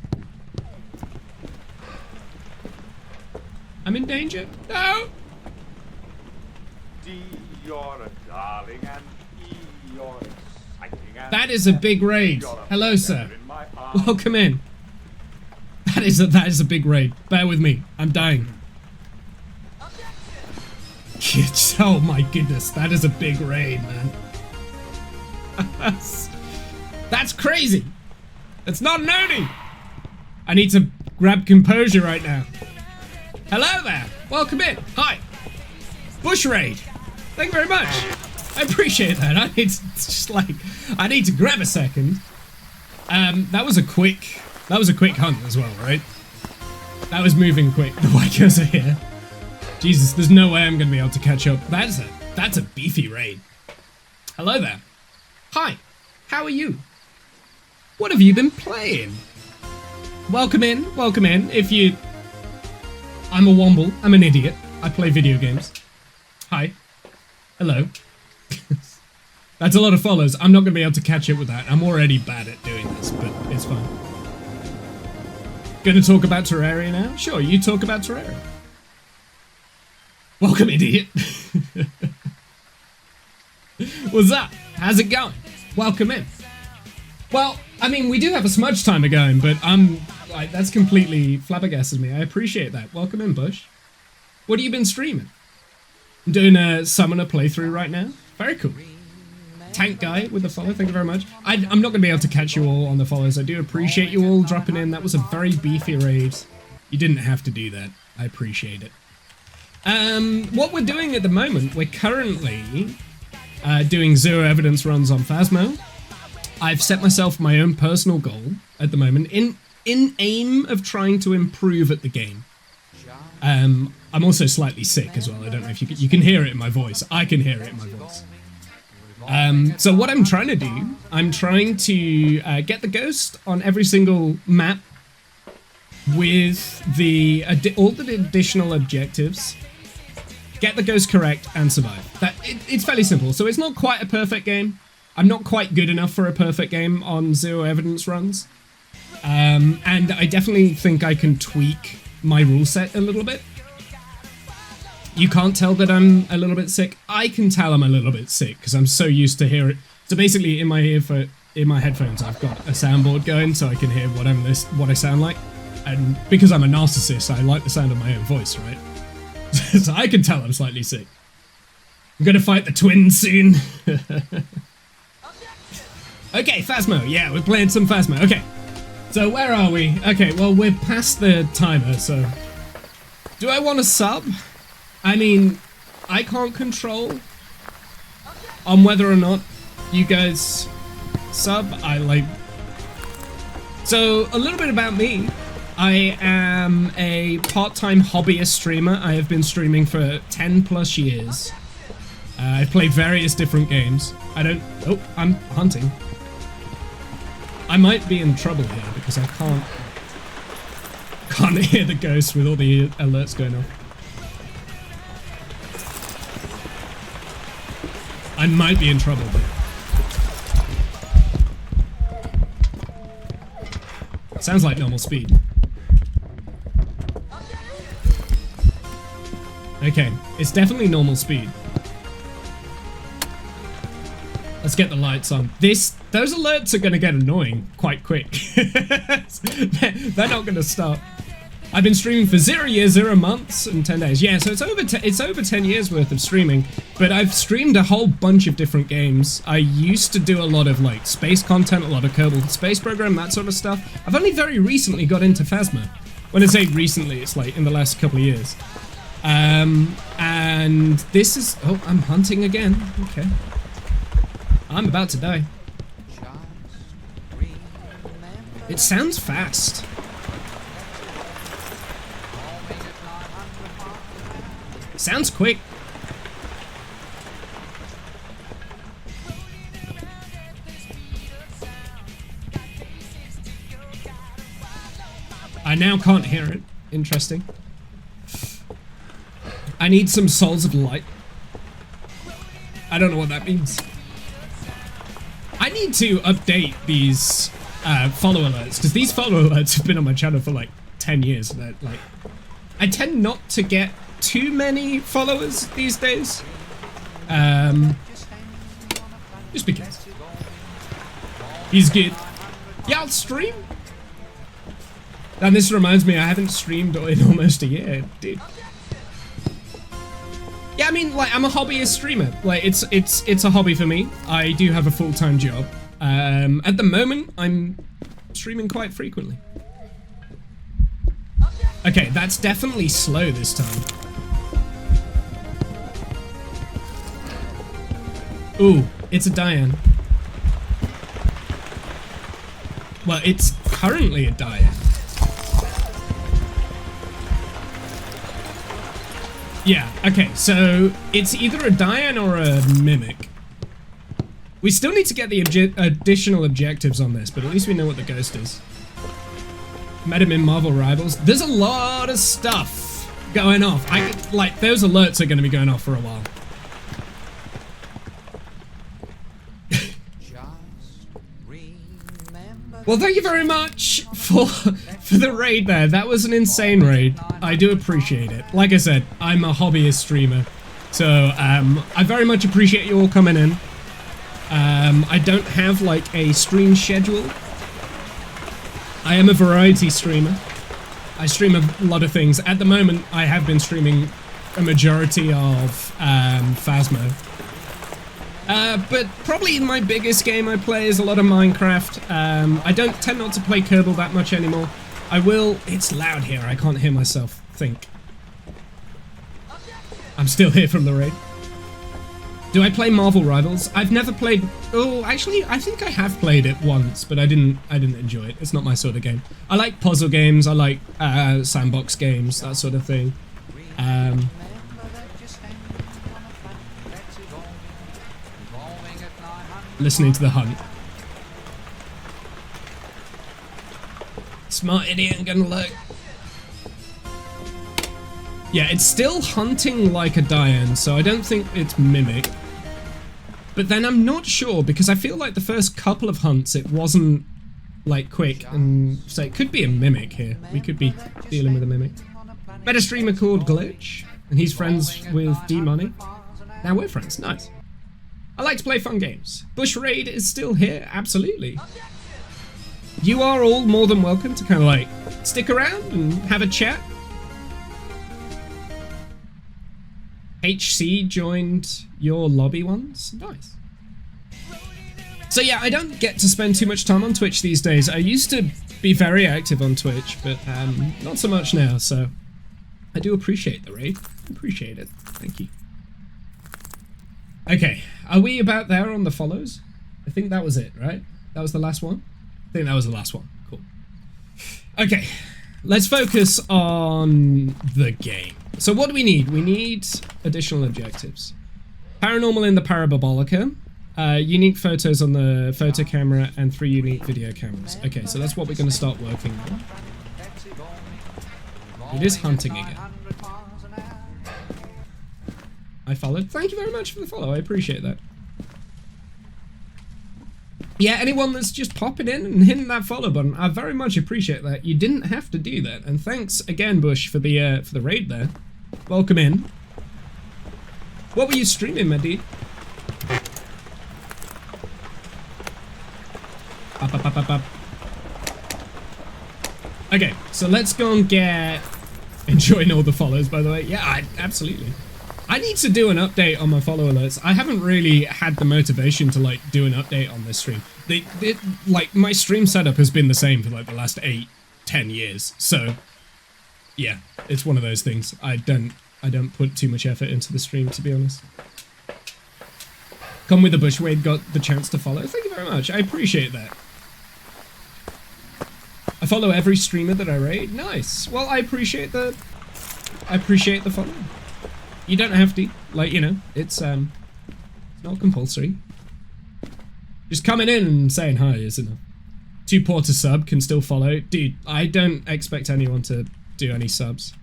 I'm in danger. No! That is a big raid. Hello, sir. Welcome in. That is a big raid. Bear with me. I'm dying. Oh my goodness, that is a big raid, man. That's crazy. That's not an Oni. I need to grab composure right now. Hello there. Welcome in. Hi. Bush raid. Thank you very much. I appreciate that. I need to grab a second. That was a quick hunt as well, right? That was moving quick. The white girls are here. Jesus, there's no way I'm gonna be able to catch up. That's a beefy raid. Hello there. Hi. How are you? What have you been playing? Welcome in. Welcome in. I'm a womble. I'm an idiot. I play video games. Hi. Hello. That's a lot of follows. I'm not going to be able to catch up with that. I'm already bad at doing this, but it's fine. Going to talk about Terraria now? Sure, you talk about Terraria. Welcome, idiot. What's up? How's it going? Welcome in. Well, I mean, we do have a smudge timer going, but that's completely flabbergasted me. I appreciate that. Welcome in, Bush. What have you been streaming? I'm doing a summoner playthrough right now. Very cool. Tank guy with the follow, thank you very much. I'm not going to be able to catch you all on the follows. I do appreciate you all dropping in. That was a very beefy raid. You didn't have to do that. I appreciate it. What we're doing at the moment, we're currently doing zero evidence runs on Phasmo. I've set myself my own personal goal at the moment in aim of trying to improve at the game. I'm also slightly sick as well. I don't know if you can hear it in my voice. I can hear it in my voice. So what I'm trying to do, I'm trying to get the ghost on every single map with all the additional objectives. Get the ghost correct and survive. It's fairly simple. So it's not quite a perfect game. I'm not quite good enough for a perfect game on zero evidence runs. And I definitely think I can tweak my rule set a little bit. You can't tell that I'm a little bit sick. I can tell I'm a little bit sick because I'm so used to hear it. So basically, in my headphones, I've got a soundboard going so I can hear what I sound like. And because I'm a narcissist, I like the sound of my own voice, right? So I can tell I'm slightly sick. I'm gonna fight the twins soon. Okay, Phasmo. Yeah, we're playing some Phasmo. Okay. So where are we? Okay, well, we're past the timer, so... Do I want to sub? I mean, I can't control on whether or not you guys sub. So, a little bit about me. I am a part-time hobbyist streamer. I have been streaming for 10 plus years. I've played various different games. Oh, I'm hunting. I might be in trouble here because I can't hear the ghosts with all the alerts going on. I might be in trouble, but sounds like normal speed. Okay, it's definitely normal speed. Let's get the lights on. Those alerts are going to get annoying quite quick. They're not going to stop. I've been streaming for 0 years, 0 months, and 10 days. Yeah, so it's over 10 years worth of streaming, but I've streamed a whole bunch of different games. I used to do a lot of like space content, a lot of Kerbal Space Program, that sort of stuff. I've only very recently got into Phasmo. When I say recently, it's like in the last couple of years. And this is... Oh, I'm hunting again. Okay. I'm about to die. It sounds fast. Sounds quick. I now can't hear it. Interesting. I need some souls of light. I don't know what that means. I need to update these follow alerts, because these follow alerts have been on my channel for like 10 years. That like, I tend not to get too many followers these days. Just because. He's good. Yeah, I'll stream. And this reminds me, I haven't streamed in almost a year, dude. Yeah, I mean, like, I'm a hobbyist streamer. Like, it's a hobby for me. I do have a full-time job. At the moment, I'm streaming quite frequently. Okay, that's definitely slow this time. Ooh, it's a Diane. Well, it's currently a Diane. Yeah, okay, so it's either a Diane or a Mimic. We still need to get the additional objectives on this, but at least we know what the ghost is. Met him in Marvel Rivals. There's a lot of stuff going off. Like, those alerts are going to be going off for a while. Well, thank you very much for the raid there. That was an insane raid. I do appreciate it. Like I said, I'm a hobbyist streamer, so I very much appreciate you all coming in. I don't have like a stream schedule. I am a variety streamer. I stream a lot of things. At the moment, I have been streaming a majority of Phasmo. But probably my biggest game I play is a lot of Minecraft. I don't tend not to play Kerbal that much anymore. I will... It's loud here. I can't hear myself think. I'm still here from the raid. Do I play Marvel Rivals? I've never played... Oh, actually, I think I have played it once, but I didn't enjoy it. It's not my sort of game. I like puzzle games. I like sandbox games, that sort of thing. Listening to the hunt. Smart idiot, I'm gonna look. Yeah, it's still hunting like a Diane, so I don't think it's Mimic. But then I'm not sure, because I feel like the first couple of hunts it wasn't like quick and say it could be a mimic here. We could be dealing with a mimic. Met a streamer called Glitch, and he's friends with D-Money. Now we're friends. Nice. I like to play fun games. Bush Raid is still here. Absolutely. You are all more than welcome to kind of like stick around and have a chat. HC joined your lobby once. Nice. So yeah, I don't get to spend too much time on Twitch these days. I used to be very active on Twitch, but not so much now, so I do appreciate the raid. Appreciate it. Thank you. Okay, are we about there on the follows? I think that was it, right? That was the last one? I think that was the last one. Cool. Okay, let's focus on the game. So what do we need? We need additional objectives. Paranormal in the Parabolica, unique photos on the photo camera, and 3 unique video cameras. Okay, so that's what we're going to start working on. It is hunting again. I followed. Thank you very much for the follow. I appreciate that. Yeah, anyone that's just popping in and hitting that follow button, I very much appreciate that. You didn't have to do that, and thanks again, Bush, for the raid there. Welcome in. What were you streaming, my dude? Up. Okay, so let's go and get... Enjoying all the follows, by the way. Yeah, absolutely. I need to do an update on my follow alerts. I haven't really had the motivation to like do an update on this stream. Like my stream setup has been the same for like the last 8-10 years. So yeah, it's one of those things. I don't put too much effort into the stream, to be honest. Come with the Bush Wade got the chance to follow. Thank you very much. I appreciate that. I follow every streamer that I raid. Nice. Well, I appreciate the follow. You don't have to, like, you know, it's not compulsory. Just coming in and saying hi is enough. Too poor to sub, can still follow. Dude, I don't expect anyone to do any subs.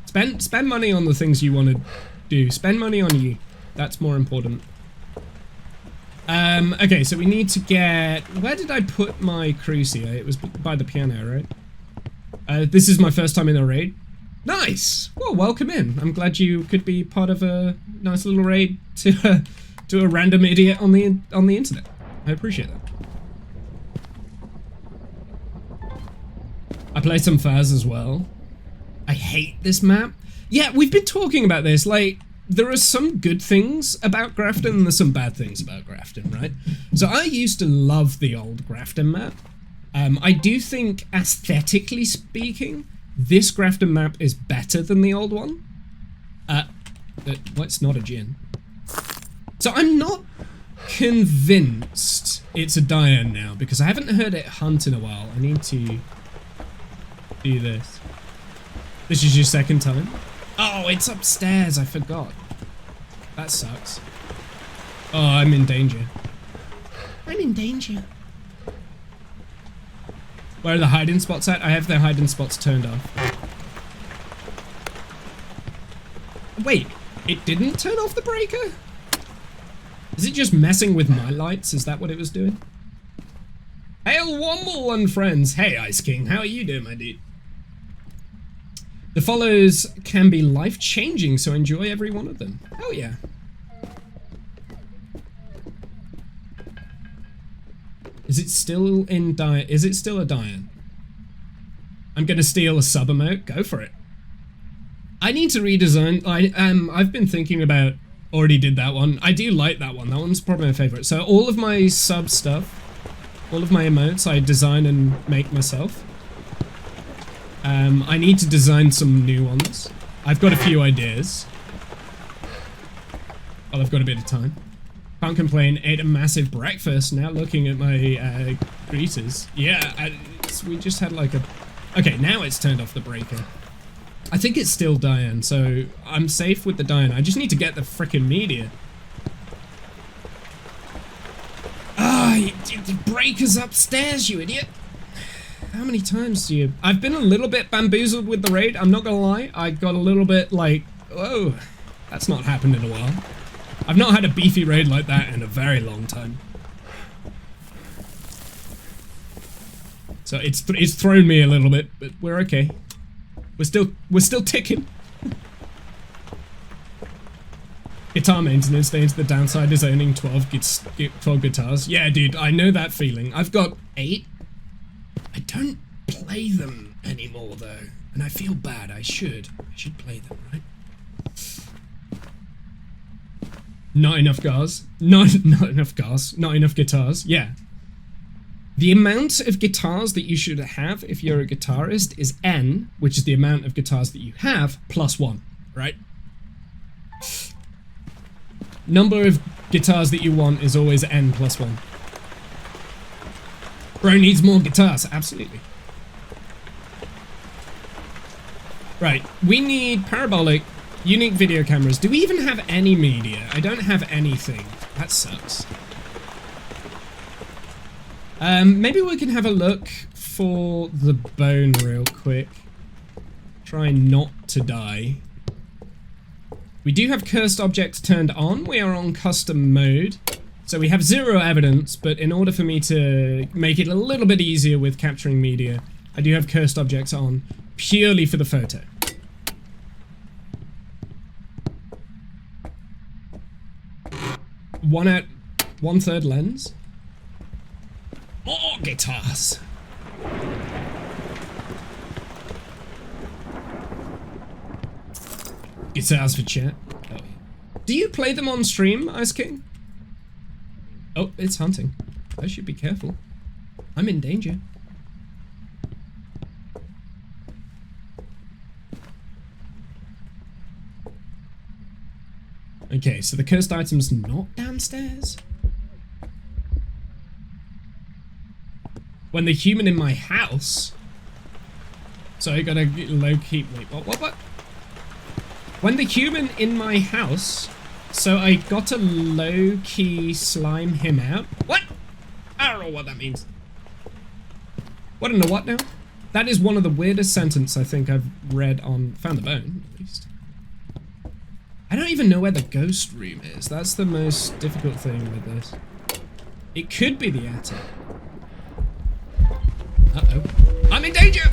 Spend money on the things you want to do. Spend money on you. That's more important. Okay, so we need to get... Where did I put my crucier? It was by the piano, right? This is my first time in a raid. Nice! Well, welcome in. I'm glad you could be part of a nice little raid to a random idiot on the internet. I appreciate that. I play some Phas as well. I hate this map. Yeah, we've been talking about this. Like, there are some good things about Grafton and there's some bad things about Grafton, right? So I used to love the old Grafton map. I do think, aesthetically speaking, this Grafton map is better than the old one. Well, it's not a gin. So I'm not convinced it's a Diane now, because I haven't heard it hunt in a while. I need to do this. This is your second time? Oh, it's upstairs, I forgot. That sucks. Oh, I'm in danger. I'm in danger. Where are the hiding spots at? I have the hiding spots turned off. Wait, it didn't turn off the breaker? Is it just messing with my lights? Is that what it was doing? Hail Womble and friends. Hey, Ice King, how are you doing, my dude? The follows can be life-changing, so enjoy every one of them. Hell yeah. Is it still in Diane? Is it still a Diane? I'm gonna steal a sub emote. Go for it. I need to redesign. I've been thinking about. Already did that one. I do like that one. That one's probably my favorite. So all of my sub stuff, all of my emotes, I design and make myself. I need to design some new ones. I've got a few ideas. Well, I've got a bit of time. Can't complain. Ate a massive breakfast. Now looking at my greeters. Yeah, we just had like a... Okay, now it's turned off the breaker. I think it's still Diane, so I'm safe with the Diane. I just need to get the frickin' media. Ah, the breaker's upstairs, you idiot. How many times do you... I've been a little bit bamboozled with the raid, I'm not gonna lie. I got a little bit like, whoa, that's not happened in a while. I've not had a beefy raid like that in a very long time. So it's thrown me a little bit, but we're okay. We're still ticking. Guitar maintenance, the downside is owning 12 guitars. Yeah, dude, I know that feeling. I've got 8. I don't play them anymore, though. And I feel bad. I should play them, right? Not enough guitars. Not enough guitars. Yeah. The amount of guitars that you should have if you're a guitarist is N, which is the amount of guitars that you have, plus 1, right? Number of guitars that you want is always N plus 1. Bro needs more guitars, absolutely. Right, we need parabolic, unique video cameras. Do we even have any media? I don't have anything. That sucks. Maybe we can have a look for the bone real quick. Try not to die. We do have cursed objects turned on. We are on custom mode. So we have 0 evidence, but in order for me to make it a little bit easier with capturing media, I do have cursed objects on purely for the photo. One-third lens. More guitars. Guitars for chat. Oh. Do you play them on stream, Ice King? Oh, it's hunting. I should be careful. I'm in danger. Okay, so the cursed item's not downstairs? When the human in my house... So I gotta low-key... Wait, what? When the human in my house... So I got to low-key slime him out? What? I don't know what that means. What in the what now? That is one of the weirdest sentences I think I've read on... Found the bone, at least. I don't even know where the ghost room is. That's the most difficult thing with this. It could be the attic. Uh-oh. I'm in danger!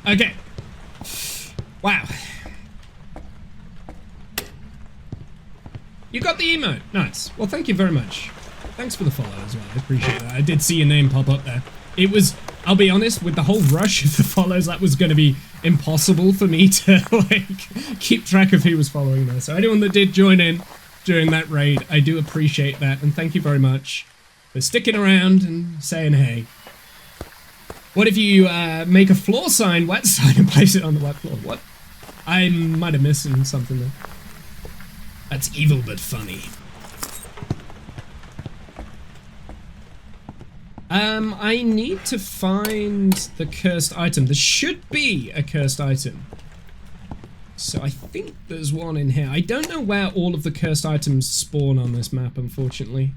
Okay. Wow. You got the emote. Nice. Well, thank you very much. Thanks for the follow as well. I appreciate that. I did see your name pop up there. It was, I'll be honest, with the whole rush of the follows, that was going to be impossible for me to, like, keep track of who was following there. So anyone that did join in during that raid, I do appreciate that. And thank you very much for sticking around and saying hey. What if you make a floor sign, wet sign, and place it on the wet floor? What? I might have missed something there. That's evil but funny. I need to find the cursed item. There should be a cursed item. So I think there's one in here. I don't know where all of the cursed items spawn on this map, unfortunately.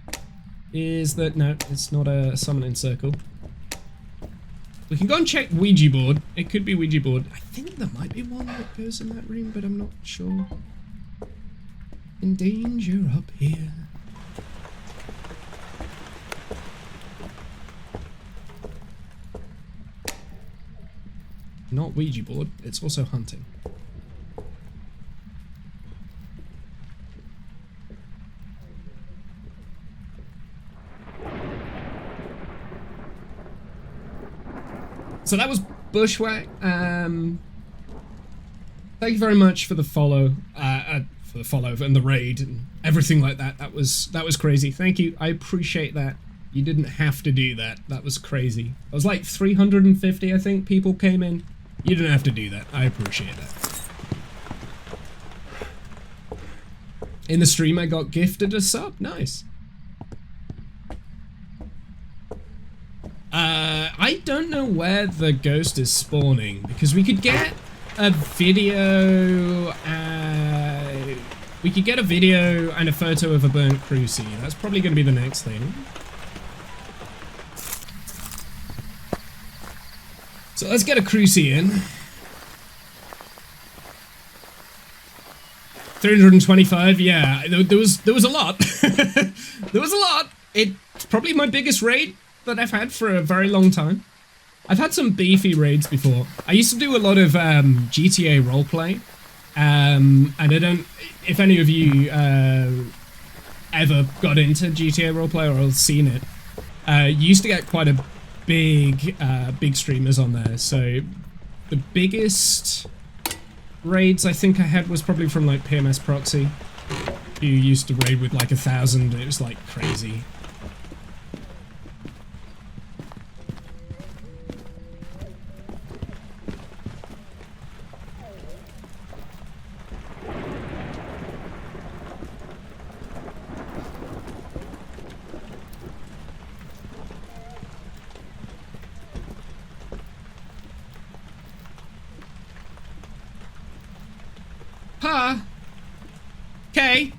Is that... No, it's not a summoning circle. We can go and check Ouija board. It could be Ouija board. I think there might be one that goes in that room, but I'm not sure. In danger up here. Not Ouija board, it's also hunting. So that was Bushwhack. Thank you very much for the follow, and the raid and everything like that. That was crazy. Thank you. I appreciate that. You didn't have to do that. That was crazy. It was like 350, I think, people came in. You didn't have to do that. I appreciate that. In the stream, I got gifted a sub. Nice. I don't know where the ghost is spawning, because we could get a video, we could get a video and a photo of a burnt crucie. That's probably going to be the next thing. So let's get a crucie in. 325, yeah, there was a lot. There was a lot. It's probably my biggest raid that I've had for a very long time. I've had some beefy raids before. I used to do a lot of GTA roleplay, and I don't, if any of you ever got into GTA roleplay or seen it, you used to get quite a big streamers on there. So the biggest raids I think I had was probably from like PMS Proxy, who used to raid with like 1,000. It was like crazy. Okay.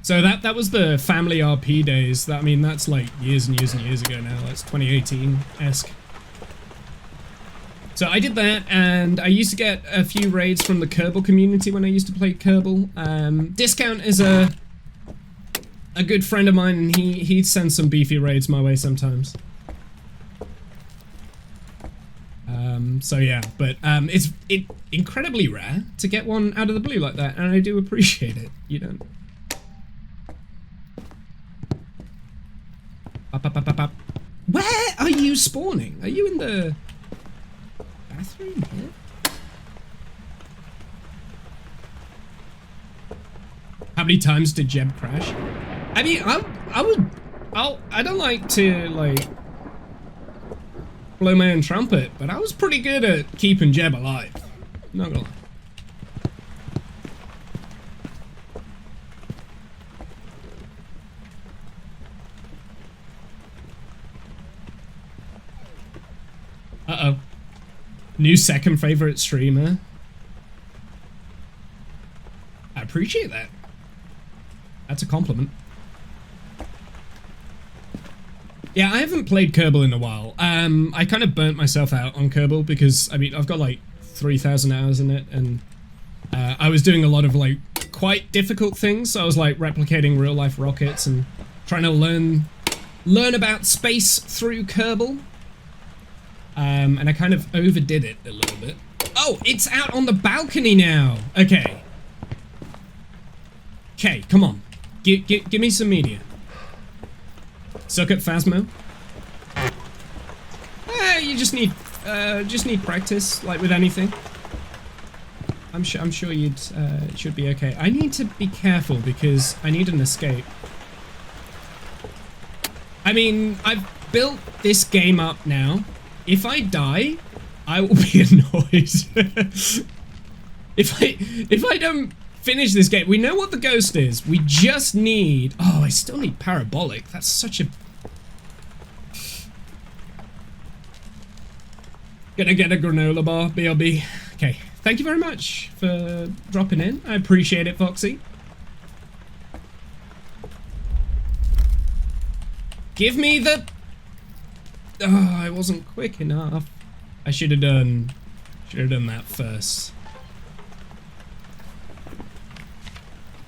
So that was the family RP days. I mean, that's like years and years and years ago now. That's 2018-esque. So I did that, and I used to get a few raids from the Kerbal community when I used to play Kerbal. Discount is a good friend of mine, and he'd send some beefy raids my way sometimes. So yeah, but it's incredibly rare to get one out of the blue like that, and I do appreciate it. You don't. Where are you spawning? Are you in the bathroom here? How many times did Jeb crash? I mean, I don't like to like blow my own trumpet, but I was pretty good at keeping Jeb alive. Not gonna lie. Uh-oh. New second favorite streamer. I appreciate that. That's a compliment. Yeah, I haven't played Kerbal in a while. I kind of burnt myself out on Kerbal because, I mean, I've got like 3,000 hours in it, and I was doing a lot of like quite difficult things. So I was like replicating real life rockets and trying to learn about space through Kerbal. And I kind of overdid it a little bit. Oh, it's out on the balcony now. Okay. Okay, come on. Give me some media. Suck at Phasmo. You just need practice, like with anything. I'm sure you'd it should be okay. I need to be careful because I need an escape. I mean, I've built this game up now. If I die, I will be annoyed. If I don't finish this game, we know what the ghost is. We just need. Oh, I still need parabolic. That's such a. Gonna get a granola bar, BRB. Okay, thank you very much for dropping in. I appreciate it, Foxy. Give me the. Oh, I wasn't quick enough. I should have done that first.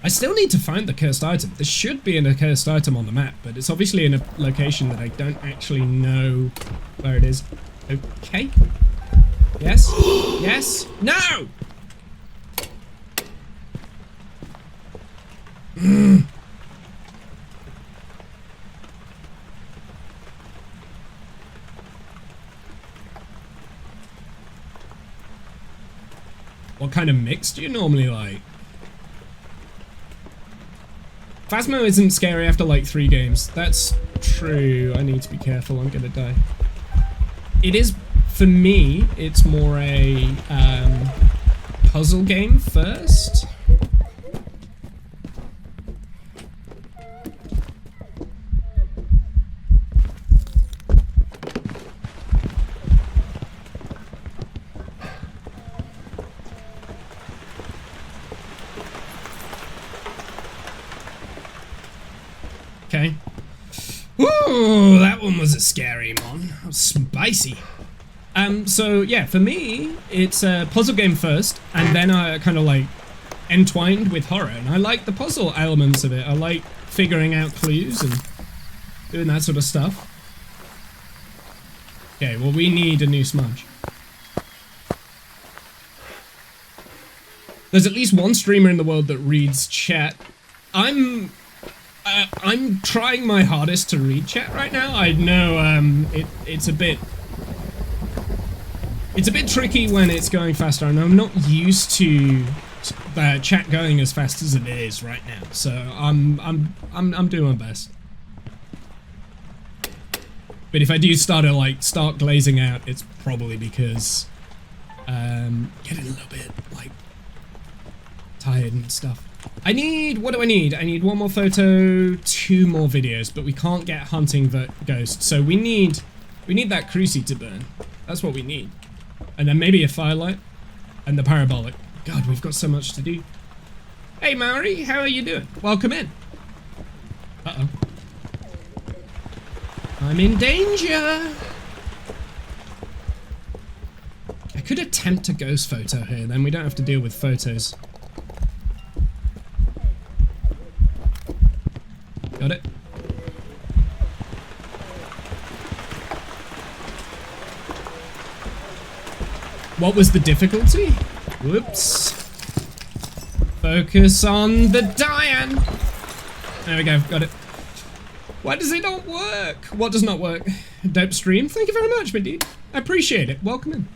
I still need to find the cursed item. There should be a cursed item on the map, but it's obviously in a location that I don't actually know where it is. Okay. Yes. Yes. No! What kind of mix do you normally like? Phasmo isn't scary after like 3 games. That's true. I need to be careful. I'm gonna die. It is, for me, it's more a puzzle game first. Ooh, that one was a scary one. That was spicy. So yeah, for me, it's a puzzle game first, and then I kind of like entwined with horror, and I like the puzzle elements of it. I like figuring out clues and doing that sort of stuff. Okay, well, we need a new smudge. There's at least one streamer in the world that reads chat. I'm trying my hardest to read chat right now. I know it's a bit tricky when it's going faster, and I'm not used to chat going as fast as it is right now. So I'm doing my best. But if I do start glazing out, it's probably because getting a little bit like tired and stuff. What do I need? I need one more photo, 2 more videos, but we can't get hunting the ghost. So we need that cruci to burn. That's what we need. And then maybe a firelight and the parabolic. God, we've got so much to do. Hey Maori, how are you doing? Welcome in. Uh-oh. I'm in danger. I could attempt a ghost photo here, then we don't have to deal with photos. Got it? What was the difficulty? Whoops. Focus on the Diane. There we go, got it. Why does it not work? What does not work? Dope stream? Thank you very much, my dude. I appreciate it. Welcome in.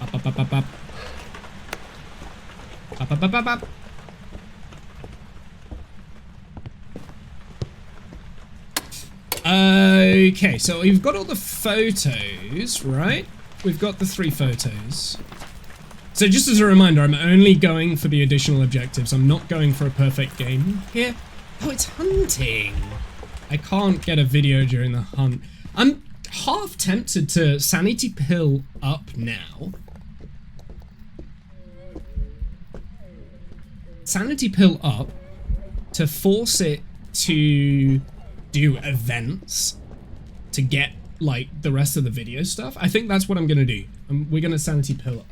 Up, up, up, up, up. Up, up, up, up, up. Okay, so we've got all the photos, right? We've got the 3 photos. So just as a reminder, I'm only going for the additional objectives. I'm not going for a perfect game here. Oh, it's hunting. I can't get a video during the hunt. I'm half tempted to sanity pill up now. Sanity pill up to force it to do events to get like the rest of the video stuff. I think that's what I'm gonna do. We're gonna sanity pill up.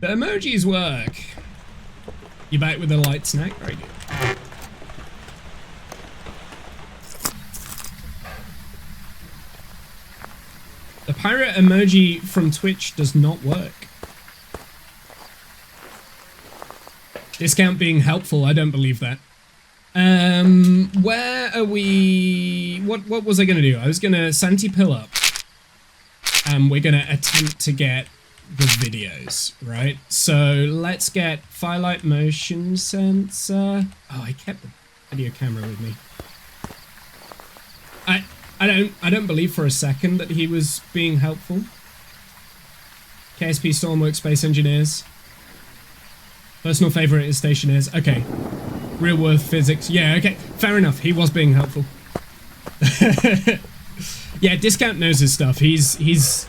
The emojis work. You back with a light snack? Very good. The pirate emoji from Twitch does not work. Discount being helpful, I don't believe that. Where are we? What was I gonna do? I was gonna sanity pill up. And we're gonna attempt to get the videos, right? So let's get firelight motion sensor. Oh, I kept the video camera with me. I don't believe for a second that he was being helpful. KSP Stormworks Space Engineers. Personal favorite is Stationers. Okay. Real world physics. Yeah, okay. Fair enough. He was being helpful. Yeah, Discount knows his stuff. He's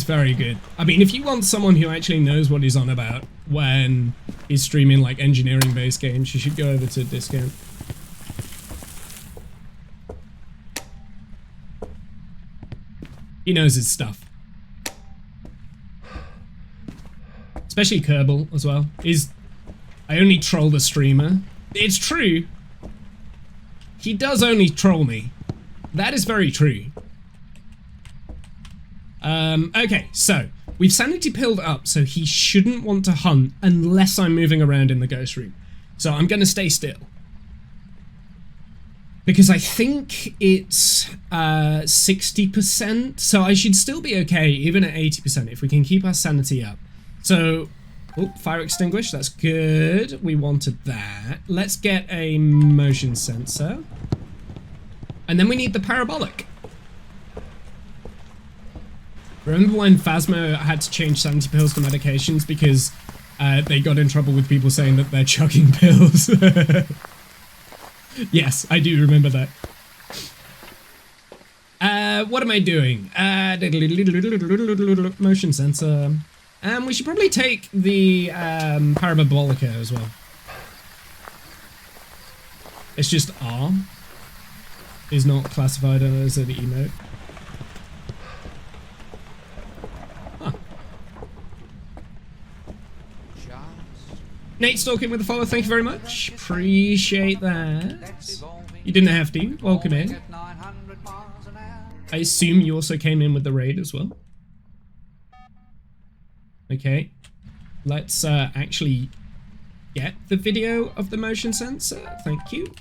very good. I mean, if you want someone who actually knows what he's on about when he's streaming like engineering-based games, you should go over to Discount. He knows his stuff. Especially Kerbal as well. I only troll the streamer. It's true. He does only troll me. That is very true. Okay, so we've sanity pilled up, so he shouldn't want to hunt unless I'm moving around in the ghost room. So I'm gonna stay still. Because I think it's 60%, so I should still be okay, even at 80%, if we can keep our sanity up. So, oh, fire extinguish, that's good. We wanted that. Let's get a motion sensor. And then we need the parabolic. Remember when Phasmo had to change sanity pills to medications because they got in trouble with people saying that they're chugging pills? Yes, I do remember that. What am I doing? Motion sensor. And we should probably take the Parabolica as well. It's just R. Is not classified as an emote. Huh. Nate Stalking with the follow, thank you very much. Appreciate that. You didn't have to. Welcome in. I assume you also came in with the raid as well. Okay. Let's actually get the video of the motion sensor. Thank you.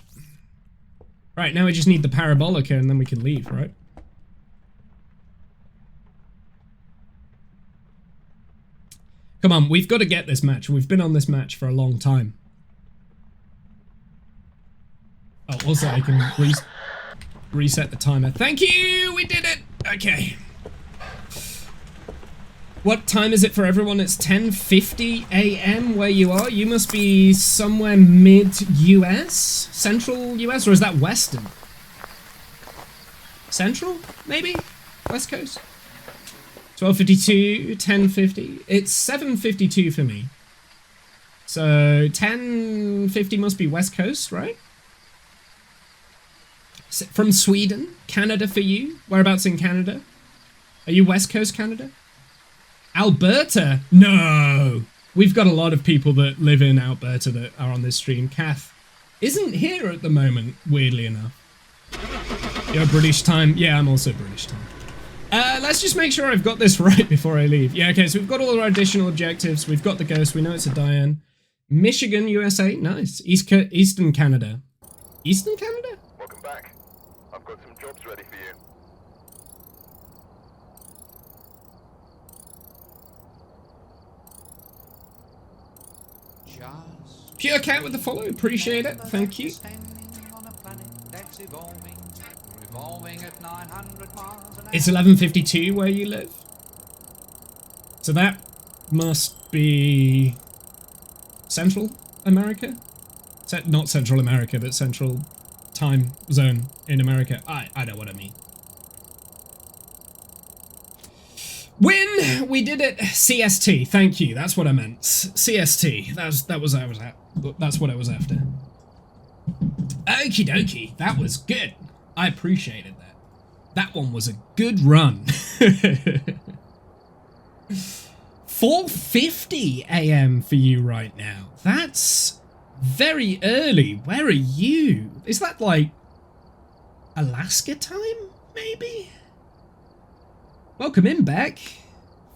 Right, now we just need the Parabolica and then we can leave, right? Come on, we've got to get this match. We've been on this match for a long time. Oh, also I can reset the timer. Thank you! We did it! Okay. What time is it for everyone? It's 10:50 a.m. where you are. You must be somewhere mid-US? Central US? Or is that Western? Central? Maybe? West Coast? 12:52, 10:50. It's 7:52 for me. So 10:50 must be West Coast, right? From Sweden? Canada for you? Whereabouts in Canada? Are you West Coast Canada? Alberta? No! We've got a lot of people that live in Alberta that are on this stream. Kath isn't here at the moment, weirdly enough. You're British time? Yeah, I'm also British time. Let's just make sure I've got this right before I leave. Yeah, okay, so we've got all our additional objectives. We've got the ghost. We know it's a Diane. Michigan, USA. Nice. Eastern Canada. Eastern Canada? Welcome back. I've got some jobs ready for you. Pure Cat with the follow. Appreciate it. Thank you. It's 11:52 where you live. So that must be Central America? Not Central America, but Central Time Zone in America. I know what I mean. Win! We did it. CST. Thank you. That's what I meant. CST. That's what I was after. Okie dokie. That was good. I appreciated that. That one was a good run. 4:50 a.m. for you right now. That's very early. Where are you? Is that like Alaska time, maybe? Welcome in, Beck.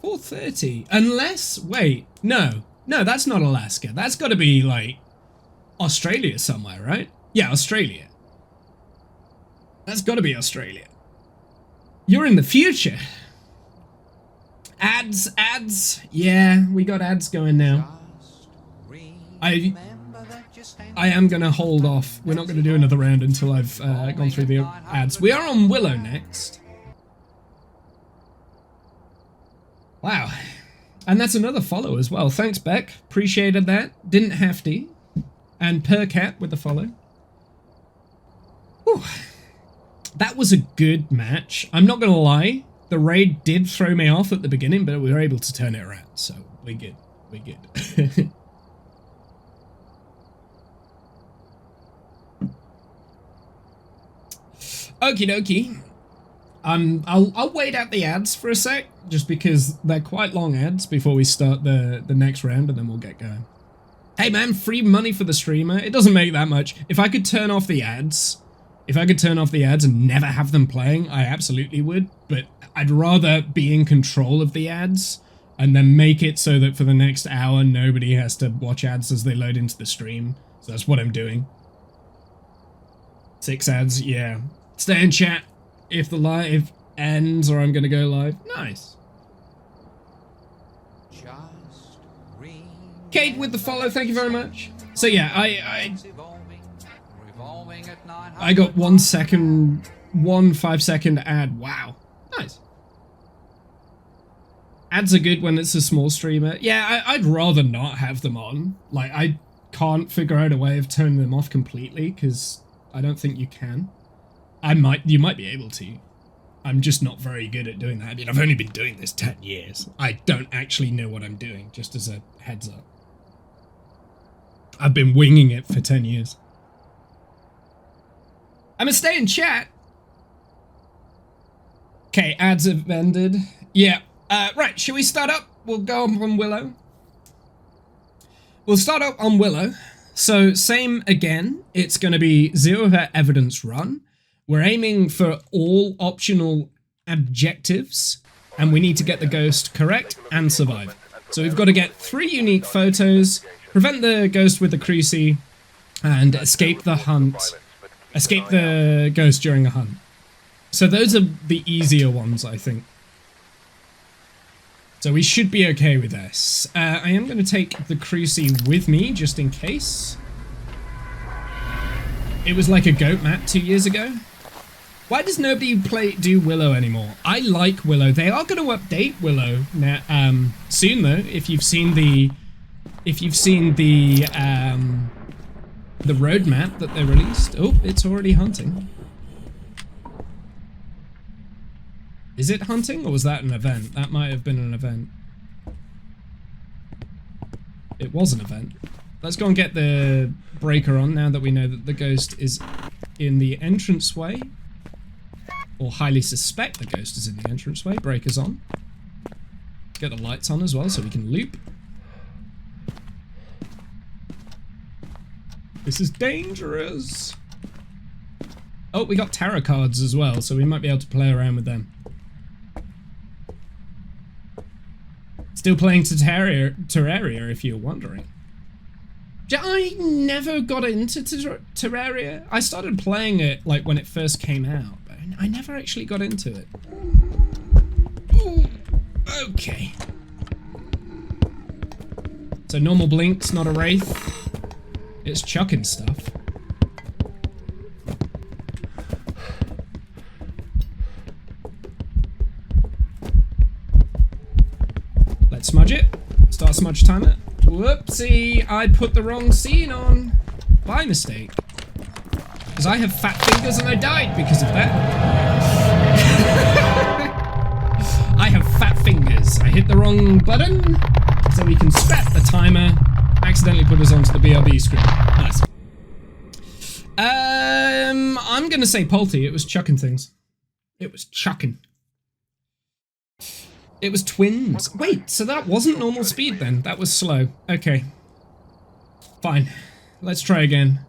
4:30. Unless, wait, no, that's not Alaska. That's got to be like Australia somewhere, right? Yeah, Australia. That's got to be Australia. You're in the future. Ads. Yeah, we got ads going now. I am going to hold off. We're not going to do another round until I've gone through the ads. We are on Willow next. Wow. And that's another follow as well. Thanks, Beck. Appreciated that. Didn't have to. And Percat with the follow. Whew. That was a good match. I'm not going to lie. The raid did throw me off at the beginning, but we were able to turn it around. So we're good. We're good. Okie dokie. I'll wait out the ads for a sec, just because they're quite long ads before we start the next round, and then we'll get going. Hey man, free money for the streamer. It doesn't make that much. If I could turn off the ads, and never have them playing, I absolutely would. But I'd rather be in control of the ads and then make it so that for the next hour nobody has to watch ads as they load into the stream. So that's what I'm doing. 6 ads, yeah. Stay in chat if the live ends or I'm gonna go live. Nice. Kate with the follow, thank you very much. So yeah, I got 1 second, 1 5-second ad. Wow, nice. Ads are good when it's a small streamer. Yeah, I'd rather not have them on. Like, I can't figure out a way of turning them off completely because I don't think you can. You might be able to. I'm just not very good at doing that. I mean, I've only been doing this 10 years. I don't actually know what I'm doing, just as a heads up. I've been winging it for 10 years. I'm gonna stay in chat. Okay, ads have ended. Yeah, right, shall we start up? We'll go on Willow. We'll start up on Willow. So, same again. It's gonna be 0 evidence run. We're aiming for all optional objectives, and we need to get the ghost correct and survive. So we've got to get 3 unique photos, prevent the ghost with the Creasy, and escape the hunt. Escape the ghost during a hunt. So those are the easier ones, I think. So we should be okay with this. I am going to take the Creasy with me, just in case. It was like a goat map 2 years ago. Why does nobody do Willow anymore? I like Willow. They are going to update Willow now, soon though. If you've seen the roadmap that they released. Oh, it's already hunting. Is it hunting or was that an event? That might have been an event. It was an event. Let's go and get the breaker on now that we know that the ghost is in the entranceway. Or highly suspect the ghost is in the entranceway. Breaker's on. Get the lights on as well so we can loop. This is dangerous. Oh, we got tarot cards as well, so we might be able to play around with them. Still playing Terraria, if you're wondering. I never got into Terraria. I started playing it like when it first came out, but I never actually got into it. Ooh, okay. So normal blinks, not a wraith. It's chucking stuff. Let's smudge it. Start smudge timer. Whoopsie, I put the wrong scene on. By mistake. Because I have fat fingers and I died because of that. I have fat fingers. I hit the wrong button. So we can scrap the timer. Accidentally put us onto the BRB screen. Nice. I'm gonna say Polty. It was chucking things. It was chucking. It was twins. Wait, so that wasn't normal speed then? That was slow. Okay. Fine. Let's try again.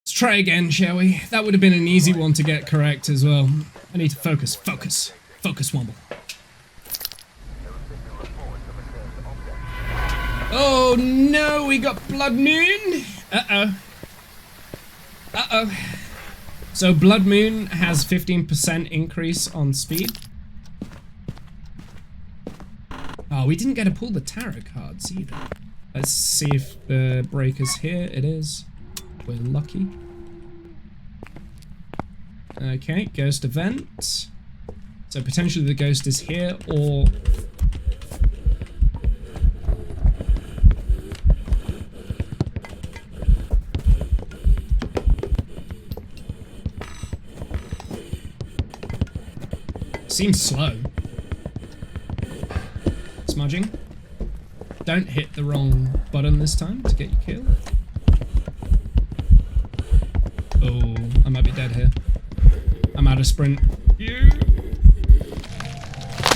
Let's try again, shall we? That would have been an easy one to get correct as well. I need to focus. Focus. Focus, Womble. Oh no, we got Blood Moon. Uh-oh. Uh-oh. So Blood Moon has 15% increase on speed. Oh, we didn't get to pull the tarot cards either. Let's see if the breaker's here. It is. We're lucky. Okay, ghost event. So potentially the ghost is here, or... Seems slow. Smudging. Don't hit the wrong button this time to get your kill. Oh, I might be dead here. I'm out of sprint. Yeah.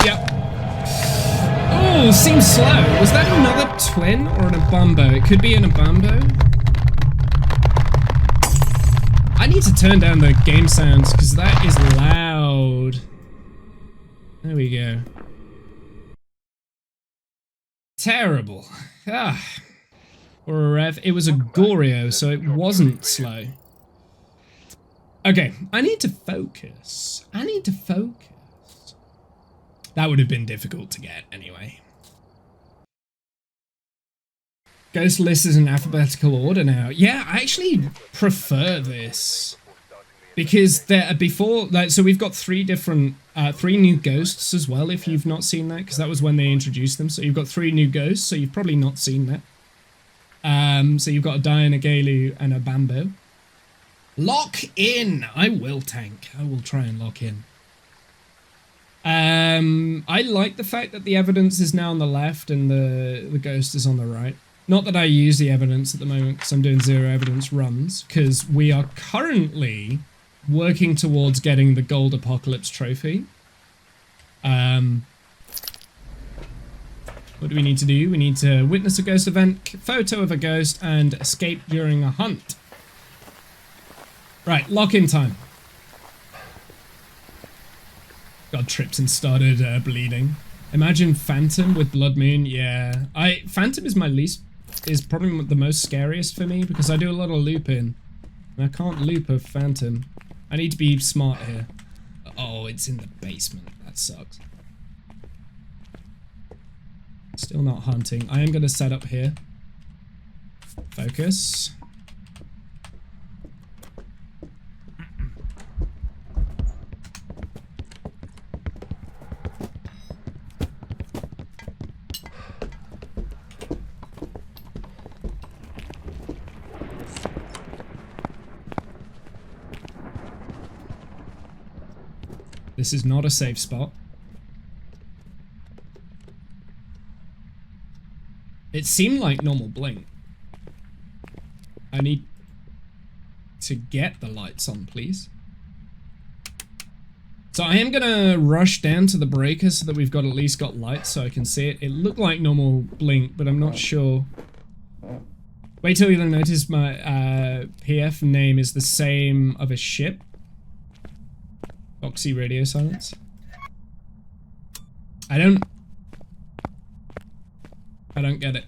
Yep. Oh, seems slow. Was that another twin or an Abumbo? It could be an Abumbo. I need to turn down the game sounds because that is loud. There we go. Terrible. Ah. Or a rev. It was a Goreo, so it wasn't slow. Okay, I need to focus. I need to focus. That would have been difficult to get anyway. Ghost list is in alphabetical order now. Yeah, I actually prefer this. Because there before, like, so we've got three new ghosts as well, if you've not seen that, because that was when they introduced them. So you've got 3 new ghosts, so you've probably not seen that. So you've got a Diana Galu and a Bambo. Lock in! I will tank. I will try and lock in. I like the fact that the evidence is now on the left and the ghost is on the right. Not that I use the evidence at the moment because I'm doing zero evidence runs, because we are currently working towards getting the Gold Apocalypse trophy. What do we need to do? We need to witness a ghost event, photo of a ghost, and escape during a hunt. Right, lock-in time. God, tripped and started bleeding. Imagine Phantom with Blood Moon. Yeah, Phantom is is probably the most scariest for me because I do a lot of looping. And I can't loop a Phantom. I need to be smart here. Oh, it's in the basement. That sucks. Still not hunting. I am going to set up here. Focus. This is not a safe spot. It seemed like normal blink. I need to get the lights on, please. So I am gonna rush down to the breaker so that we've got at least got lights so I can see it. It looked like normal blink, but I'm not sure. Wait till you notice my PF name is the same of a ship. Oxy radio silence. I don't get it.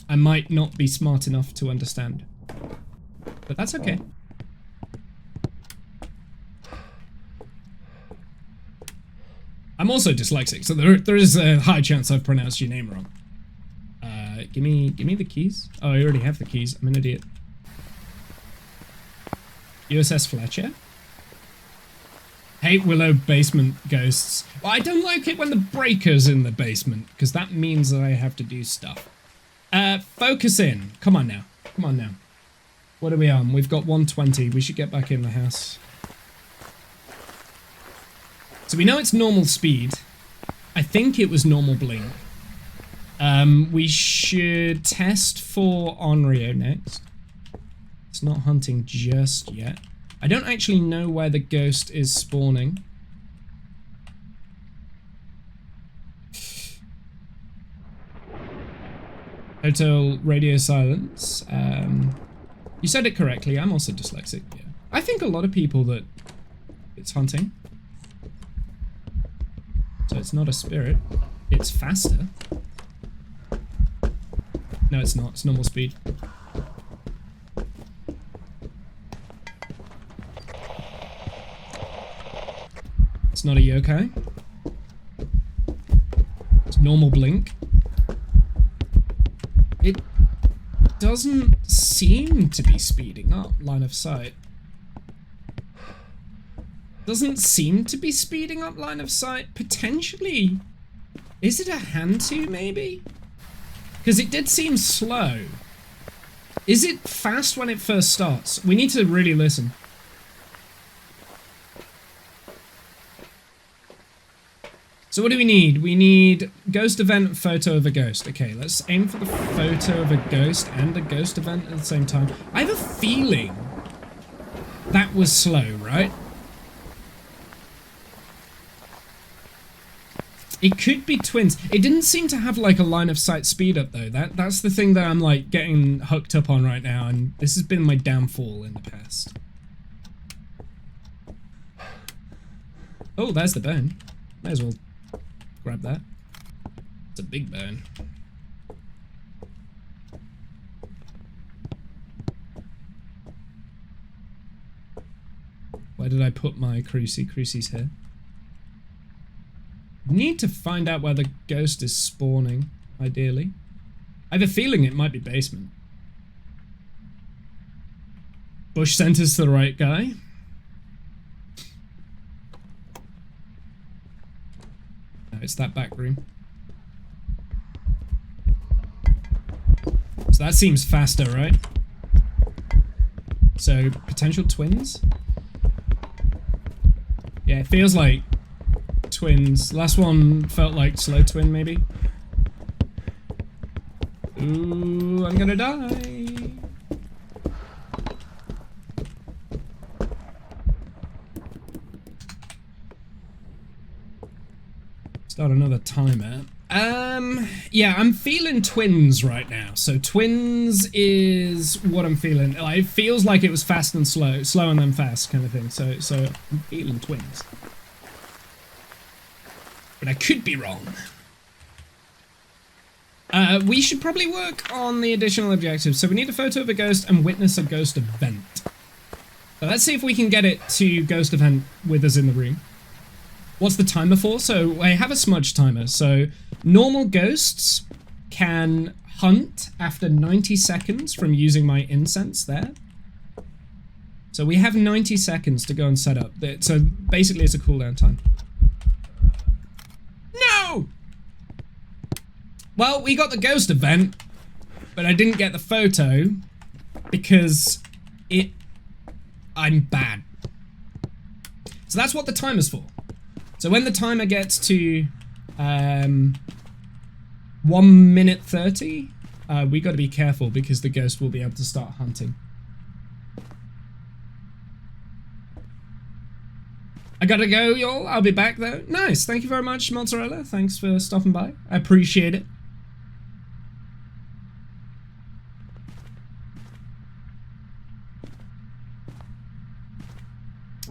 I might not be smart enough to understand. But that's okay. I'm also dyslexic, so there is a high chance I've pronounced your name wrong. Give me the keys. Oh, I already have the keys. I'm an idiot. USS Fletcher. Hate Willow basement ghosts. Well, I don't like it when the breaker's in the basement, because that means that I have to do stuff. Focus in. Come on now. Come on now. What are we on? We've got 120. We should get back in the house. So we know it's normal speed. I think it was normal blink. We should test for Onryo next. It's not hunting just yet. I don't actually know where the ghost is spawning. Hotel radio silence. You said it correctly. I'm also dyslexic. Yeah. I think a lot of people that it's hunting. So it's not a spirit. It's faster. No, it's not. It's normal speed. It's not a yokai. It's normal blink. It doesn't seem to be speeding up line of sight. Doesn't seem to be speeding up line of sight. Potentially. Is it a Hantu maybe? Because it did seem slow. Is it fast when it first starts? We need to really listen. So what do we need? We need ghost event, photo of a ghost. Okay, let's aim for the photo of a ghost and a ghost event at the same time. I have a feeling that was slow, right? It could be twins. It didn't seem to have like a line of sight speed up though. That's the thing that I'm like getting hooked up on right now, and this has been my downfall in the past. Oh, there's the bone. May as well grab that. It's a big bone. Where did I put my Cruci? Cruci's here. Need to find out where the ghost is spawning, ideally. I have a feeling it might be basement. Bush centers to the right guy. It's that back room. So that seems faster, right? So, potential twins? Yeah, it feels like twins. Last one felt like slow twin, maybe. Ooh, I'm gonna die. Start another timer. Yeah, I'm feeling twins right now. So twins is what I'm feeling. It feels like it was fast and slow, slow and then fast kind of thing. So I'm feeling twins. But I could be wrong. We should probably work on the additional objectives. So we need a photo of a ghost and witness a ghost event. So let's see if we can get it to ghost event with us in the room. What's the timer for? So I have a smudge timer. So normal ghosts can hunt after 90 seconds from using my incense there. So we have 90 seconds to go and set up. So basically it's a cooldown time. No! Well, we got the ghost event, but I didn't get the photo because I'm bad. So that's what the timer's for. So when the timer gets to 1 minute 30, we got to be careful because the ghost will be able to start hunting. I gotta go, y'all. I'll be back though. Nice. Thank you very much, Mozzarella. Thanks for stopping by. I appreciate it.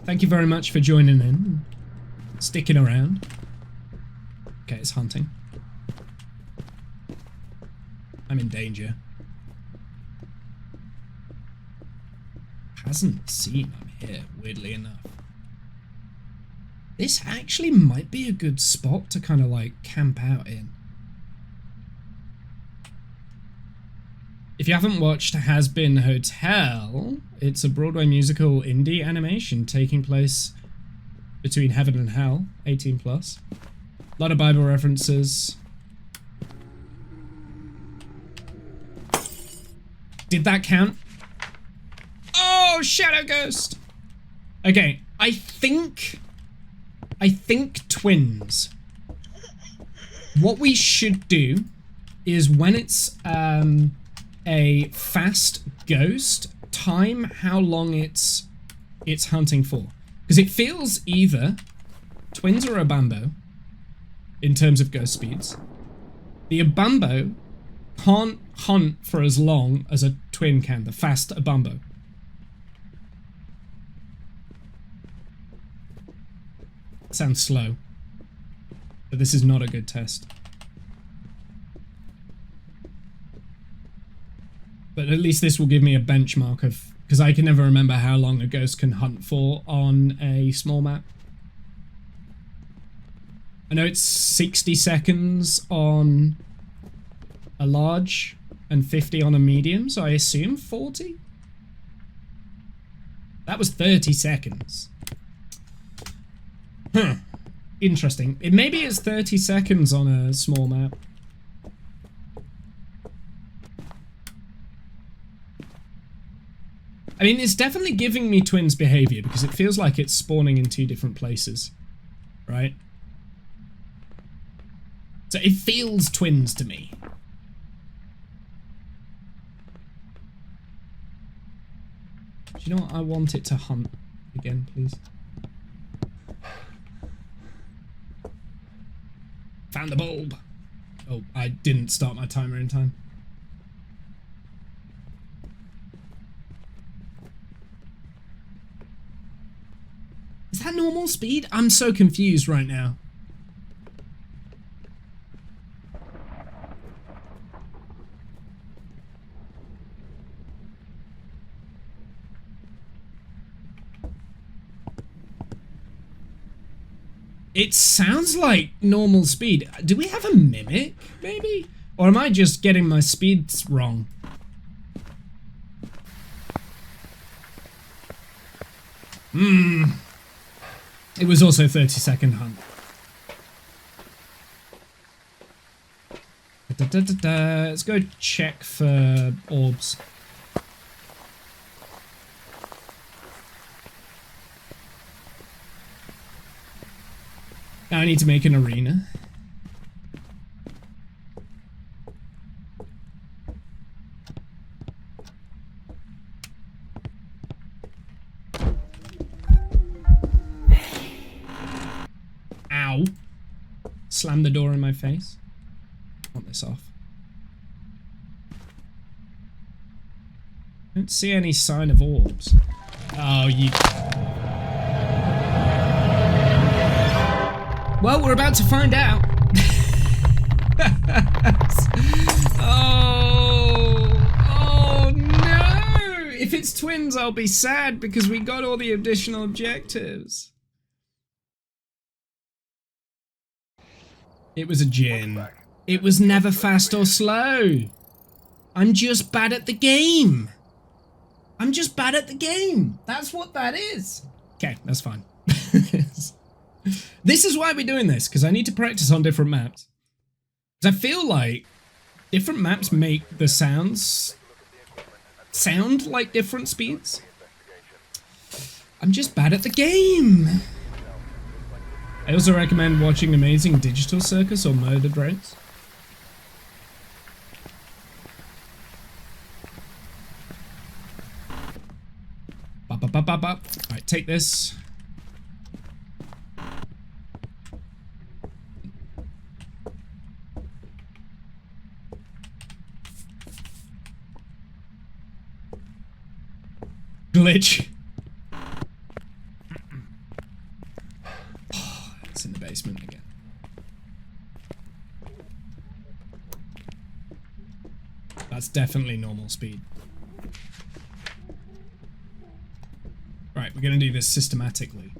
Thank you very much for joining in. Sticking around. Okay, it's hunting. I'm in danger. Hasn't seen I'm here, weirdly enough. This actually might be a good spot to kind of like camp out in. If you haven't watched Has Been Hotel, it's a Broadway musical indie animation taking place between heaven and hell, 18 plus. A lot of Bible references. Did that count? Oh, Shadow Ghost! Okay, I think twins. What we should do is when it's a fast ghost, time how long it's hunting for. Because it feels either twins or a Bambo in terms of ghost speeds. The Abambo can't hunt for as long as a twin can, the fast Abambo. Sounds slow, but this is not a good test. But at least this will give me a benchmark of, because I can never remember how long a ghost can hunt for on a small map. I know it's 60 seconds on a large and 50 on a medium, so I assume 40? That was 30 seconds. Huh. Interesting. Maybe it's 30 seconds on a small map. I mean, it's definitely giving me twins behavior because it feels like it's spawning in two different places, right? So it feels twins to me. Do you know what? I want it to hunt again, please. Found the bulb. Oh, I didn't start my timer in time. Is that normal speed? I'm so confused right now. It sounds like normal speed. Do we have a mimic, maybe? Or am I just getting my speeds wrong? It was also 30-second hunt. Let's go check for orbs. Now I need to make an arena. Ow. Slam the door in my face. I want this off. Don't see any sign of orbs. Oh, you... Well, we're about to find out. Oh no! If it's twins, I'll be sad because we got all the additional objectives. It was a gin. It was never fast or slow. I'm just bad at the game. I'm just bad at the game. That's what that is. Okay, that's fine. This is why we're doing this, because I need to practice on different maps. Because I feel like different maps make the sounds sound like different speeds. I'm just bad at the game. I also recommend watching Amazing Digital Circus or Murder Drones. Alright, take this. Glitch. Oh, it's in the basement again. That's definitely normal speed. Right, we're gonna do this systematically.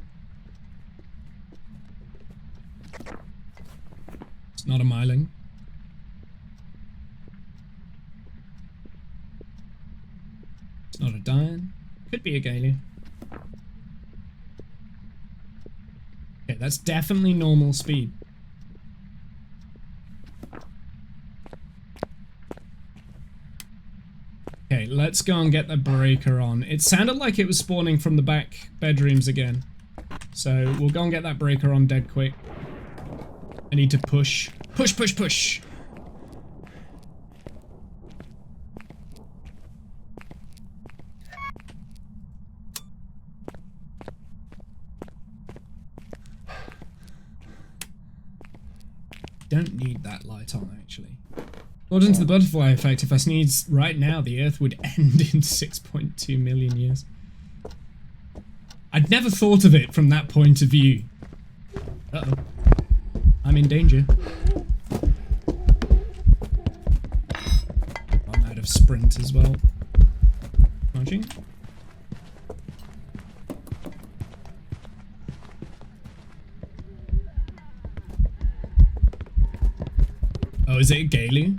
It's not a myling. It's not a Dian. Could be a Gaelu. Okay, that's definitely normal speed. Okay, let's go and get the breaker on. It sounded like it was spawning from the back bedrooms again. So we'll go and get that breaker on dead quick. I need to push. Push, push, push! Don't need that light on, actually. According to the butterfly effect, if I sneeze right now, the Earth would end in 6.2 million years. I'd never thought of it from that point of view. Uh-oh. I'm in danger. I'm out of sprint as well. Charging. Oh, is it a Gaelu?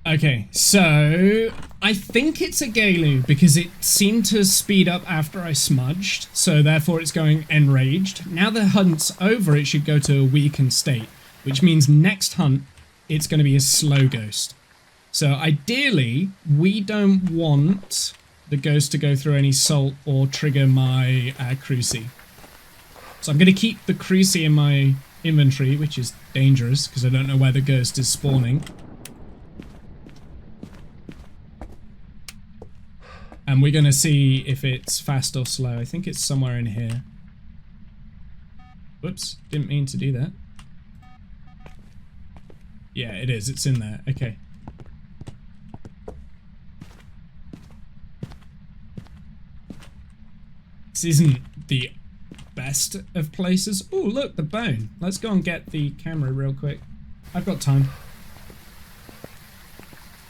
Okay, so I think it's a Gaelu because it seemed to speed up after I smudged, so therefore it's going enraged. Now the hunt's over, it should go to a weakened state, which means next hunt it's going to be a slow ghost. So ideally, we don't want the ghost to go through any salt or trigger my cruci. So I'm going to keep the cruci in my inventory, which is dangerous because I don't know where the ghost is spawning. And we're going to see if it's fast or slow. I think it's somewhere in here. Whoops, didn't mean to do that. Yeah, it is. It's in there. Okay. This isn't the best of places. Oh, look, the bone. Let's go and get the camera real quick. I've got time.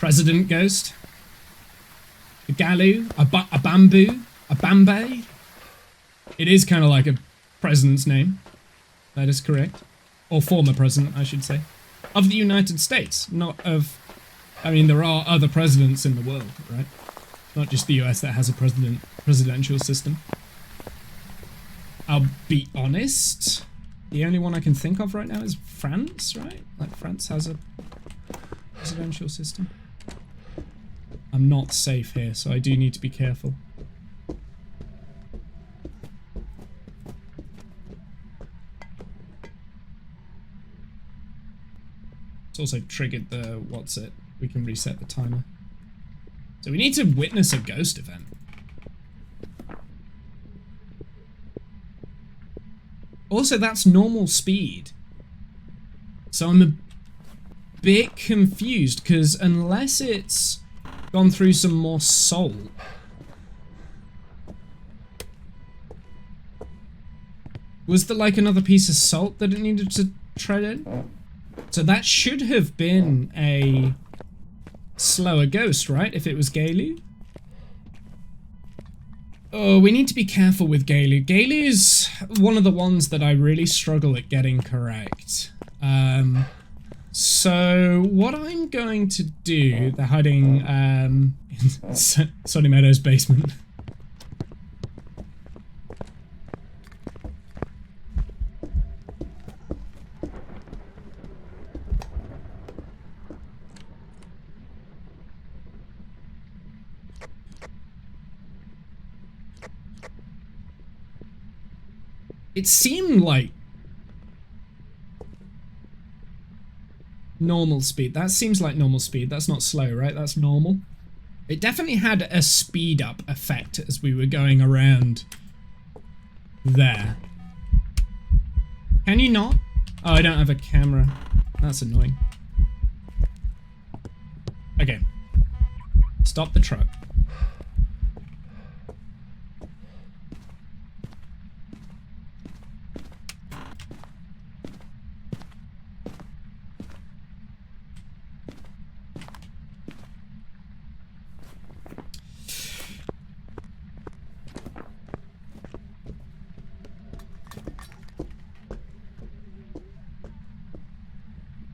President Ghost. A Galu, a Bamboo, a Bambay. It is kind of like a president's name. That is correct. Or former president, I should say. Of the United States, not of... I mean, there are other presidents in the world, right? Not just the US that has a presidential system. I'll be honest. The only one I can think of right now is France, right? Like, France has a presidential system. I'm not safe here, so I do need to be careful. It's also triggered the, what's it? We can reset the timer. So we need to witness a ghost event. Also, that's normal speed. So I'm a bit confused, because unless it's gone through some more salt. Was there like another piece of salt that it needed to tread in? So that should have been a slower ghost, right? If it was Gaelu. Oh, we need to be careful with Gaelu. Gaelu is one of the ones that I really struggle at getting correct. So what I'm going to do, they're hiding in Sonny Meadows' basement. It seemed like normal speed. That seems like normal speed. That's not slow, right? That's normal. It definitely had a speed up effect as we were going around there. Can you not? Oh, I don't have a camera. That's annoying. Okay. Stop the truck.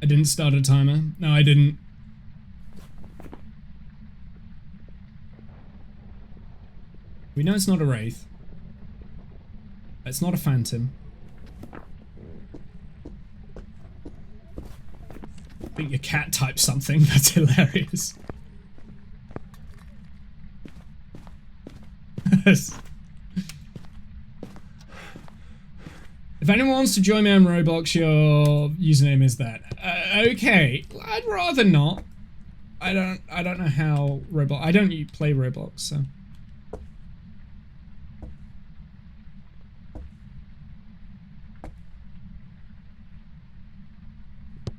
I didn't start a timer. No, I didn't. We know it's not a wraith. It's not a phantom. I think your cat typed something. That's hilarious. If anyone wants to join me on Roblox, your username is that. Okay, I'd rather not. I don't know how Roblox. I don't play Roblox, so.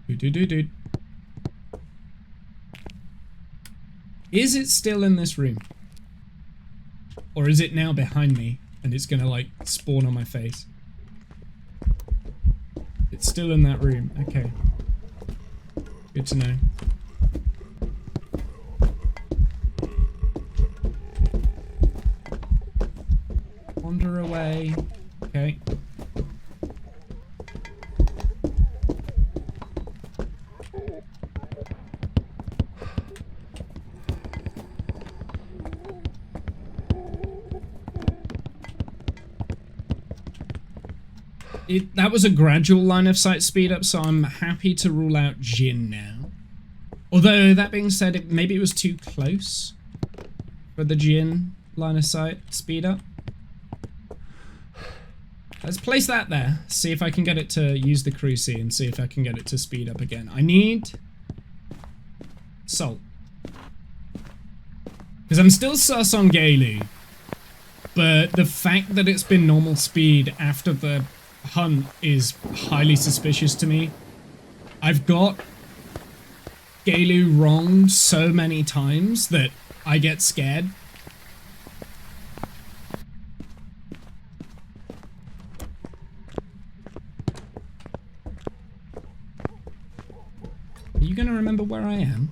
Do. Is it still in this room? Or is it now behind me and it's gonna like spawn on my face? It's still in that room. Okay. Good to know. Wander away. Okay. That was a gradual line of sight speed up, so I'm happy to rule out Jin now. Although, that being said, maybe it was too close for the Jin line of sight speed up. Let's place that there, see if I can get it to use the cruci and see if I can get it to speed up again. I need salt. Because I'm still sus on Gaelu, but the fact that it's been normal speed after the hunt is highly suspicious to me. I've got Gaelu wrong so many times that I get scared. Are you gonna remember where I am?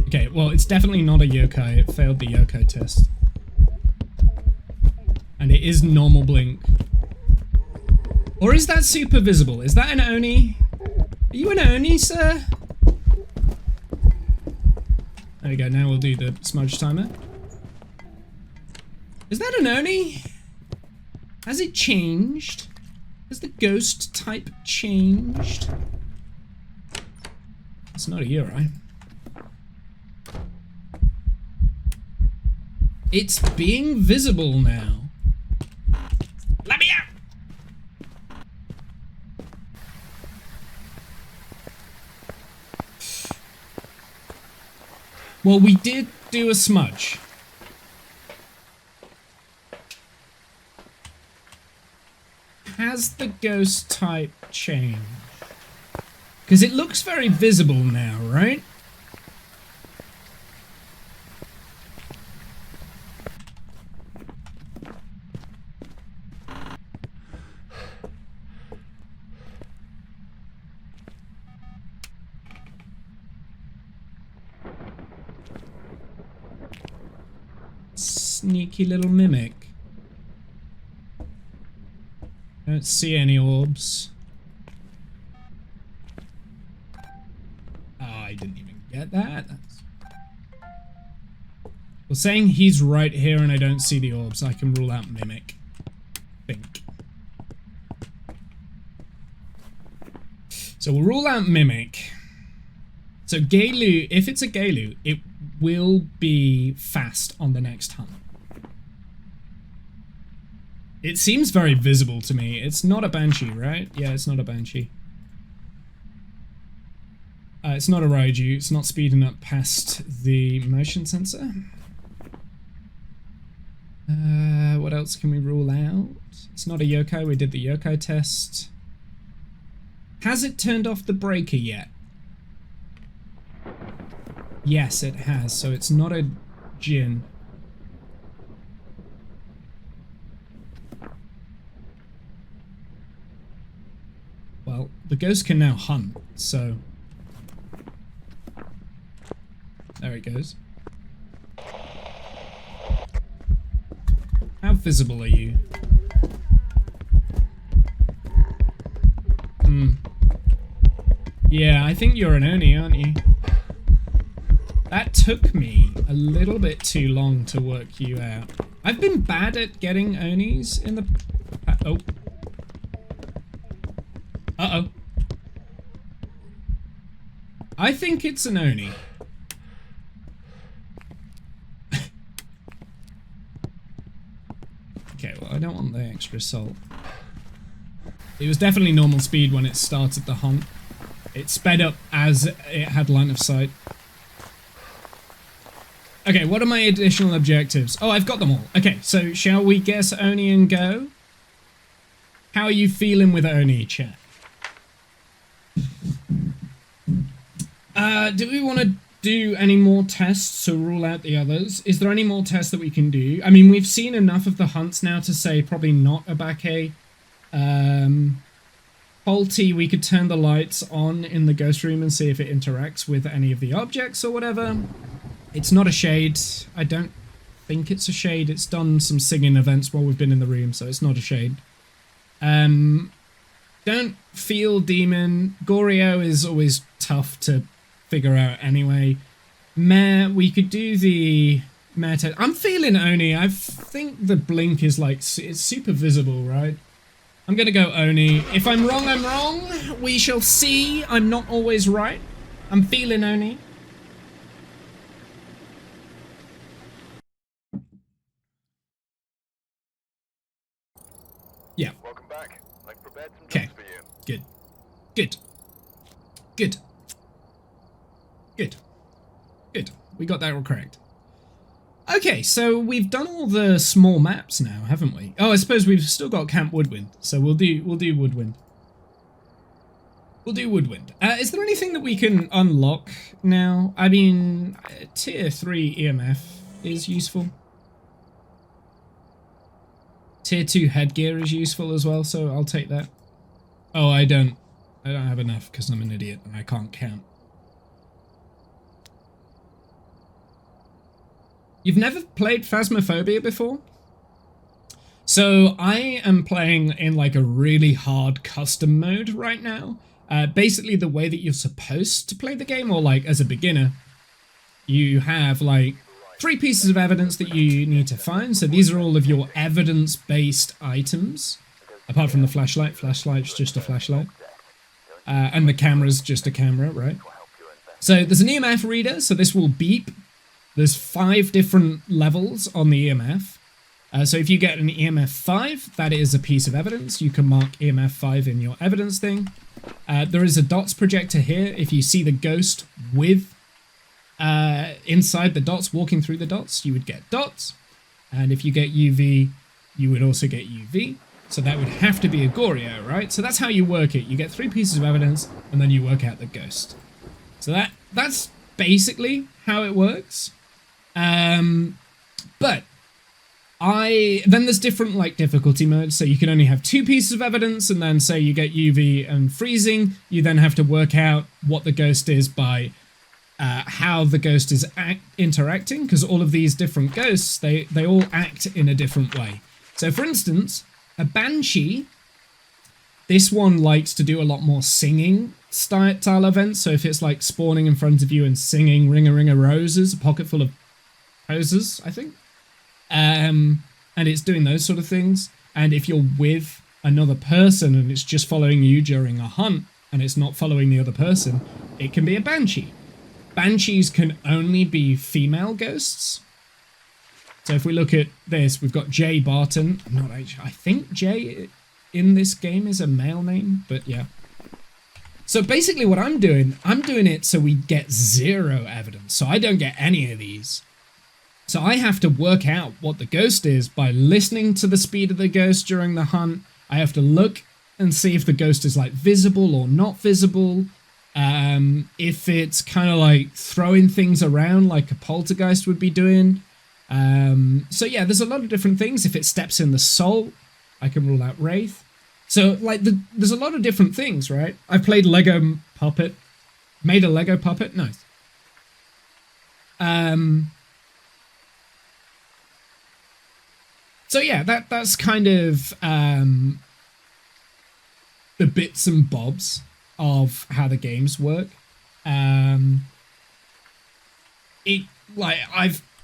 Okay, well, it's definitely not a yokai. It failed the yokai test. And it is normal blink. Or is that super visible? Is that an Oni? Are you an Oni, sir? There we go, now we'll do the smudge timer. Is that an Oni? Has it changed? Has the ghost type changed? It's not a Uri. It's being visible now. Let me out! Well, we did do a smudge. Has the ghost type changed? Because it looks very visible now, right? Sneaky little mimic. Don't see any orbs. Oh, I didn't even get that. Well, saying he's right here and I don't see the orbs, I can rule out mimic. Think. So we'll rule out mimic. So Gaelu, if it's a Gaelu, it will be fast on the next hunt. It seems very visible to me. It's not a Banshee, right? Yeah, it's not a Banshee. It's not a Raiju. It's not speeding up past the motion sensor. What else can we rule out? It's not a Yokai. We did the Yokai test. Has it turned off the breaker yet? Yes, it has. So it's not a Jinn. Well, the ghost can now hunt, so... There it goes. How visible are you? Yeah, I think you're an Oni, aren't you? That took me a little bit too long to work you out. I've been bad at getting Onis in the... Oh. Uh-oh. I think it's an Oni. Okay, well, I don't want the extra salt. It was definitely normal speed when it started the hunt. It sped up as it had line of sight. Okay, what are my additional objectives? Oh, I've got them all. Okay, so shall we guess Oni and go? How are you feeling with Oni, chat? Do we want to do any more tests to rule out the others? Is there any more tests that we can do? I mean, we've seen enough of the hunts now to say probably not a Bakke. Faulty, we could turn the lights on in the ghost room and see if it interacts with any of the objects or whatever. It's not a shade. I don't think it's a shade. It's done some singing events while we've been in the room, so it's not a shade. Don't feel demon. Goryo is always tough to figure out anyway. Mare, we could do the mare test. I'm feeling Oni. I think the blink is like, it's super visible, right? I'm gonna go Oni. If I'm wrong, I'm wrong. We shall see. I'm not always right. I'm feeling Oni. Yeah. Welcome back. I've prepared some Okay. jobs for you. Good. Good. Good. Good. Good. We got that all correct. Okay, so we've done all the small maps now, haven't we? Oh, I suppose we've still got Camp Woodwind, so we'll do Woodwind. We'll do Woodwind. Is there anything that we can unlock now? I mean, tier 3 EMF is useful. Tier 2 headgear is useful as well, so I'll take that. Oh, I don't have enough because I'm an idiot and I can't count. You've never played Phasmophobia before? So I am playing in like a really hard custom mode right now. Basically the way that you're supposed to play the game, or like as a beginner, you have like 3 pieces of evidence that you need to find. So these are all of your evidence-based items, apart from the flashlight. Flashlight's just a flashlight. And the camera's just a camera, right? So there's an EMF reader, so this will beep. There's 5 different levels on the EMF. So if you get an EMF 5, that is a piece of evidence. You can mark EMF 5 in your evidence thing. There is a dots projector here. If you see the ghost with inside the dots, walking through the dots, you would get dots. And if you get UV, you would also get UV. So that would have to be a Goryo, right? So that's how you work it. You get 3 pieces of evidence, and then you work out the ghost. So that's basically how it works. But then there's different like difficulty modes. So you can only have 2 pieces of evidence, and then say you get UV and freezing, you then have to work out what the ghost is by how the ghost is interacting, because all of these different ghosts, they all act in a different way. So for instance, a banshee, this one likes to do a lot more singing style events. So if it's like spawning in front of you and singing ring a roses, a pocket full of roses, I think. And it's doing those sort of things. And if you're with another person and it's just following you during a hunt and it's not following the other person, it can be a banshee. Banshees can only be female ghosts. So if we look at this, we've got Jay Barton. I think Jay in this game is a male name, but yeah. So basically what I'm doing it so we get 0 evidence. So I don't get any of these. So I have to work out what the ghost is by listening to the speed of the ghost during the hunt. I have to look and see if the ghost is like visible or not visible. If it's kind of like throwing things around like a poltergeist would be doing. So yeah, there's a lot of different things. If it steps in the soul, I can rule out Wraith. So like there's a lot of different things, right? I've played Lego Puppet, made a Lego puppet, nice. So yeah, that's kind of the bits and bobs of how the games work. I've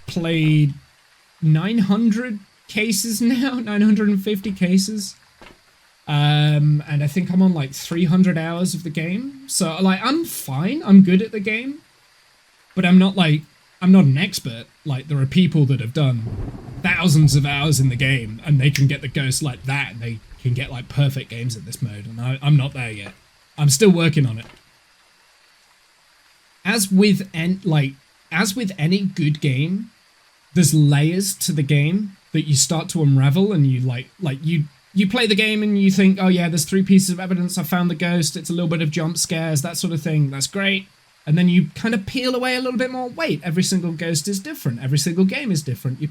played 900 cases now, 950 cases. And I think I'm on like 300 hours of the game. So like I'm fine, I'm good at the game, but I'm not an expert. Like there are people that have done thousands of hours in the game and they can get the ghost like that and they can get like perfect games at this mode, and I'm not there yet. I'm still working on it. As with any good game, there's layers to the game that you start to unravel, and you play the game and you think, oh yeah, there's 3 pieces of evidence, I found the ghost, it's a little bit of jump scares, that sort of thing, that's great. And then you kind of peel away a little bit more. Wait, every single ghost is different. Every single game is different. You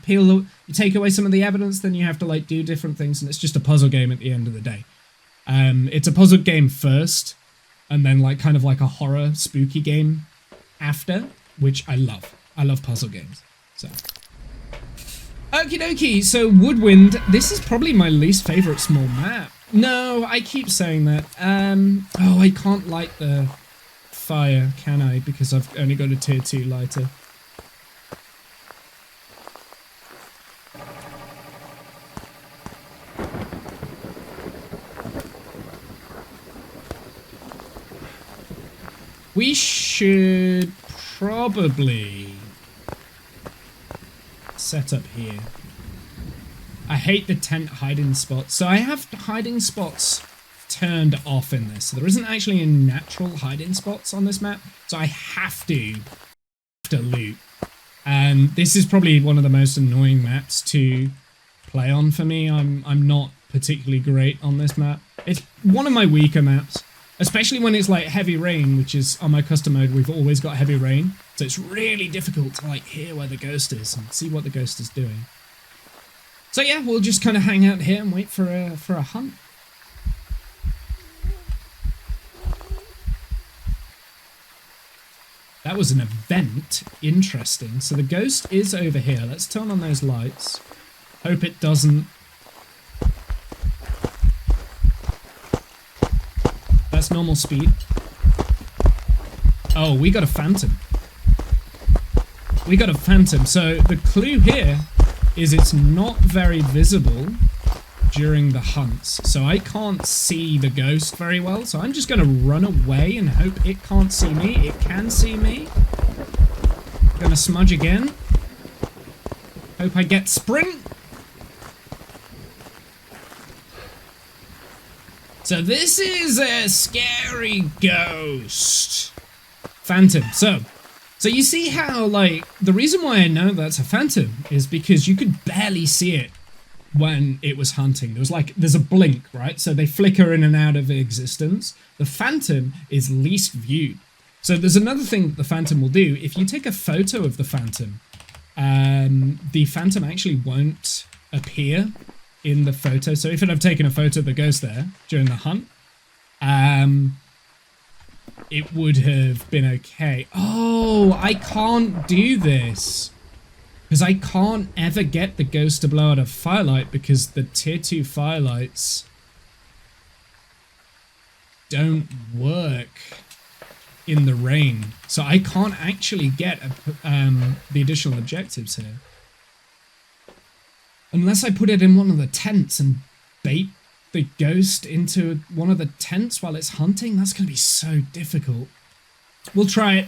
take away some of the evidence, then you have to like do different things, and it's just a puzzle game at the end of the day. It's a puzzle game first, and then like kind of like a horror spooky game after, which I love. I love puzzle games. So okie dokie. So Woodwind, this is probably my least favorite small map. No, I keep saying that. Oh, I can't light the fire, can I? Because I've only got a tier 2 lighter. We should probably set up here. I hate the tent hiding spots. So I have hiding spots turned off in this. So there isn't actually any natural hiding spots on this map. So I have to loot. And this is probably one of the most annoying maps to play on for me. I'm not particularly great on this map. It's one of my weaker maps, especially when it's like heavy rain, which is on my custom mode. We've always got heavy rain. So it's really difficult to like hear where the ghost is and see what the ghost is doing. So yeah, we'll just kind of hang out here and wait for a hunt. That was an event. Interesting. So the ghost is over here. Let's turn on those lights. Hope it doesn't. That's normal speed. Oh, we got a phantom. We got a phantom. So the clue here is it's not very visible during the hunts, so I can't see the ghost very well. So I'm just going to run away and hope it can't see me. It can see me. Gonna smudge again. Hope I get sprint. So this is a scary ghost. Phantom. So you see how, like, the reason why I know that's a phantom is because you could barely see it when it was hunting. There's a blink, right? So they flicker in and out of existence. The phantom is least viewed. So there's another thing that the phantom will do. If you take a photo of the phantom actually won't appear in the photo. So if I've taken a photo of the ghost there during the hunt, it would have been okay. Oh, I can't do this because I can't ever get the ghost to blow out a firelight because the tier 2 firelights don't work in the rain. So I can't actually get the additional objectives here. Unless I put it in one of the tents and bait the ghost into one of the tents while it's hunting, that's going to be so difficult. We'll try it.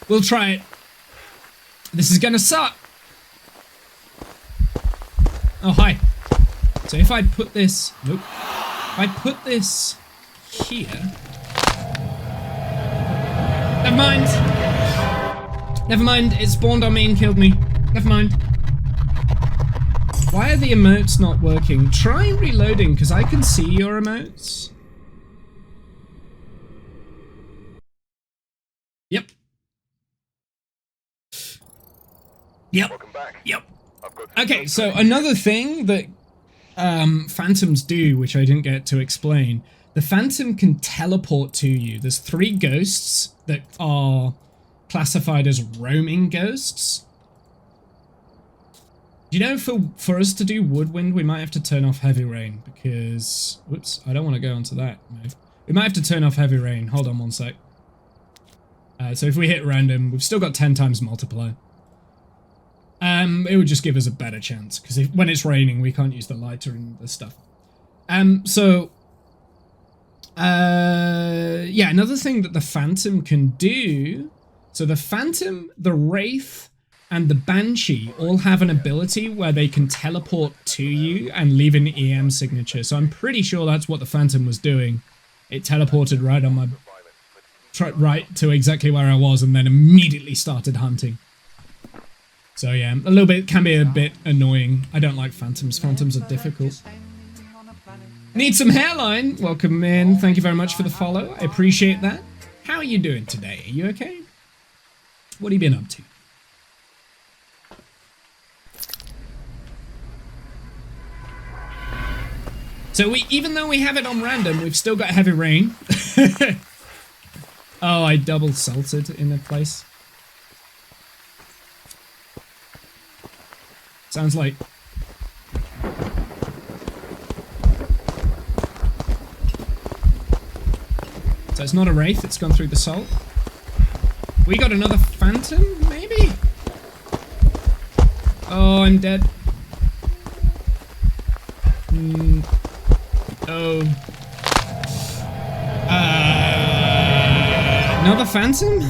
We'll try it. This is going to suck. Oh, hi. So if I put this... Nope. If I put this here... Never mind. Never mind. It spawned on me and killed me. Never mind. Why are the emotes not working? Try reloading, because I can see your emotes. Yep. Yep. Welcome back. Yep. Okay, so another thing that phantoms do, which I didn't get to explain, the phantom can teleport to you. There's 3 ghosts that are classified as roaming ghosts. You know, for us to do woodwind, we might have to turn off heavy rain because... Whoops, I don't want to go onto that move. We might have to turn off heavy rain. Hold on one sec. So if we hit random, we've still got 10 times multiplier. It would just give us a better chance because when it's raining, we can't use the lighter and the stuff. Yeah, another thing that the Phantom can do... So the Phantom, the Wraith, and the Banshee all have an ability where they can teleport to you and leave an EM signature. So I'm pretty sure that's what the Phantom was doing. It teleported right on my... right to exactly where I was and then immediately started hunting. So yeah, a little bit, can be a bit annoying. I don't like Phantoms. Phantoms are difficult. Need some hairline. Welcome in. Thank you very much for the follow. I appreciate that. How are you doing today? Are you okay? What have you been up to? So even though we have it on random, we've still got heavy rain. Oh, I double salted in a place. Sounds like... So it's not a Wraith, it's gone through the salt. We got another Phantom, maybe? Oh, I'm dead. Oh. Another Phantom?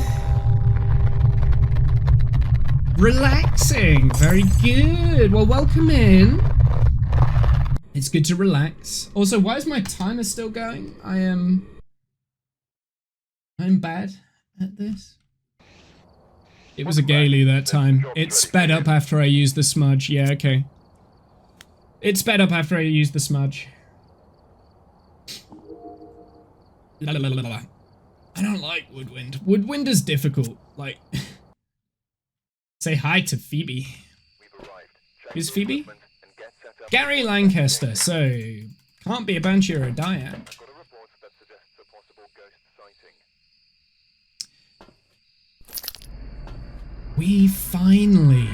Relaxing. Very good. Well, welcome in. It's good to relax. Also, why is my timer still going? I'm bad at this. It was a Gaily that time. It sped up after I used the smudge. Yeah, okay. It sped up after I used the smudge. La, la, la, la, la. I don't like woodwind. Woodwind is difficult. Like, say hi to Phoebe. Who's Phoebe? Gary Lancaster. So, can't be a Banshee or a Diad. We finally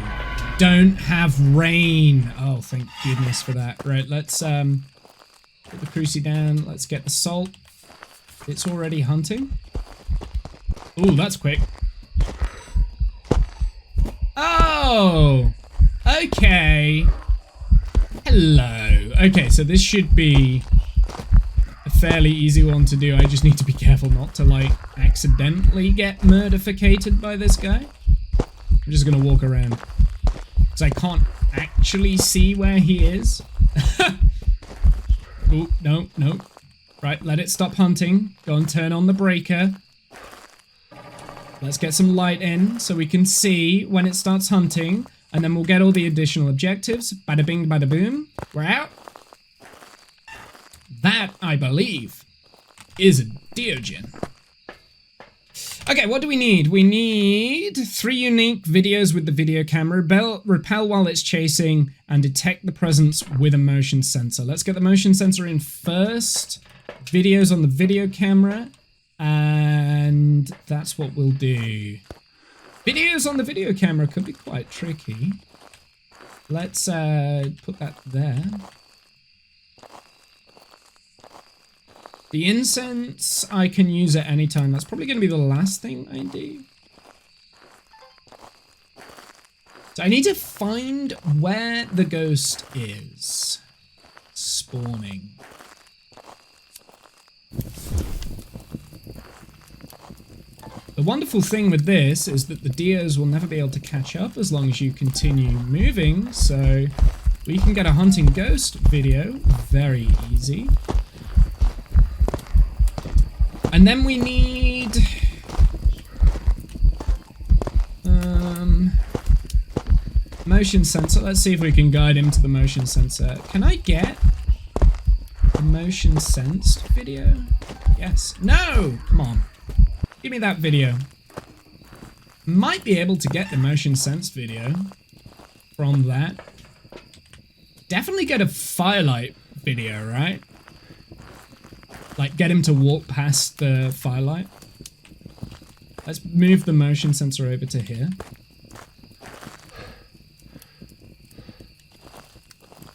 don't have rain. Oh, thank goodness for that. Right, let's put the crucie down. Let's get the salt. It's already hunting. Ooh, that's quick. Oh, okay. Hello. okay, so this should be a fairly easy one to do. I just need to be careful not to, like, accidentally get murdificated by this guy. I'm just gonna walk around. Because I can't actually see where he is. Oh, no, no. Right, let it stop hunting. Go and turn on the breaker. Let's get some light in so we can see when it starts hunting. And then we'll get all the additional objectives. Bada bing, bada boom. We're out. That, I believe, is a Diogen. Okay, what do we need? We need 3 unique videos with the video camera, repel while it's chasing, and detect the presence with a motion sensor. Let's get the motion sensor in first. Videos on the video camera, and that's what we'll do. Videos on the video camera could be quite tricky. Let's put that there. The incense I can use at any time. That's probably going to be the last thing I do. So I need to find where the ghost is spawning. The wonderful thing with this is that the Dios will never be able to catch up as long as you continue moving, so we can get a hunting ghost video very easy. And then we need motion sensor. Let's see if we can guide him to the motion sensor. Can I get the motion sensed video? Yes. No! Come on. Give me that video. Might be able to get the motion sense video from that. Definitely get a firelight video, right? Like, get him to walk past the firelight. Let's move the motion sensor over to here.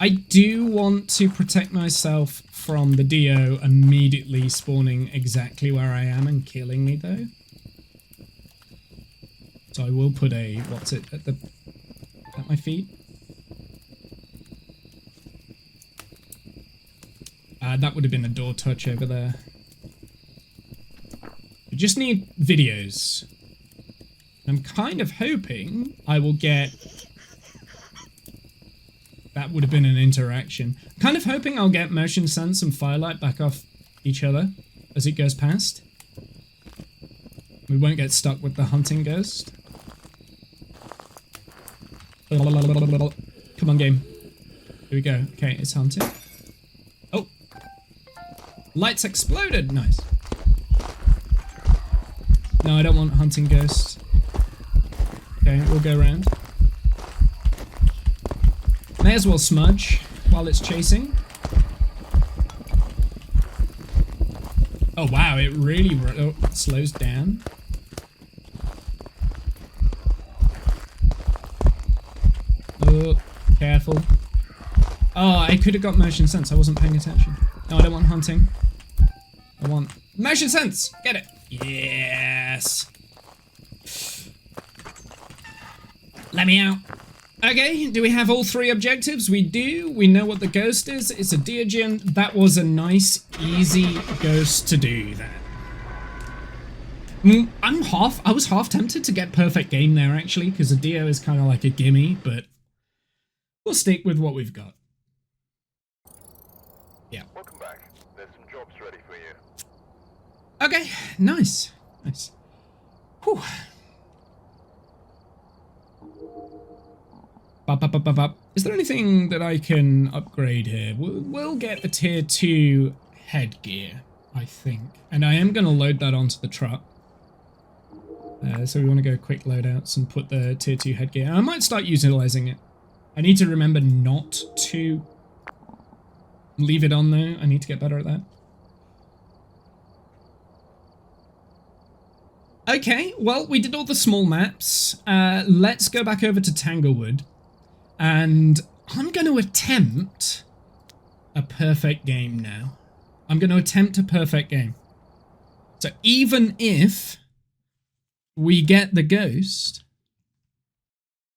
I do want to protect myself from the Dio immediately spawning exactly where I am and killing me, though. So I will put a, what's it, at my feet? That would have been a door touch over there. We just need videos. I'm kind of hoping I will get... That would have been an interaction. Kind of hoping I'll get motion sense and firelight back off each other as it goes past. We won't get stuck with the hunting ghost. Come on, game. Here we go. Okay, it's hunting. Oh! Lights exploded! Nice. No, I don't want hunting ghosts. Okay, we'll go around. May as well smudge while it's chasing. Oh wow, it really slows down. Oh, careful. Oh, I could have got motion sense. I wasn't paying attention. No, I don't want hunting. I want motion sense. Get it. Yes. Let me out. Okay, do we have all 3 objectives? We do. We know what the ghost is. It's a Diogen. That was a nice, easy ghost to do that. I was half tempted to get perfect game there, actually, because a Dio is kind of like a gimme, but we'll stick with what we've got. Yeah. Welcome back. There's some jobs ready for you. Okay, nice. Nice. Whew. Is there anything that I can upgrade here? We'll get the tier 2 headgear, I think. And I am going to load that onto the truck. So we want to go quick loadouts and put the tier 2 headgear. I might start utilizing it. I need to remember not to leave it on though. I need to get better at that. Okay, well, we did all the small maps. Let's go back over to Tanglewood. And I'm going to attempt a perfect game now. I'm going to attempt a perfect game. So even if we get the ghost,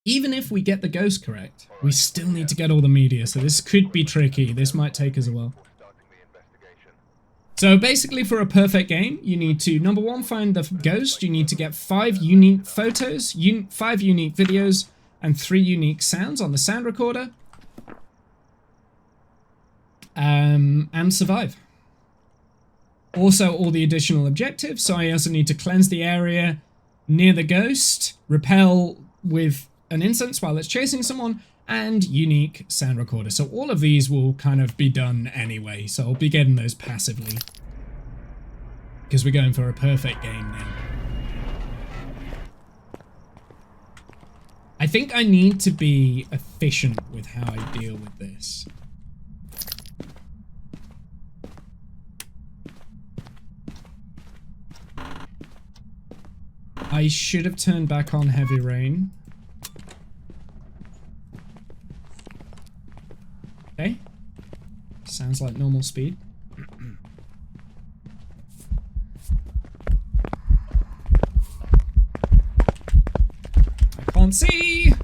Even if we get the ghost correct, we still need to get all the media, so this could be tricky. This might take us a while. So basically for a perfect game, you need to, number one, find the ghost. You need to get 5 unique photos, 5 unique videos, and 3 unique sounds on the sound recorder. And survive. Also, all the additional objectives. So I also need to cleanse the area near the ghost, repel with an incense while it's chasing someone, and unique sound recorder. So all of these will kind of be done anyway. So I'll be getting those passively. Because we're going for a perfect game now. I think I need to be efficient with how I deal with this. I should have turned back on heavy rain. Okay. Sounds like normal speed. I can't see!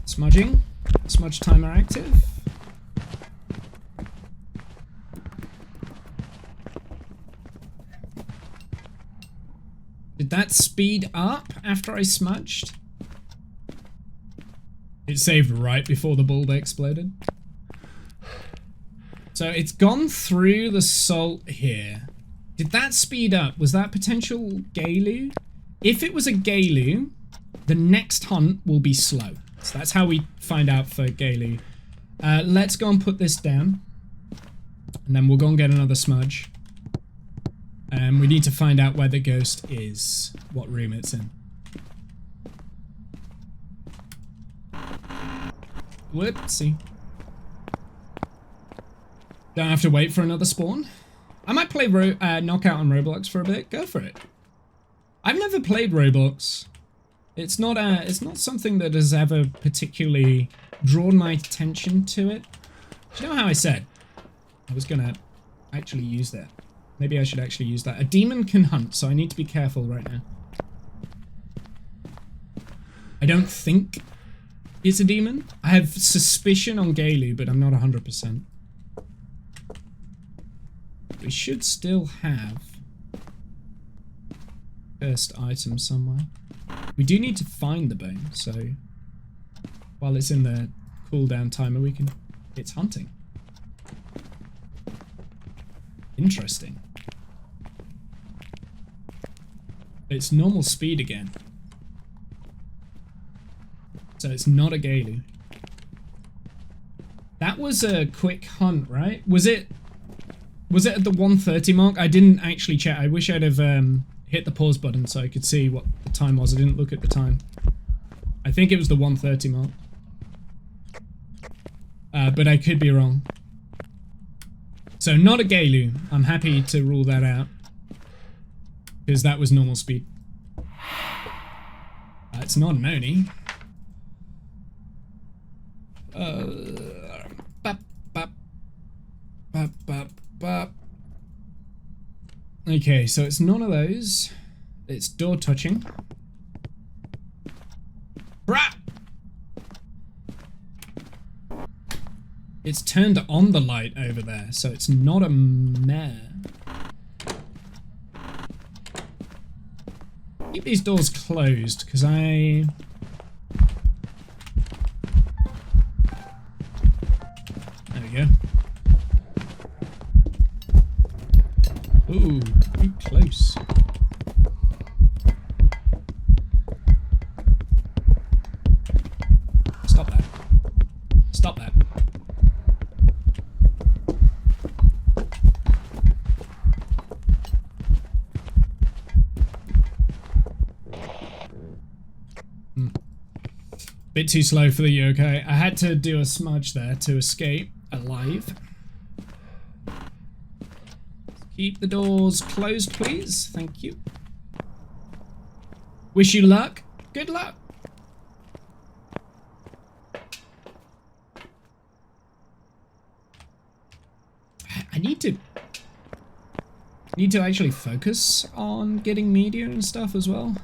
Smudging. Smudge timer active. Did that speed up after I smudged? It saved right before the bulb exploded. So it's gone through the salt here. Did that speed up? Was that potential Galu? If it was a Galu, the next hunt will be slow. So that's how we find out for Galu. Let's go and put this down. And then we'll go and get another smudge. We need to find out where the ghost is, what room it's in. Whoopsie. Don't have to wait for another spawn. I might play Knockout on Roblox for a bit. Go for it. I've never played Roblox. It's not something that has ever particularly drawn my attention to it. Do you know how I said I was gonna actually use that? Maybe I should actually use that. A demon can hunt, so I need to be careful right now. I don't think it's a demon. I have suspicion on Galu, but I'm not 100%. We should still have first item somewhere. We do need to find the bone, so while it's in the cooldown timer, we can... It's hunting. Interesting. It's normal speed again. So it's not a Galu. That was a quick hunt, right? Was it at the 1:30 mark? I didn't actually check. I wish I'd have hit the pause button so I could see what the time was. I didn't look at the time. I think it was the 1:30 mark. But I could be wrong. So not a Galu. I'm happy to rule that out. Because that was normal speed. It's not an Oni. Okay, so it's none of those. It's door touching. Brah! It's turned on the light over there, so it's not a mare. Keep these doors closed, because I... There we go. Ooh, too close. Stop that. Stop that. Bit too slow for the yokai. I had to do a smudge there to escape alive. Keep the doors closed, please. Thank you. Wish you luck. Good luck. I need to actually focus on getting media and stuff as well.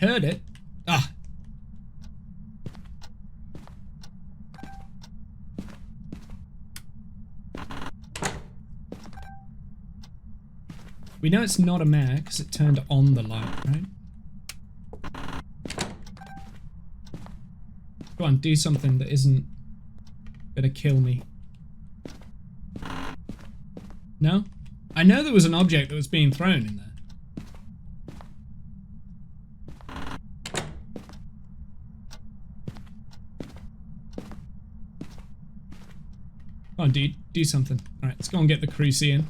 heard it. Ah. We know it's not a mare because it turned on the light, right? Go on, do something that isn't gonna kill me. No? I know there was an object that was being thrown in there. Come on, dude, do something. Alright, let's go and get the crucie in.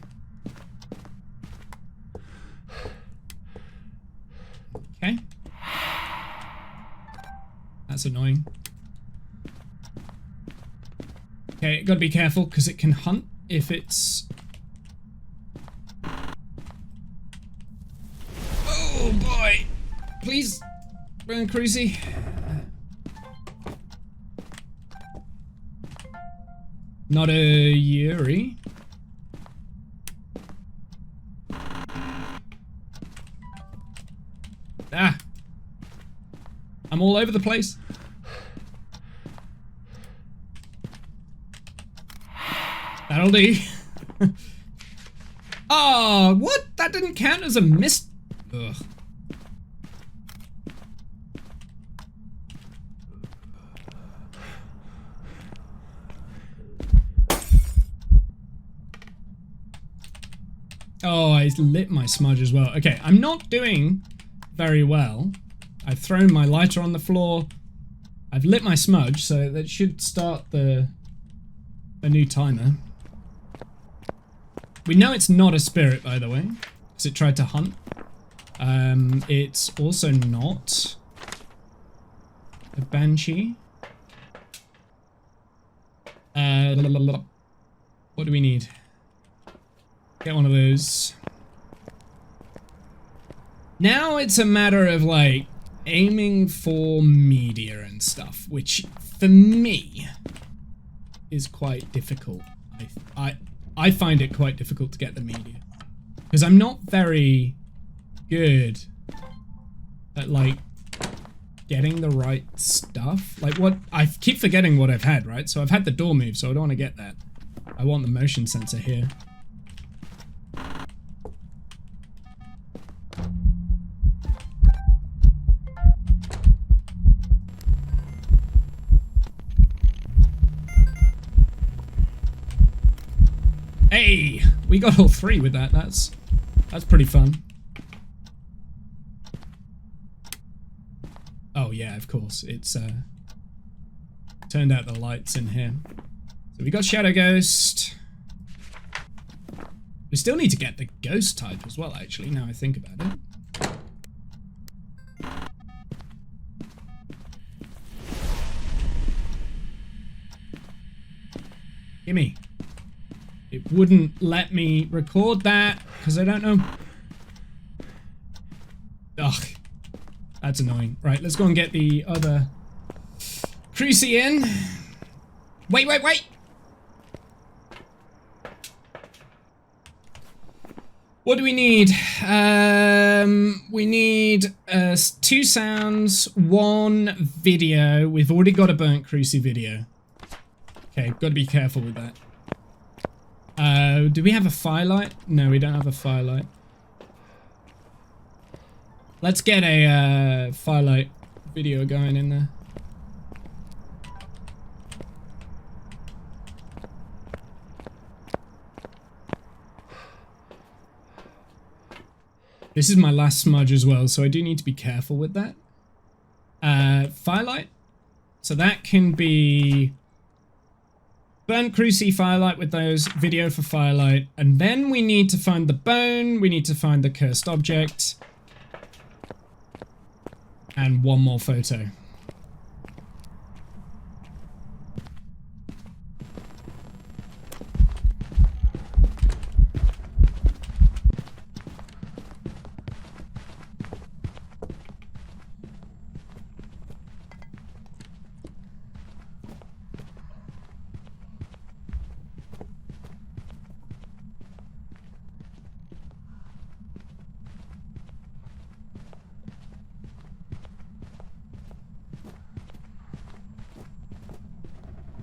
Okay. That's annoying. Okay, gotta be careful because it can hunt if it's... Oh boy! Please, burn crucie. Not a Yuri. Ah! I'm all over the place. That'll do. Oh, what? That didn't count as a miss. Ugh. Oh, I lit my smudge as well. Okay, I'm not doing very well. I've thrown my lighter on the floor. I've lit my smudge, so that should start a new timer. We know it's not a spirit, by the way, because it tried to hunt. It's also not a banshee. What do we need? Get one of those. Now it's a matter of like aiming for media and stuff, which for me is quite difficult. I find it quite difficult to get the media because I'm not very good at like getting the right stuff. Like what I keep forgetting what I've had, right? So I've had the door move, so I don't want to get that. I want the motion sensor here. Hey, we got all three with that. That's pretty fun. Oh yeah, of course. It's turned out the lights in here. So we got Shadow Ghost. We still need to get the ghost type as well, actually, now I think about it. Gimme. It wouldn't let me record that because I don't know. Ugh. That's annoying. Right, let's go and get the other crucie in. Wait, wait, wait! What do we need? We need 2 sounds, 1 video. We've already got a burnt crucie video. Okay, gotta be careful with that. Do we have a firelight? No, we don't have a firelight. Let's get a firelight video going in there. This is my last smudge as well, so I do need to be careful with that. Firelight. So that can be burnt crucie firelight with those, video for firelight, and then we need to find the bone, we need to find the cursed object, and 1 more photo.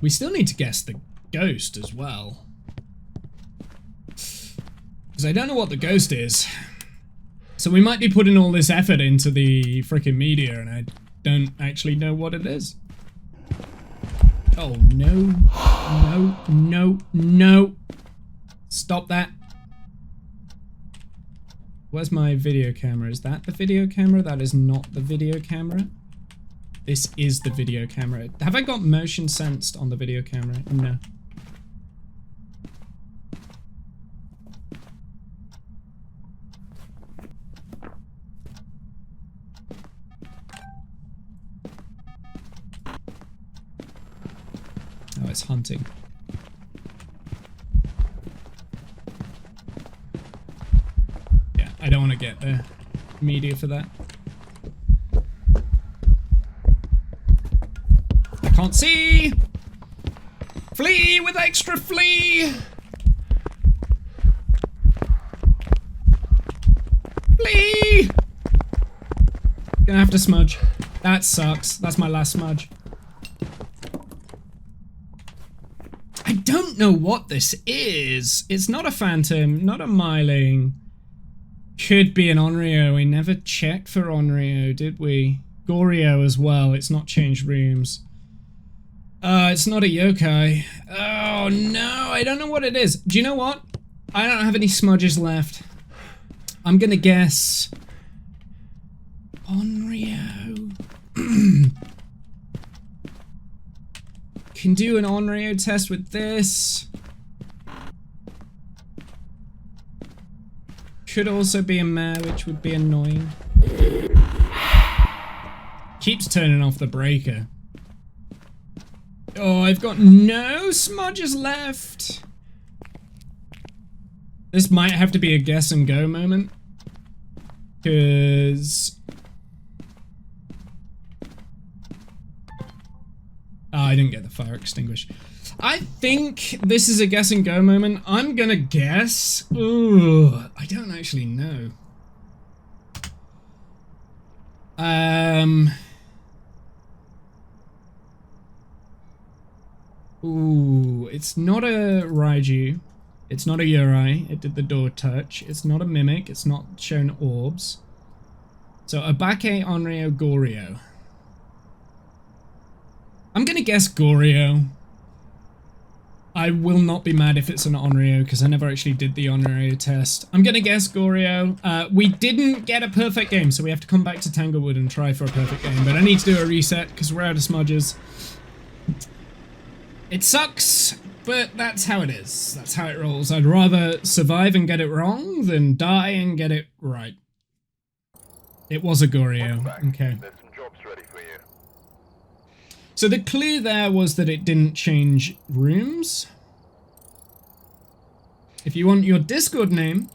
We still need to guess the ghost as well. Because I don't know what the ghost is. So we might be putting all this effort into the freaking media and I don't actually know what it is. Oh, no. No, no, no. Stop that. Where's my video camera? Is that the video camera? That is not the video camera. This is the video camera. Have I got motion sensed on the video camera? No. Oh, it's hunting. Yeah, I don't want to get the media for that. I can't see! Flee with extra flee! Flee! Gonna have to smudge. That sucks. That's my last smudge. I don't know what this is. It's not a phantom, not a myling. Could be an Onryo. We never checked for Onryo, did we? Goryo as well. It's not changed rooms. It's not a yokai. Oh no, I don't know what it is. Do you know what? I don't have any smudges left. I'm gonna guess Onryo. Can do an Onryo test with this. Could also be a mare, which would be annoying. Keeps turning off the breaker. Oh, I've got no smudges left. This might have to be a guess and go moment. Because... oh, I didn't get the fire extinguisher. I think this is a guess and go moment. I'm gonna guess. Ooh, I don't actually know. Ooh, it's not a Raiju. It's not a Yurei. It did the door touch. It's not a Mimic. It's not shown orbs. So Abake, Onryo, Goryo. I'm gonna guess Goryo. I will not be mad if it's an Onryo because I never actually did the Onryo test. I'm gonna guess Goryo. We didn't get a perfect game, so we have to come back to Tanglewood and try for a perfect game. But I need to do a reset because we're out of smudges. It sucks, but that's how it is. That's how it rolls. I'd rather survive and get it wrong than die and get it right. It was a Goryo. Okay. There's some jobs ready for you. So the clue there was that it didn't change rooms. If you want your Discord name,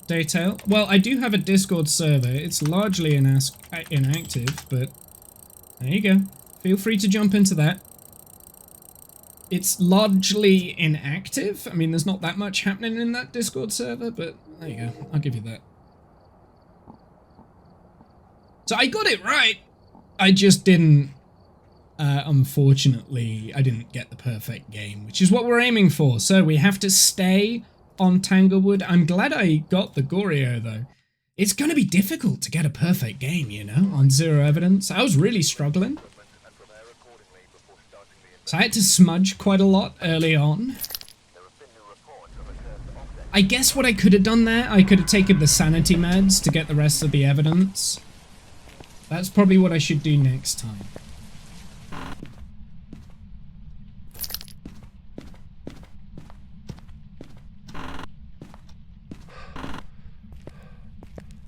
Daytail, well, I do have a Discord server. It's largely inactive, but there you go. Feel free to jump into that. It's largely inactive. I mean, there's not that much happening in that Discord server, but there you go. I'll give you that. So I got it right. I just didn't, unfortunately, I didn't get the perfect game, which is what we're aiming for. So we have to stay on Tanglewood. I'm glad I got the Goryo, though. It's going to be difficult to get a perfect game, you know, on zero evidence. I was really struggling. So I had to smudge quite a lot early on. I guess what I could have done there, I could have taken the sanity meds to get the rest of the evidence. That's probably what I should do next time.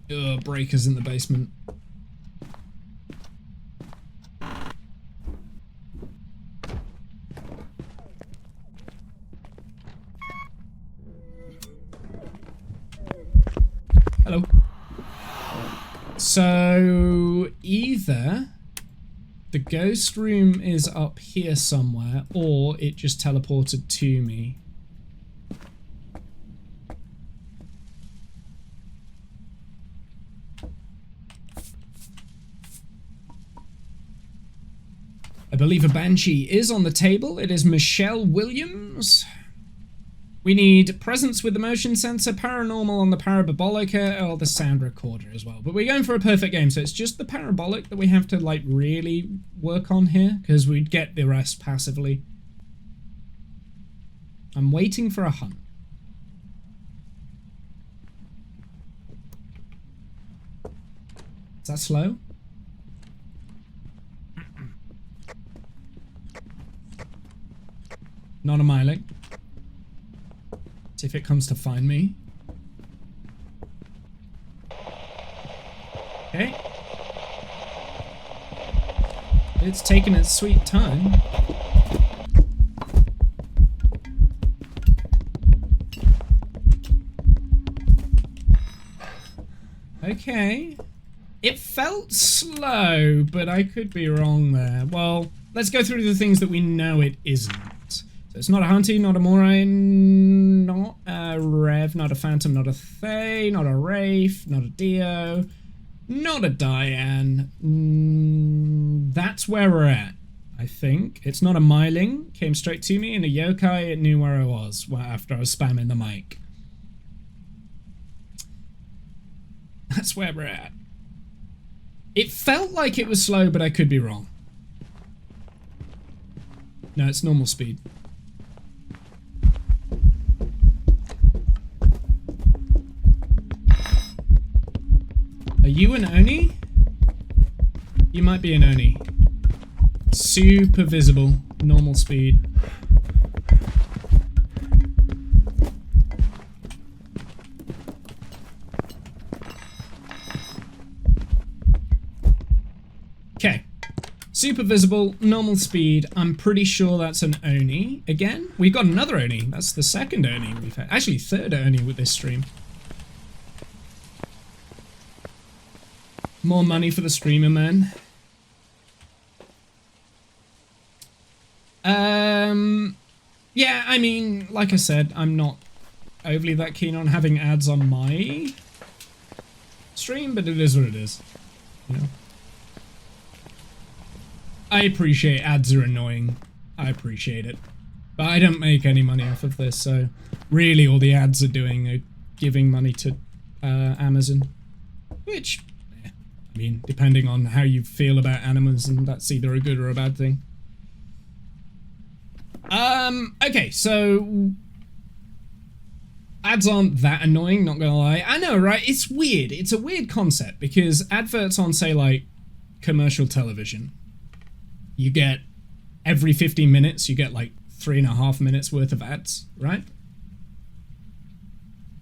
Ugh, breakers in the basement. Hello. So either the ghost room is up here somewhere, or it just teleported to me. I believe a Banshee is on the table. It is Michelle Williams. We need presence with the motion sensor, paranormal on the parabolica, or the sound recorder as well. But we're going for a perfect game, so it's just the parabolic that we have to, like, really work on here, because we'd get the rest passively. I'm waiting for a hunt. Is that slow? Not a miling. See if it comes to find me. Okay. It's taking its sweet time. Okay. It felt slow, but I could be wrong there. Well, let's go through the things that we know it isn't. So it's not a Hunty, not a Moray, not a Rev, not a Phantom, not a Thay, not a Wraith, not a Dio, not a Diane. That's where we're at, I think. It's not a Myling. Came straight to me, and a Yokai, it knew where I was after I was spamming the mic. That's where we're at. It felt like it was slow, but I could be wrong. No, it's normal speed. Are you an Oni? You might be an Oni. Super visible, normal speed. Okay. Super visible, normal speed. I'm pretty sure that's an Oni. Again, we've got another Oni. That's the second Oni we've had. Actually, third Oni with this stream. More money for the streamer, man. Yeah, I mean, like I said, I'm not overly that keen on having ads on my stream, but it is what it is. You know? I appreciate ads are annoying. I appreciate it. But I don't make any money off of this, so really all the ads are doing are giving money to Amazon. Which, I mean, depending on how you feel about Amazon, that's either a good or a bad thing. Okay, so ads aren't that annoying, not gonna lie. I know, right? It's weird. It's a weird concept because adverts on, say, like, commercial television, you get every 15 minutes, you get like 3.5 minutes worth of ads, right?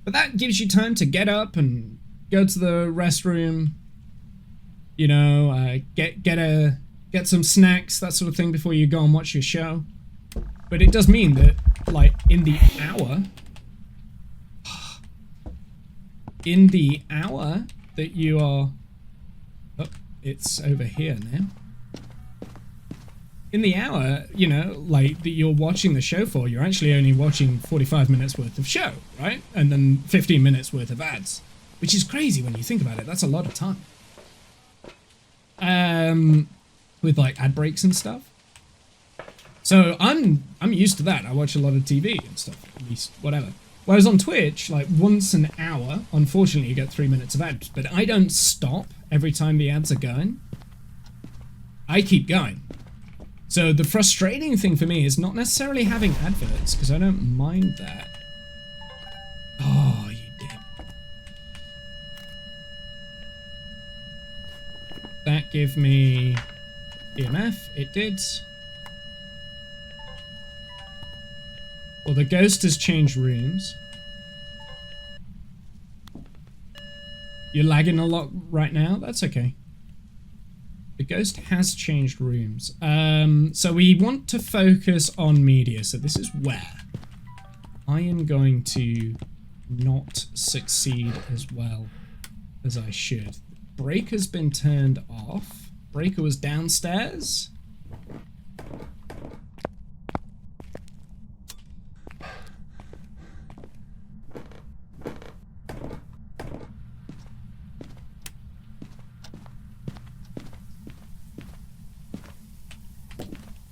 But that gives you time to get up and go to the restroom, you know, get some snacks, that sort of thing before you go and watch your show. But it does mean that, like, in the hour that you are... Oh, it's over here now. In the hour, you know, like, that you're watching the show for, you're actually only watching 45 minutes worth of show, right? And then 15 minutes worth of ads. Which is crazy when you think about it. That's a lot of time. With, like, ad breaks and stuff. So I'm used to that. I watch a lot of TV and stuff, at least, whatever. Whereas on Twitch, like, once an hour, unfortunately you get 3 minutes of ads, but I don't stop every time the ads are going. I keep going. So the frustrating thing for me is not necessarily having adverts, because I don't mind that. Oh, you did. That give me EMF, it did. Well, the ghost has changed rooms. You're lagging a lot right now? That's okay. The ghost has changed rooms. So we want to focus on media. So this is where I am going to not succeed as well as I should. Breaker's been turned off. Breaker was downstairs.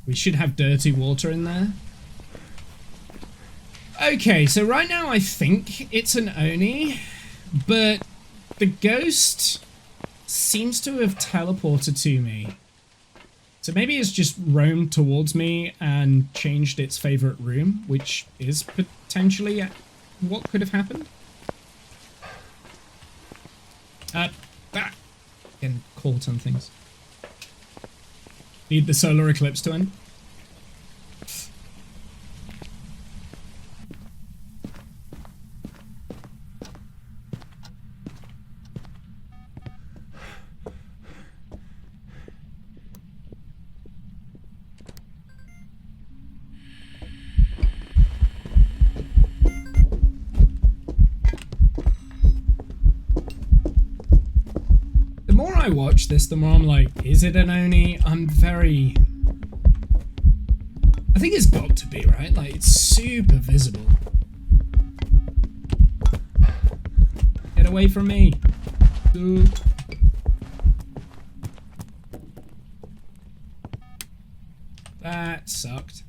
We should have dirty water in there. Okay, so right now I think it's an Oni, but the ghost seems to have teleported to me. So maybe it's just roamed towards me and changed its favorite room, which is potentially what could have happened. Getting caught on things. Need the solar eclipse to end. The more I watch this, the more I'm like, is it an Oni? I think it's got to be, right? Like, it's super visible. Get away from me. Ooh. That sucked.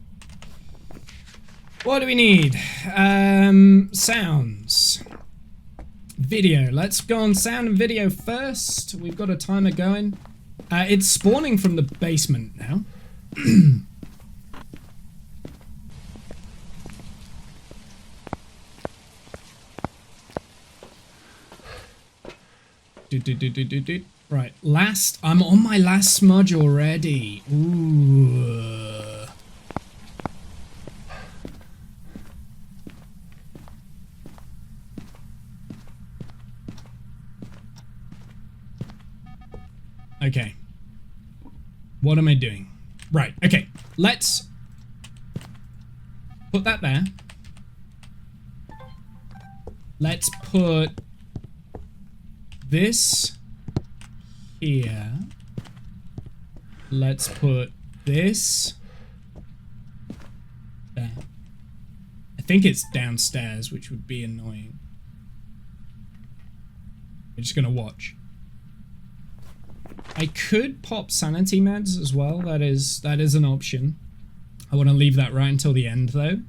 What do we need? Sounds. Video. Let's go on sound and video first. We've got a timer going. It's spawning from the basement now. Right, I'm on my last smudge already. Ooh. Okay. What am I doing? Right, okay. Let's put that there. Let's put this here. Let's put this there. I think it's downstairs, which would be annoying. We're just gonna watch. I could pop sanity meds as well. That is an option. I want to leave that right until the end though.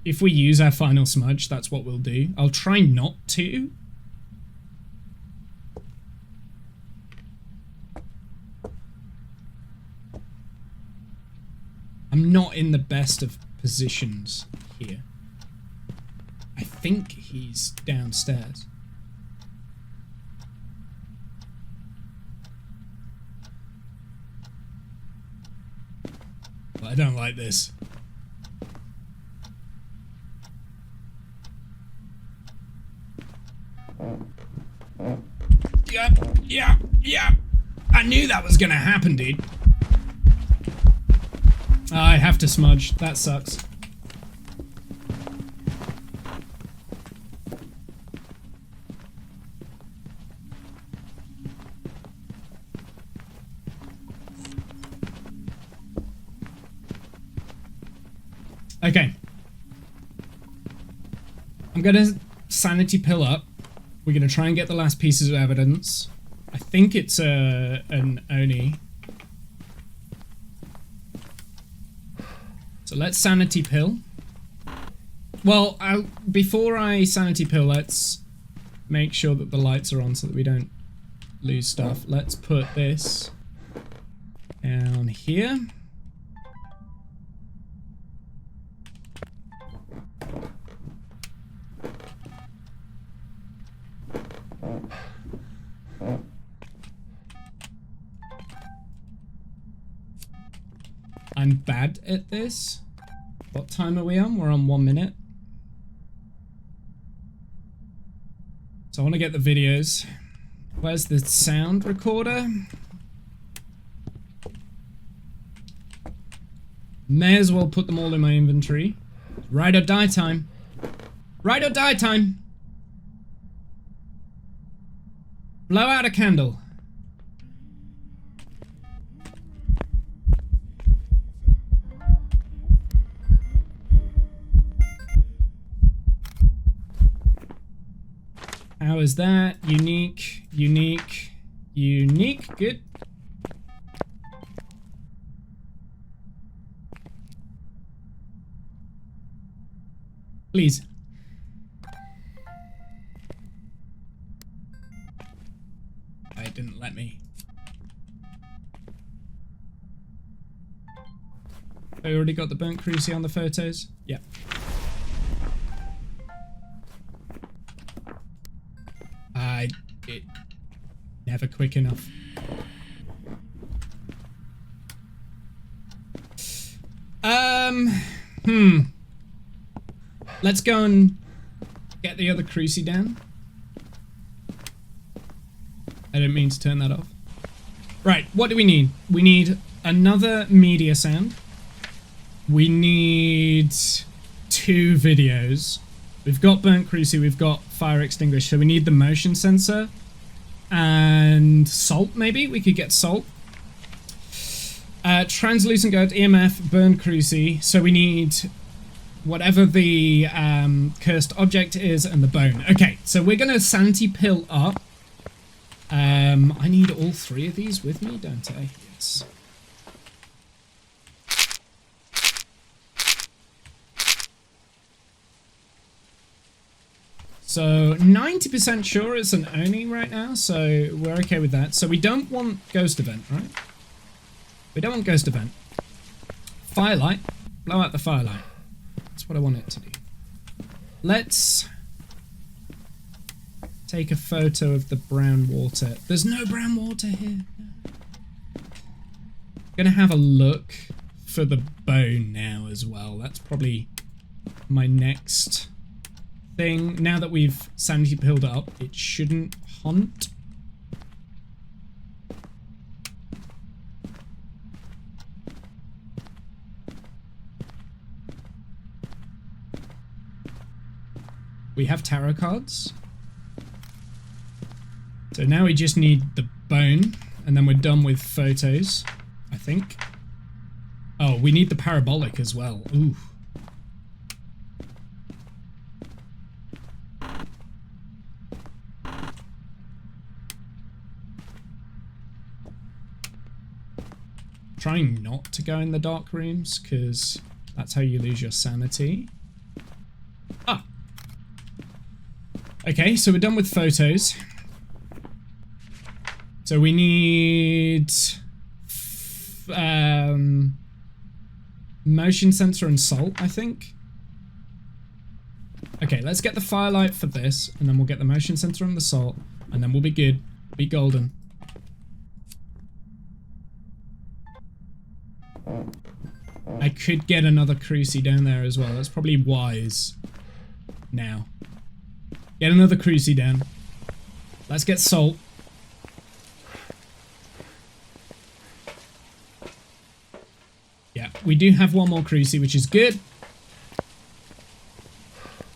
If we use our final smudge, that's what we'll do. I'll try not to. I'm not in the best of positions here. I think he's downstairs. But I don't like this. Yeah. I knew that was gonna happen, dude. I have to smudge. That sucks. Okay. I'm gonna sanity pill up. We're gonna try and get the last pieces of evidence. I think it's an Oni. So let's sanity pill. Well, before I sanity pill, let's make sure that the lights are on so that we don't lose stuff. Let's put this down here. I'm bad at this. What time are we on? We're on 1 minute. So I want to get the videos. Where's the sound recorder? May as well put them all in my inventory. Ride or die time. Ride or die time. Blow out a candle. How is that? Unique, unique, unique. Good. Please. Oh, it didn't let me. I already got the burnt cruci on the photos? Yeah. It never quick enough. Let's go and get the other cruci down. I didn't mean to turn that off. Right, what do we need? We need another media sound. We need 2 videos. We've got burnt cruci, we've got fire extinguisher, so we need the motion sensor and salt, maybe? We could get salt. Translucent goat, EMF, burnt cruci, so we need whatever the cursed object is and the bone. Okay, so we're gonna sanity pill up. I need all 3 of these with me, don't I? Yes. So 90% sure it's an Oni right now, so we're okay with that. So we don't want ghost event, right? We don't want ghost event. Firelight. Blow out the firelight. That's what I want it to do. Let's take a photo of the brown water. There's no brown water here. Gonna have a look for the bone now as well. That's probably my next thing. Now that we've sanity pilled up, it shouldn't haunt. We have tarot cards. So now we just need the bone, and then we're done with photos, I think. Oh, we need the parabolic as well. Ooh. Trying not to go in the dark rooms, because that's how you lose your sanity. Ah. Okay, so we're done with photos. So we need motion sensor and salt, I think. Okay, let's get the firelight for this, and then we'll get the motion sensor and the salt, and then we'll be good. Be golden. I could get another cruci down there as well. That's probably wise now. Get another cruci down. Let's get salt. Yeah, we do have one more cruci, which is good.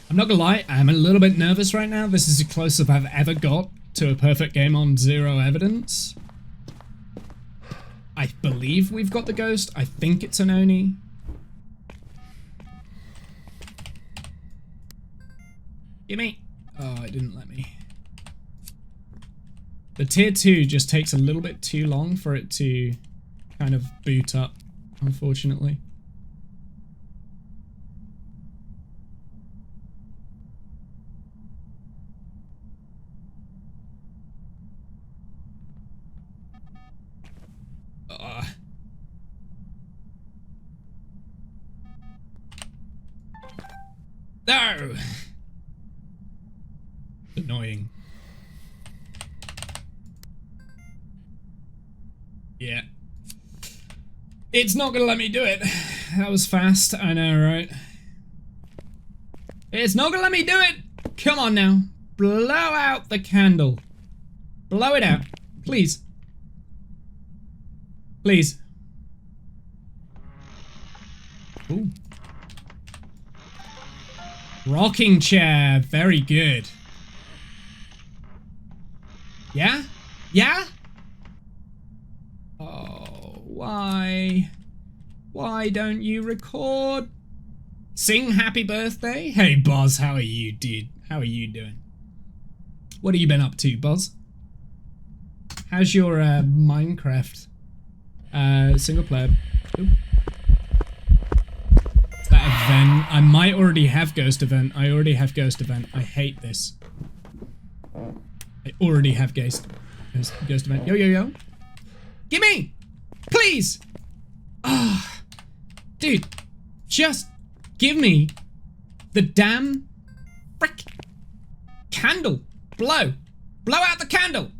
I'm not gonna lie, I'm a little bit nervous right now. This is the closest I've ever got to a perfect game on 0 evidence. I believe we've got the ghost. I think it's an Oni. Gimme. Oh, it didn't let me. The tier 2 just takes a little bit too long for it to kind of boot up, unfortunately. No! Annoying. Yeah. It's not gonna let me do it. That was fast, I know, right? It's not gonna let me do it! Come on now. Blow out the candle. Blow it out. Please. Please. Ooh. Rocking chair. Very good. Yeah? Yeah? Oh, why? Why don't you record? Sing happy birthday? Hey, Boz, how are you, dude? How are you doing? What have you been up to, Boz? How's your single player? Ooh. Is that a event. I might already have ghost event. I already have ghost event. I hate this. I already have ghost event. Yo, yo, yo. Gimme! Please! Ah, dude, just give me the damn frick candle. Blow out the candle.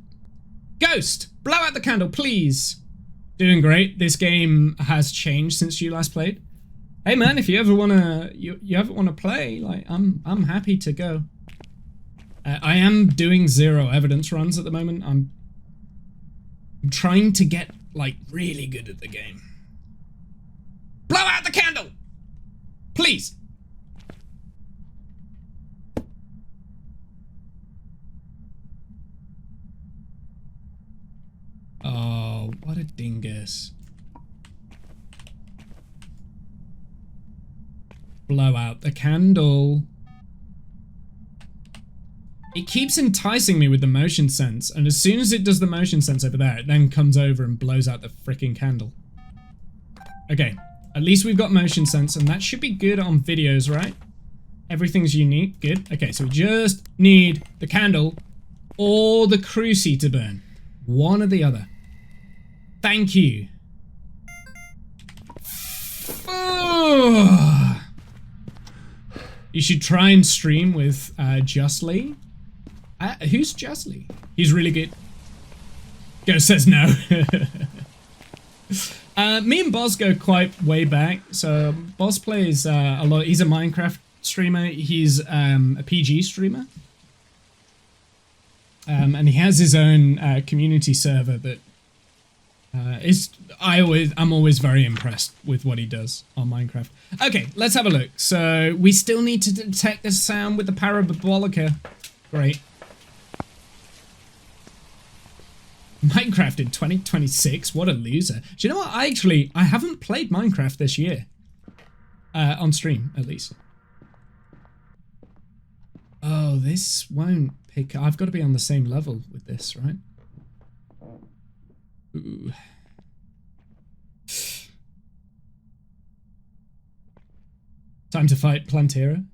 Ghost, blow out the candle, please. Doing great. This game has changed since you last played. Hey man, if you ever wanna play, like I'm happy to go. I am doing 0 evidence runs at the moment. I'm trying to get like really good at the game. Blow out the candle! Please! Oh, what a dingus. Blow out the candle. It keeps enticing me with the motion sense, and as soon as it does the motion sense over there, it then comes over and blows out the freaking candle. Okay, at least we've got motion sense, and that should be good on videos, right? Everything's unique, good. Okay, so we just need the candle or the cruci to burn. One or the other. Thank you. Oh. You should try and stream with Justly. Who's Justly? He's really good. Ghost says no. Me and Boz go quite way back. So Boz plays a lot. He's a Minecraft streamer. He's a PG streamer. And he has his own community server that I'm always very impressed with what he does on Minecraft. Okay, let's have a look. So we still need to detect the sound with the parabolica. Great. Minecraft in 2026. What a loser. Do you know what? I haven't played Minecraft this year. On stream, at least. Oh, this won't pick. I've got to be on the same level with this, right? Ooh. Time to fight Plantera.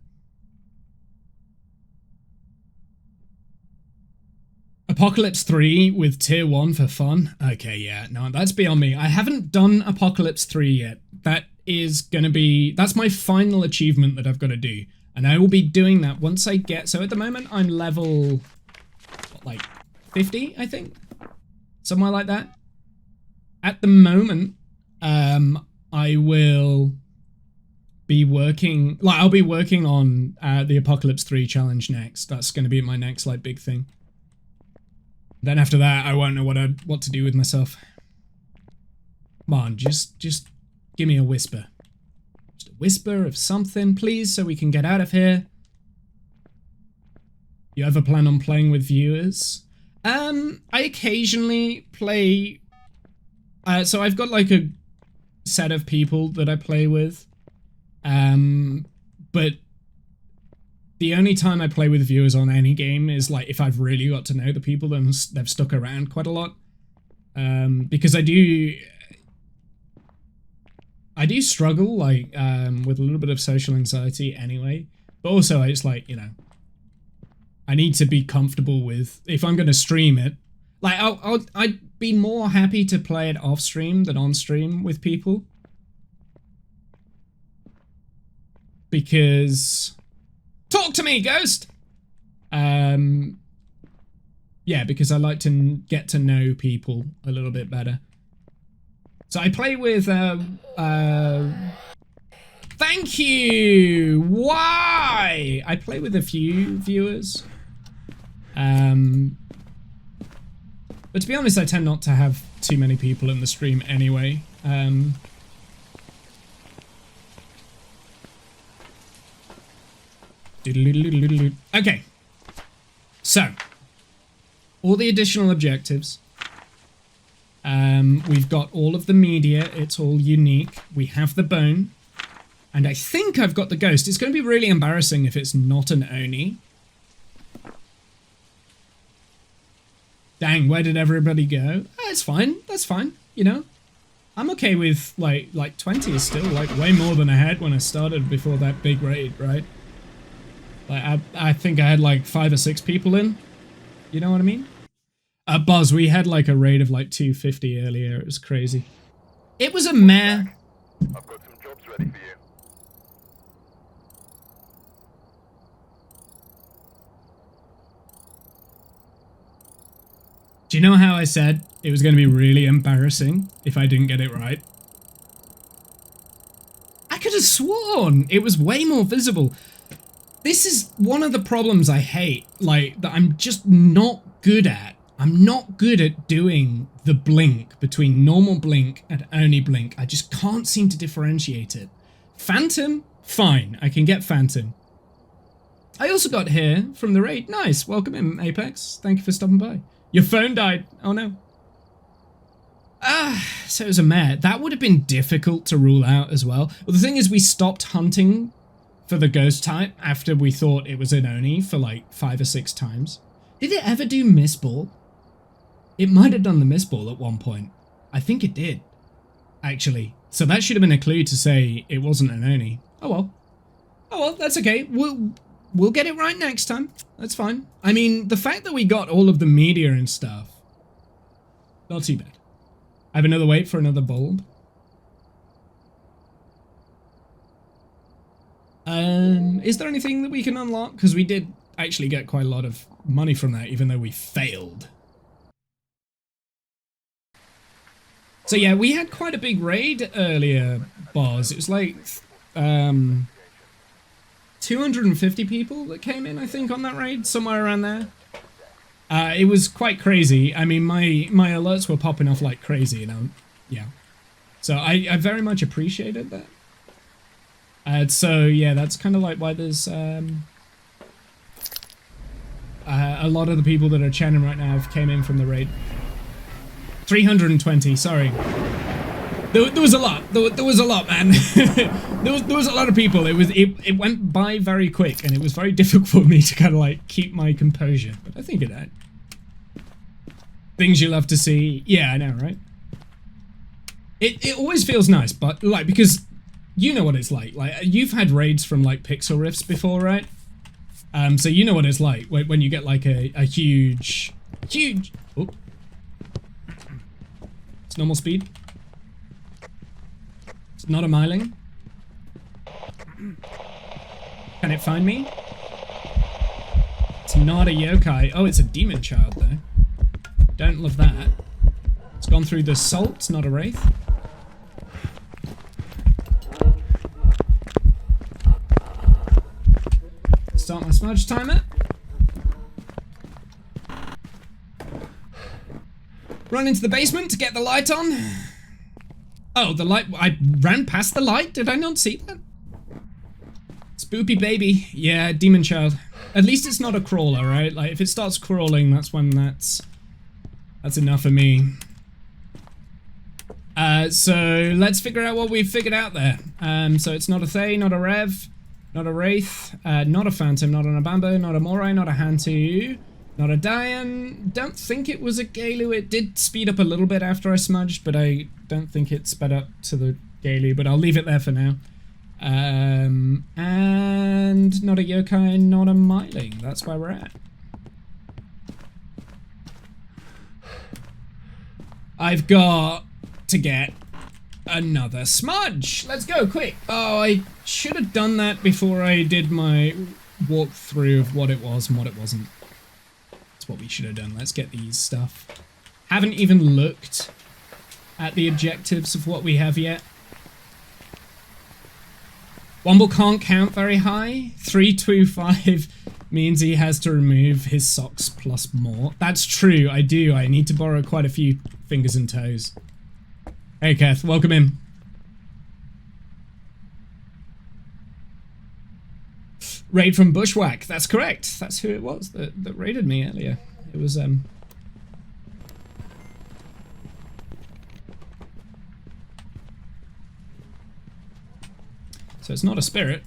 Apocalypse 3 with tier 1 for fun. Okay, yeah, no, that's beyond me. I haven't done Apocalypse 3 yet. That is gonna be, that's my final achievement that I've got to do. And I will be doing that once I get, so at the moment I'm level, what, like 50, I think? Somewhere like that. At the moment, I will be working, like I'll be working on the Apocalypse 3 challenge next. That's going to be my next like big thing. Then after that, I won't know what to do with myself. Come on, just give me a whisper. Just a whisper of something, please, so we can get out of here. You ever plan on playing with viewers? I occasionally play. So I've got like a set of people that I play with. But the only time I play with viewers on any game is like if I've really got to know the people and they've stuck around quite a lot. Because I do struggle like with a little bit of social anxiety anyway. But also it's like, you know, I need to be comfortable with, if I'm going to stream it, like I'd be more happy to play it off stream than on stream with people. Because talk to me, Ghost. Yeah, because I like to get to know people a little bit better. So I play with thank you. Why? I play with a few viewers. But to be honest, I tend not to have too many people in the stream anyway. Okay, so all the additional objectives. We've got all of the media. It's all unique. We have the bone, and I think I've got the ghost. It's going to be really embarrassing if it's not an Oni. Dang, where did everybody go? Oh, it's fine. That's fine. You know, I'm okay with like 20 is still like way more than I had when I started before that big raid, right? Like I think I had like 5 or 6 people in. You know what I mean? Buzz, we had like a raid of like 250 earlier. It was crazy. It was a meh. I've got some jobs ready for you. Do you know how I said it was going to be really embarrassing if I didn't get it right? I could have sworn it was way more visible. This is one of the problems I hate, like, that I'm just not good at. I'm not good at doing the blink between normal blink and only blink. I just can't seem to differentiate it. Phantom? Fine, I can get Phantom. I also got here from the raid. Nice, welcome in, Apex. Thank you for stopping by. Your phone died. Oh no. So it was a mare. That would have been difficult to rule out as well. Well, the thing is, we stopped hunting for the ghost type after we thought it was an Oni for like 5 or 6 times. Did it ever do Miss Ball? It might have done the Miss Ball at one point. I think it did, actually. So that should have been a clue to say it wasn't an Oni. Oh well. Oh well, that's okay. We'll get it right next time. That's fine. I mean, the fact that we got all of the media and stuff, not too bad. I have another wait for another bulb. Is there anything that we can unlock? Because we did actually get quite a lot of money from that, even though we failed. So yeah, we had quite a big raid earlier, Boz. It was like 250 people that came in, I think, on that raid, somewhere around there. It was quite crazy. I mean, my alerts were popping off like crazy, you know. Yeah. So I very much appreciated that. So yeah, that's kind of like why there's a lot of the people that are chatting right now have came in from the raid. 320, sorry. There was a lot. There was a lot, man. there was a lot of people. It went by very quick, and it was very difficult for me to kind of like keep my composure. But I think it had. Things you love to see. Yeah, I know, right? It always feels nice, but like, because you know what it's like. Like, you've had raids from like Pixel Rifts before, right? So you know what it's like when you get like a huge. Oh. It's normal speed. It's not a miling. Can it find me? It's not a yokai. Oh, it's a demon child though. Don't love that. It's gone through the salt. It's not a wraith. Start my smudge timer. Run into the basement to get the light on. Oh, the light. I ran past the light. Did I not see that? Spoopy baby. Yeah, demon child. At least it's not a crawler, right? Like, if it starts crawling, that's when that's enough for me. So let's figure out what we've figured out there. So it's not a Thay, not a Rev, not a Wraith, not a Phantom, not an Abambo, not a Morai, not a Hantu, not a Dian. Don't think it was a Galu. It did speed up a little bit after I smudged, but I don't think it sped up to the Galu, but I'll leave it there for now. And not a Yokai, not a Myling. That's where we're at. I've got to get another smudge. Let's go, quick. Oh, I should have done that before I did my walkthrough of what it was and what it wasn't. That's what we should have done. Let's get these stuff. Haven't even looked at the objectives of what we have yet. Womble can't count very high. 325 means he has to remove his socks plus more. That's true, I do. I need to borrow quite a few fingers and toes. Hey, Kath, welcome in. Raid from Bushwhack. That's correct. That's who it was that raided me earlier. It was, So it's not a spirit.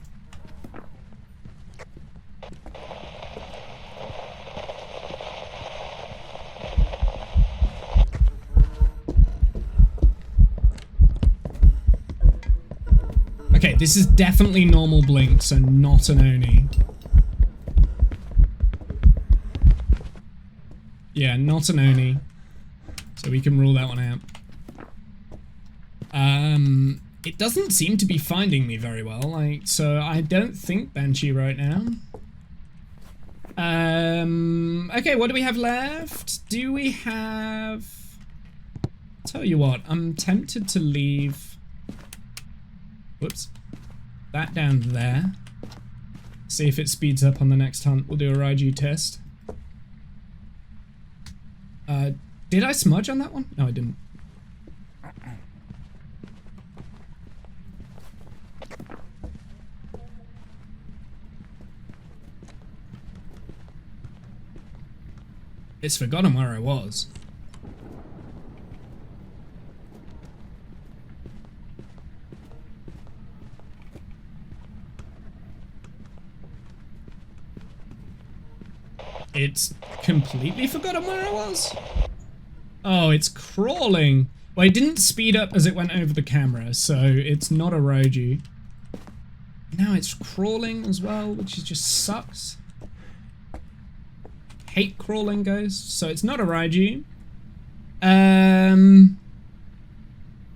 Okay, this is definitely normal blink, so not an Oni. Yeah, not an Oni. So we can rule that one out. It doesn't seem to be finding me very well, like, so I don't think Banshee right now. Okay, what do we have left? Do we have... Tell you what, I'm tempted to leave... Whoops. That down there. See if it speeds up on the next hunt. We'll do a Raiju test. Did I smudge on that one? No, I didn't. It's forgotten where I was. It's completely forgotten where I was. Oh, it's crawling. Well, it didn't speed up as it went over the camera, so it's not a Raiju. Now it's crawling as well, which is just sucks. Hate crawling ghosts, so it's not a Raiju.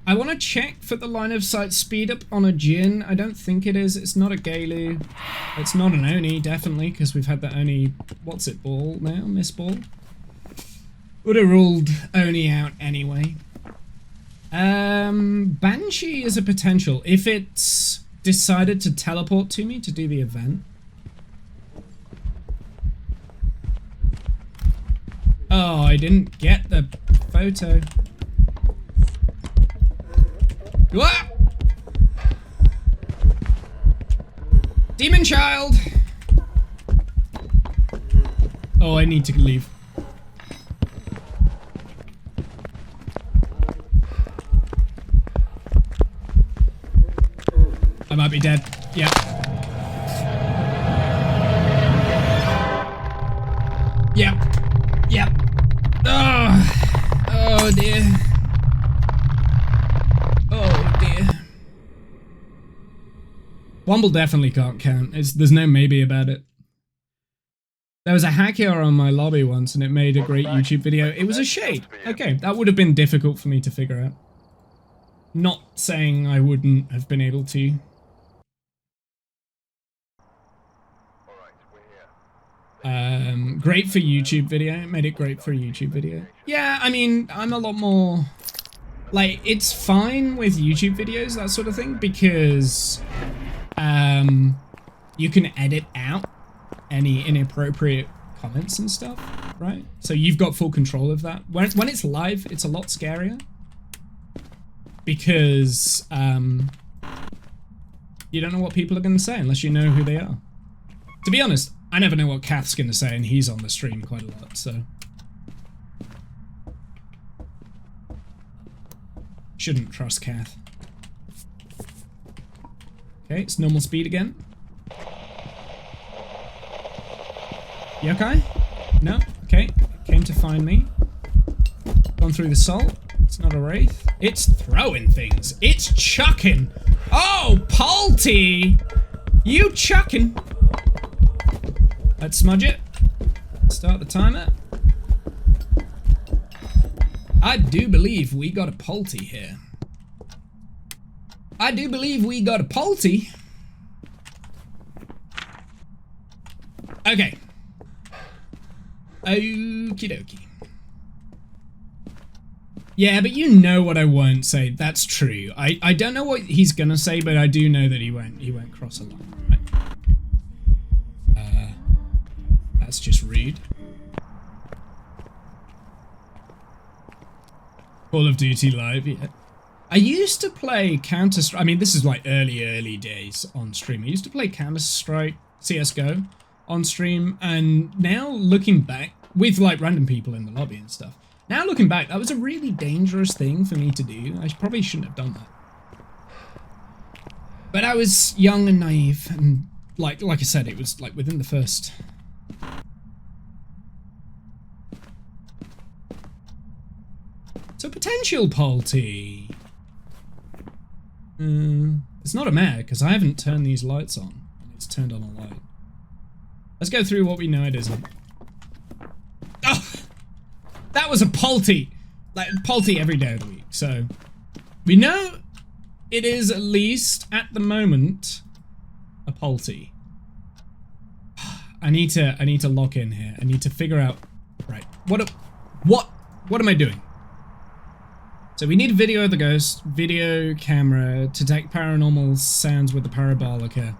I want to check for the line of sight speed up on a Jin. I don't think it is. It's not a Gaelu. It's not an Oni, definitely, because we've had the Oni, what's it, ball now? Miss ball? Would have ruled Oni out anyway. Banshee is a potential. If it's decided to teleport to me to do the event. Oh, I didn't get the photo. What? Demon child! Oh, I need to leave. I might be dead. Yeah. Yep. Yep. Oh dear. Oh dear. Womble definitely can't count. There's no maybe about it. There was a hacker on my lobby once and it made a great YouTube video. It was a shade. Okay, that would have been difficult for me to figure out. Not saying I wouldn't have been able to. Great for YouTube video. It made it great for a YouTube video. Yeah, I mean, I'm a lot more... Like, it's fine with YouTube videos, that sort of thing, because you can edit out any inappropriate comments and stuff, right? So you've got full control of that. When it's live, it's a lot scarier. Because you don't know what people are going to say unless you know who they are. To be honest, I never know what Kath's going to say, and he's on the stream quite a lot, so... Shouldn't trust Kath. Okay, it's normal speed again. You okay? No? Okay. Came to find me. Gone through the salt. It's not a wraith. It's throwing things. It's chucking. Oh, Palty! You chucking. Let's smudge it. Start the timer. I do believe we got a Palty here. I do believe we got a Palty. Okay. Okie dokie. Yeah, but you know what I won't say. That's true. I don't know what he's gonna say, but I do know that he won't cross a line, right? That's just rude. Call of Duty Live, yeah. I used to play Counter-Strike. I mean, this is like early days on stream. I used to play Counter-Strike, CSGO on stream, and now looking back, with like random people in the lobby and stuff, now looking back, that was a really dangerous thing for me to do. I probably shouldn't have done that. But I was young and naive, and like I said, it was like within the first... So potential Palty. It's not a mare, because I haven't turned these lights on. And it's turned on a light. Let's go through what we know it isn't. Oh! That was a Polty! Like, Polty every day of the week, so... We know it is, at least, at the moment, a Polty. I need to lock in here. I need to figure out... Right. What am I doing? So we need a video of the ghost, video camera, to detect paranormal sounds with the parabolica.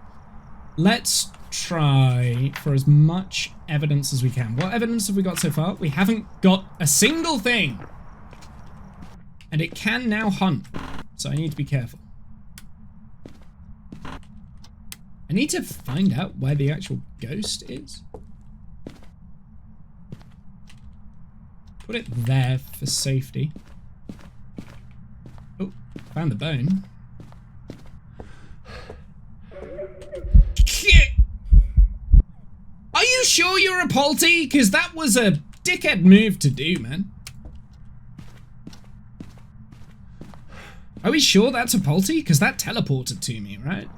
Let's try for as much evidence as we can. What evidence have we got so far? We haven't got a single thing. And it can now hunt, so I need to be careful. I need to find out where the actual ghost is. Put it there for safety. Oh, found the bone. Are you sure you're a Polty? Because that was a dickhead move to do, man. Are we sure that's a Polty? Because that teleported to me, right?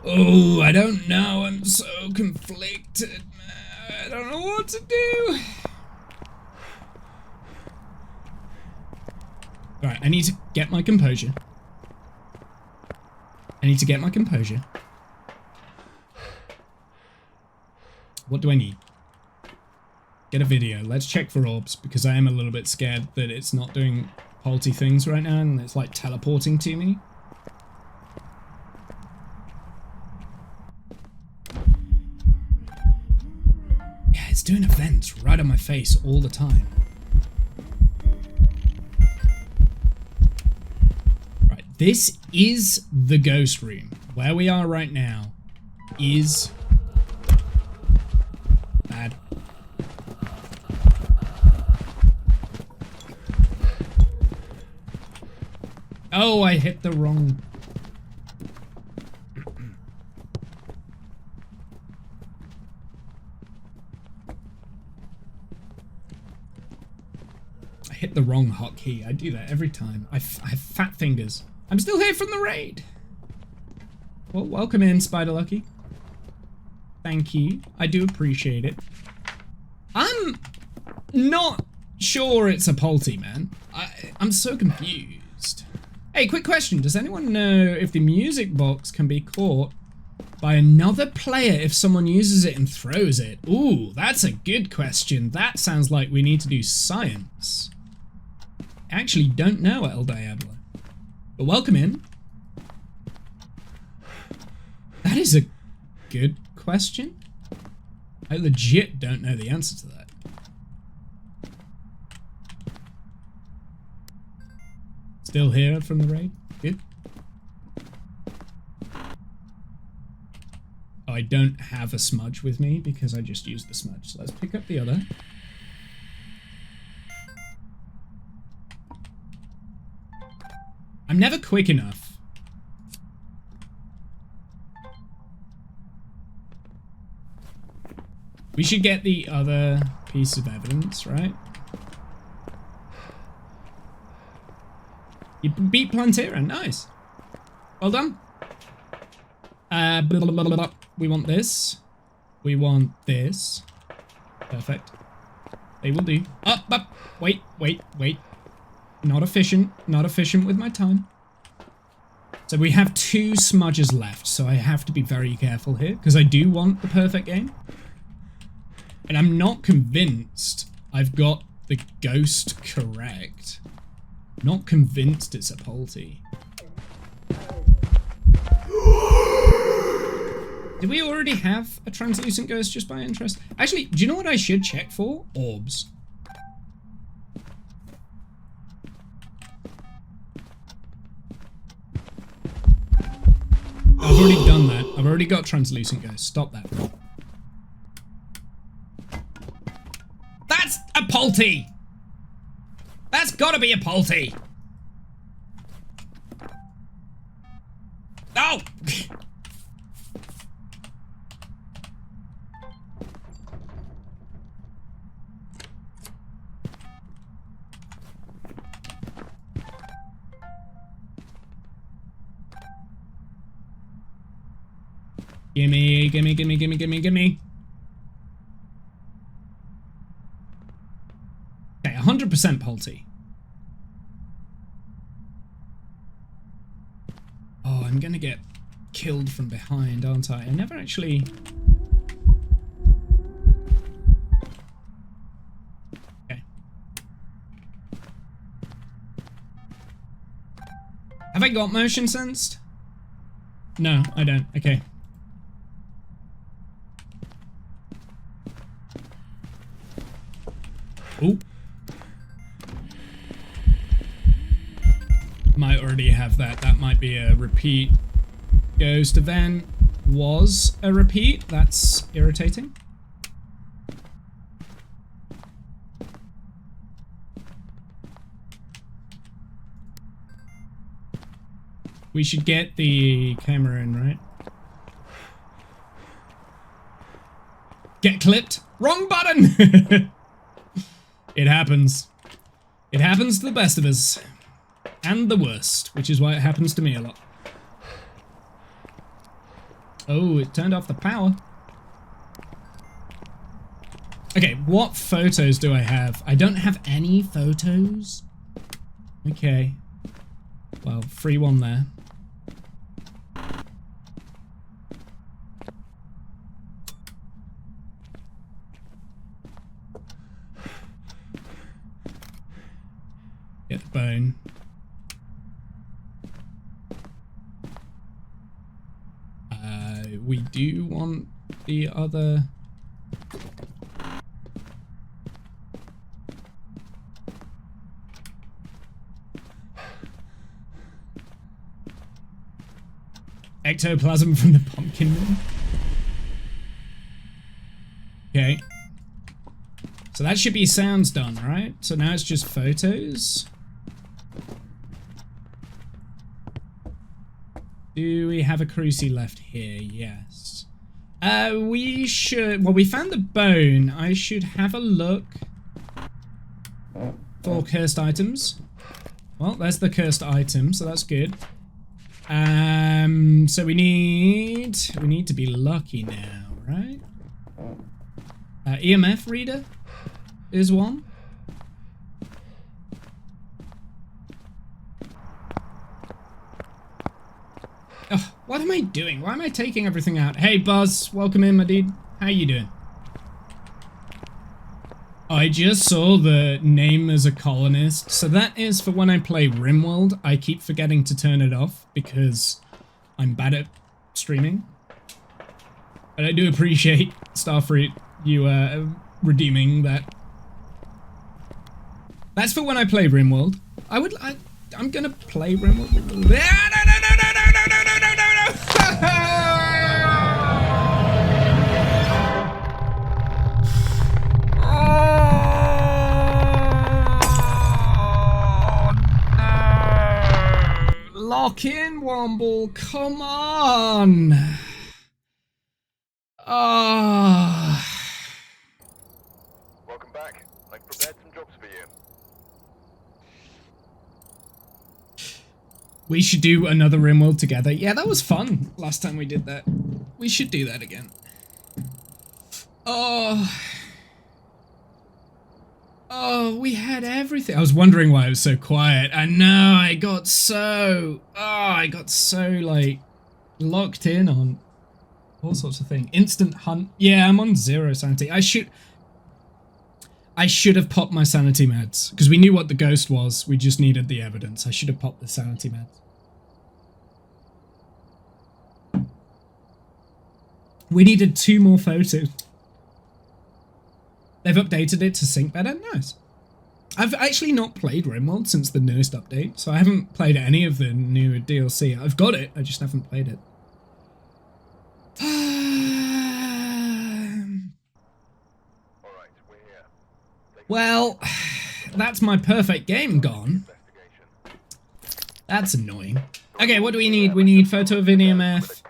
Oh, I don't know. I'm so conflicted, man. I don't know what to do. Alright, I need to get my composure. What do I need? Get a video. Let's check for orbs, because I am a little bit scared that it's not doing Polty things right now and it's like teleporting to me. Yeah, it's doing events right on my face all the time. Right, this is the ghost room. Where we are right now is bad. Oh, I hit the wrong... I hit the wrong hotkey. I do that every time. I have fat fingers. I'm still here from the raid. Well, welcome in, Spider Lucky. Thank you. I do appreciate it. I'm not sure it's a Polty, man. I'm so confused. Hey, quick question. Does anyone know if the music box can be caught by another player if someone uses it and throws it? Ooh, that's a good question. That sounds like we need to do science. I actually don't know, El Diablo. But welcome in. That is a good question. I legit don't know the answer to that. Still here from the raid? Good. Oh, I don't have a smudge with me because I just used the smudge. So let's pick up the other. I'm never quick enough. We should get the other piece of evidence, right? You beat Plantera, nice. Well done. Blah, blah, blah, blah. We want this. We want this. Perfect. They will do. Up. Wait. Not efficient with my time. So we have 2 smudges left, so I have to be very careful here, because I do want the perfect game. And I'm not convinced I've got the ghost correct. Not convinced it's a Polty. Did we already have a translucent ghost just by interest? Actually, do you know what I should check for? Orbs. I've already done that. I've already got translucent ghost. Stop that. That's a Polty! That's gotta be a Polty! No! Gimme, gimme, gimme, gimme, gimme, gimme. Okay, 100% Polty. Oh, I'm gonna get killed from behind, aren't I? I never actually... Okay. Have I got motion sensed? No, I don't. Okay. Oh. Might already have that. That might be a repeat. Ghost event was a repeat. That's irritating. We should get the camera in, right? Get clipped. Wrong button! It happens. It happens to the best of us. And the worst, which is why it happens to me a lot. Oh, it turned off the power. Okay, what photos do I have? I don't have any photos. Okay. Well, free one there. Get the bone. We do want the other... Ectoplasm from the pumpkin moon. Okay. So that should be sounds done, right? So now it's just photos. Do we have a cruci left here? Yes. We should... Well, we found the bone. I should have a look for cursed items. Well, there's the cursed item, so that's good. So we need to be lucky now, right? EMF reader is one. Oh, what am I doing? Why am I taking everything out? Hey, Buzz, welcome in, my dude. How you doing? I just saw the name as a colonist, so that is for when I play RimWorld. I keep forgetting to turn it off because I'm bad at streaming. But I do appreciate, Starfruit, you redeeming that. That's for when I play RimWorld. I'm gonna play RimWorld. No! Lock in, Womble, come on! Welcome back. I've prepared some jobs for you. We should do another RimWorld together. Yeah, that was fun last time we did that. We should do that again. Oh, we had everything. I was wondering why it was so quiet. I know, I got so like locked in on all sorts of things. Instant hunt. Yeah, I'm on 0 sanity. I should have popped my sanity meds because we knew what the ghost was. We just needed the evidence. I should have popped the sanity meds. We needed 2 more photos. They've updated it to sync better. Nice. I've actually not played RimWorld since the newest update, so I haven't played any of the new DLC. I've got it, I just haven't played it. Well, that's my perfect game gone. That's annoying. Okay, what do we need? We need photo of an EMF,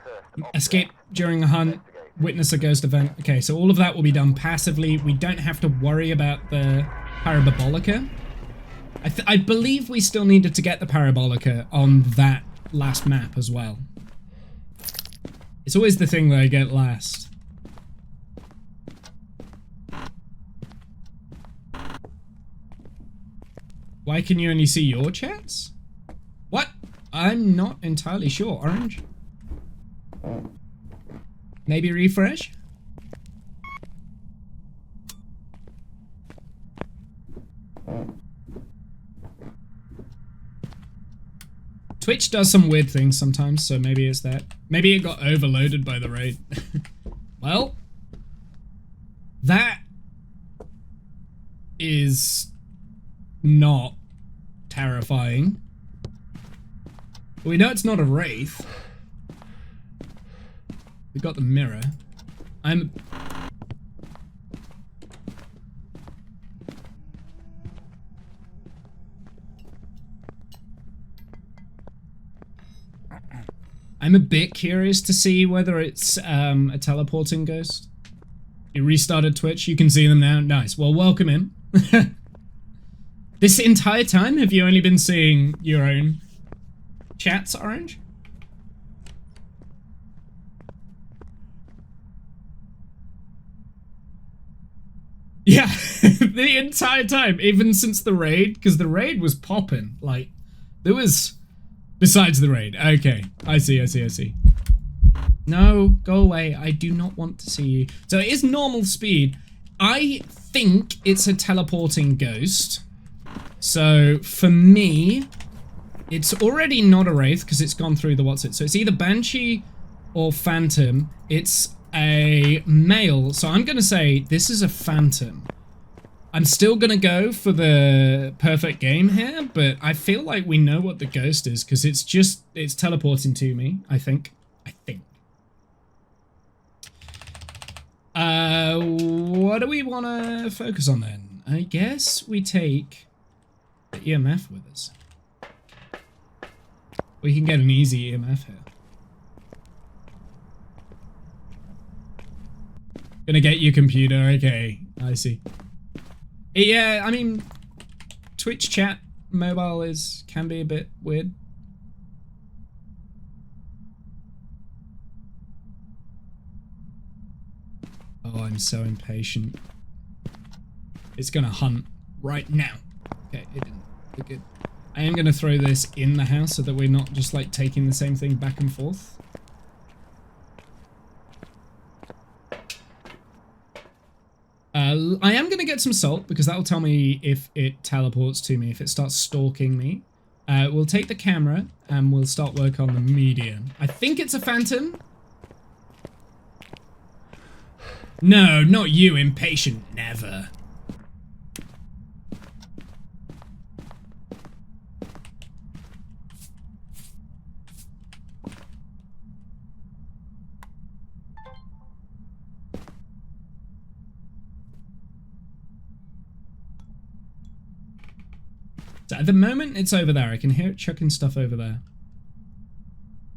escape during a hunt, witness a ghost event. Okay, so all of that will be done passively. We don't have to worry about the parabolica. I believe we still needed to get the parabolica on that last map as well. It's always the thing that I get last. Why can you only see your chats? What? I'm not entirely sure. Orange? Maybe refresh? Twitch does some weird things sometimes, so maybe it's that. Maybe it got overloaded by the raid. Well, that is not terrifying. We know it's not a wraith. We got the mirror. I'm a bit curious to see whether it's a teleporting ghost. You restarted Twitch, you can see them now. Nice. Well, welcome in. This entire time, have you only been seeing your own chats, Orange? Yeah, the entire time, even since the raid, because the raid was popping. Like, there was... Besides the raid. Okay, I see. No, go away. I do not want to see you. So it is normal speed. I think it's a teleporting ghost. So for me, it's already not a wraith because it's gone through the what's it. So it's either Banshee or Phantom. It's a male. So I'm going to say this is a Phantom. I'm still gonna go for the perfect game here, but I feel like we know what the ghost is because it's teleporting to me, I think. What do we want to focus on then? I guess we take the EMF with us. We can get an easy EMF here. Gonna get your computer, okay, I see. Yeah, I mean, Twitch chat mobile can be a bit weird. Oh, I'm so impatient. It's gonna hunt right now. Okay, it didn't. We're good. I am gonna throw this in the house so that we're not just like taking the same thing back and forth. I am going to get some salt because that will tell me if it teleports to me, if it starts stalking me. We'll take the camera and we'll start work on the medium. I think it's a Phantom. No, not you, impatient. Never. So at the moment, it's over there. I can hear it chucking stuff over there.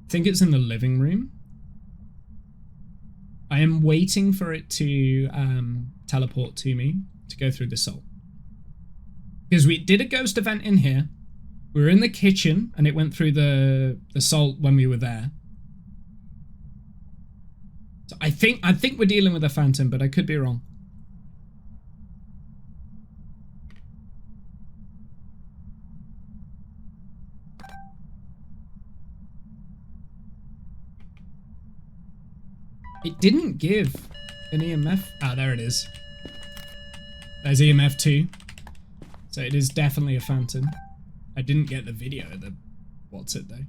I think it's in the living room. I am waiting for it to teleport to me to go through the salt. Because we did a ghost event in here. We were in the kitchen and it went through the salt when we were there. So I think we're dealing with a Phantom, but I could be wrong. It didn't give an EMF. Ah, there it is. There's EMF 2. So it is definitely a Phantom. I didn't get the video of the what's it though.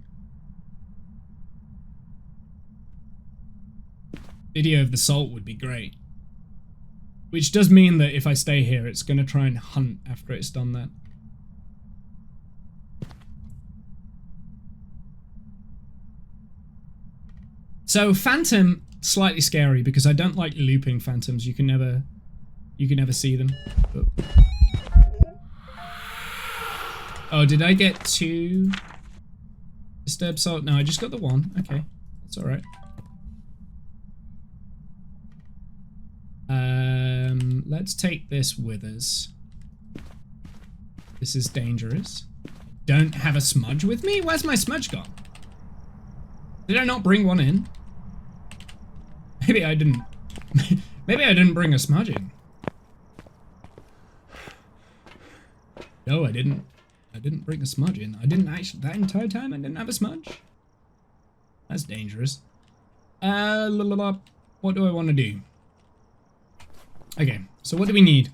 Video of the salt would be great. Which does mean that if I stay here, it's going to try and hunt after it's done that. So Phantom, slightly scary because I don't like looping Phantoms. You can never see them. Oh, did I get 2 disturb salt? No, I just got the 1. Okay, that's all right. Let's take this with us. This is dangerous. Don't have a smudge with me? Where's my smudge gone? Did I not bring one in? Maybe I didn't. Maybe I didn't bring a smudge in. No, I didn't. I didn't bring a smudge in. I didn't actually. That entire time I didn't have a smudge. That's dangerous. What do I want to do? Okay, so what do we need?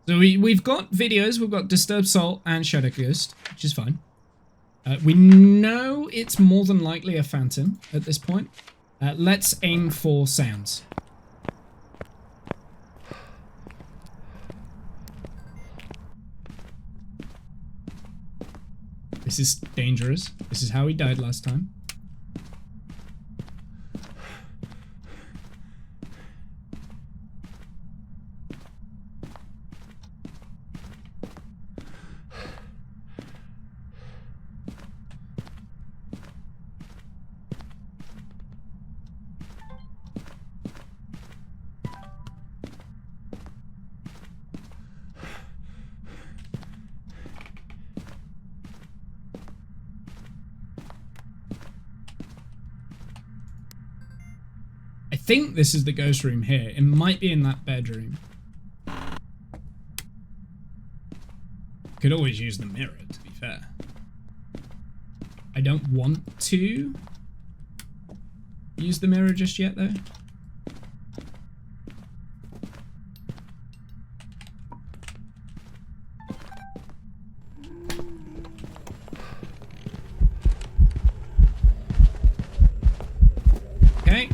So we've got videos. We've got Disturbed Soul and Shadow Ghost, which is fine. We know it's more than likely a phantom at this point. Let's aim for sounds. This is dangerous. This is how he died last time. I think this is the ghost room here. It might be in that bedroom. Could always use the mirror, to be fair. I don't want to use the mirror just yet, though. Okay.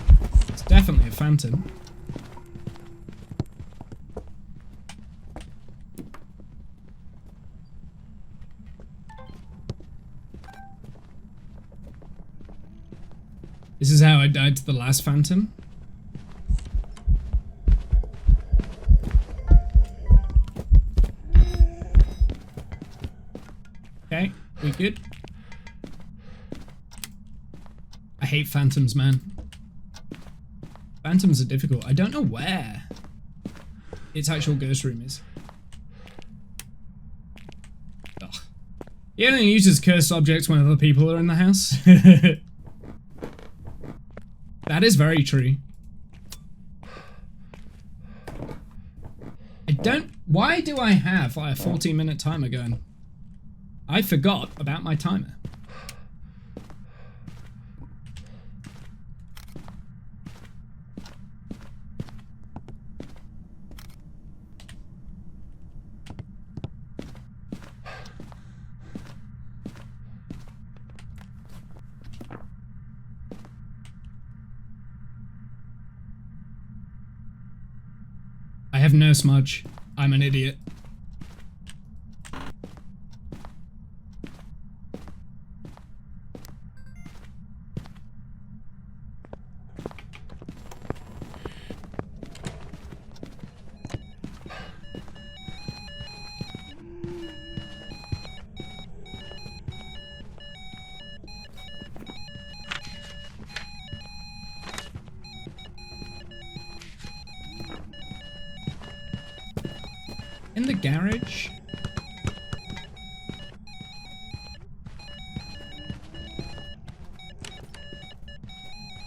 Definitely a phantom. This is how I died to the last phantom. Okay, we good? I hate phantoms, man. Phantoms are difficult. I don't know where its actual ghost room is. Ugh. He only uses cursed objects when other people are in the house. That is very true. Why do I have like a 14-minute timer going? I forgot about my timer. I have no smudge. I'm an idiot. In the garage?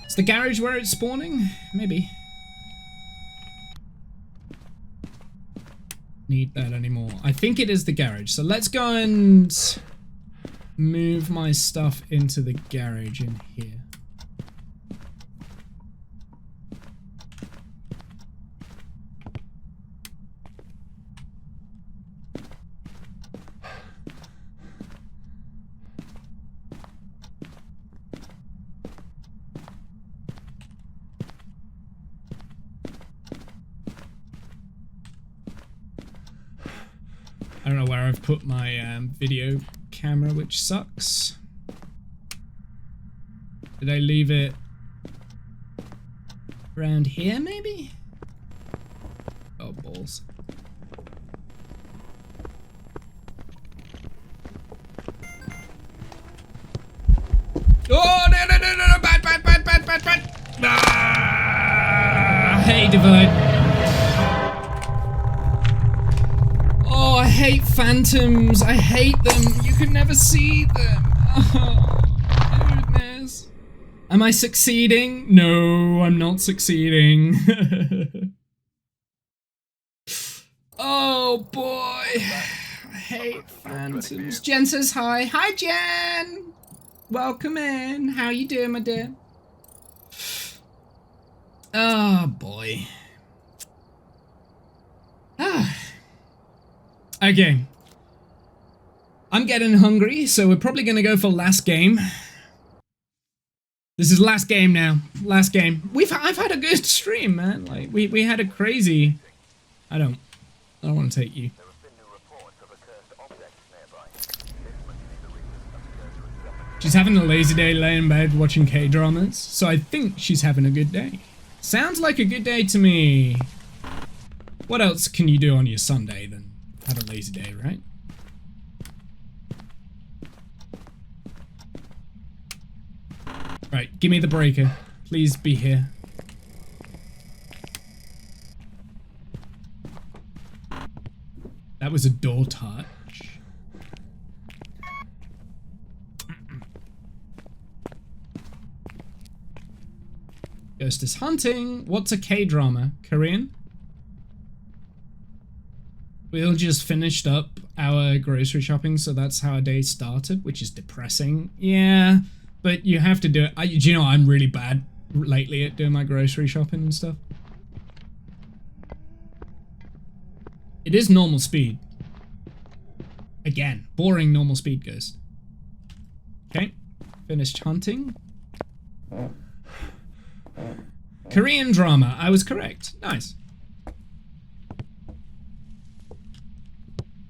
Is the garage where it's spawning? Maybe. Need that anymore. I think it is the garage. So let's go and move my stuff into the garage in here. I don't know where I've put my video camera, which sucks. Did I leave it around here, maybe? Oh, balls. Oh, no, no, no, no, no, bad. Ah, hey, Divide. Oh, I hate phantoms. I hate them. You can never see them. Oh, goodness. Am I succeeding? No, I'm not succeeding. Oh boy. I hate phantoms. Jen says hi. Hi, Jen. Welcome in. How you doing, my dear? Oh boy. Okay. I'm getting hungry, so we're probably gonna go for last game. This is last game now. Last game. I've had a good stream, man. Like we had a crazy. I don't want to take you. She's having a lazy day, laying in bed watching K-dramas, so I think she's having a good day. Sounds like a good day to me. What else can you do on your Sunday than have a lazy day, right? Right, give me the breaker. Please be here. That was a door touch. Ghost is hunting. What's a K-drama? Korean? We all just finished up our grocery shopping, so that's how our day started, which is depressing. Yeah, but you have to do it. Do you know I'm really bad lately at doing my grocery shopping and stuff? It is normal speed. Again, boring normal speed Ghost. Okay, finished hunting. Korean drama, I was correct. Nice.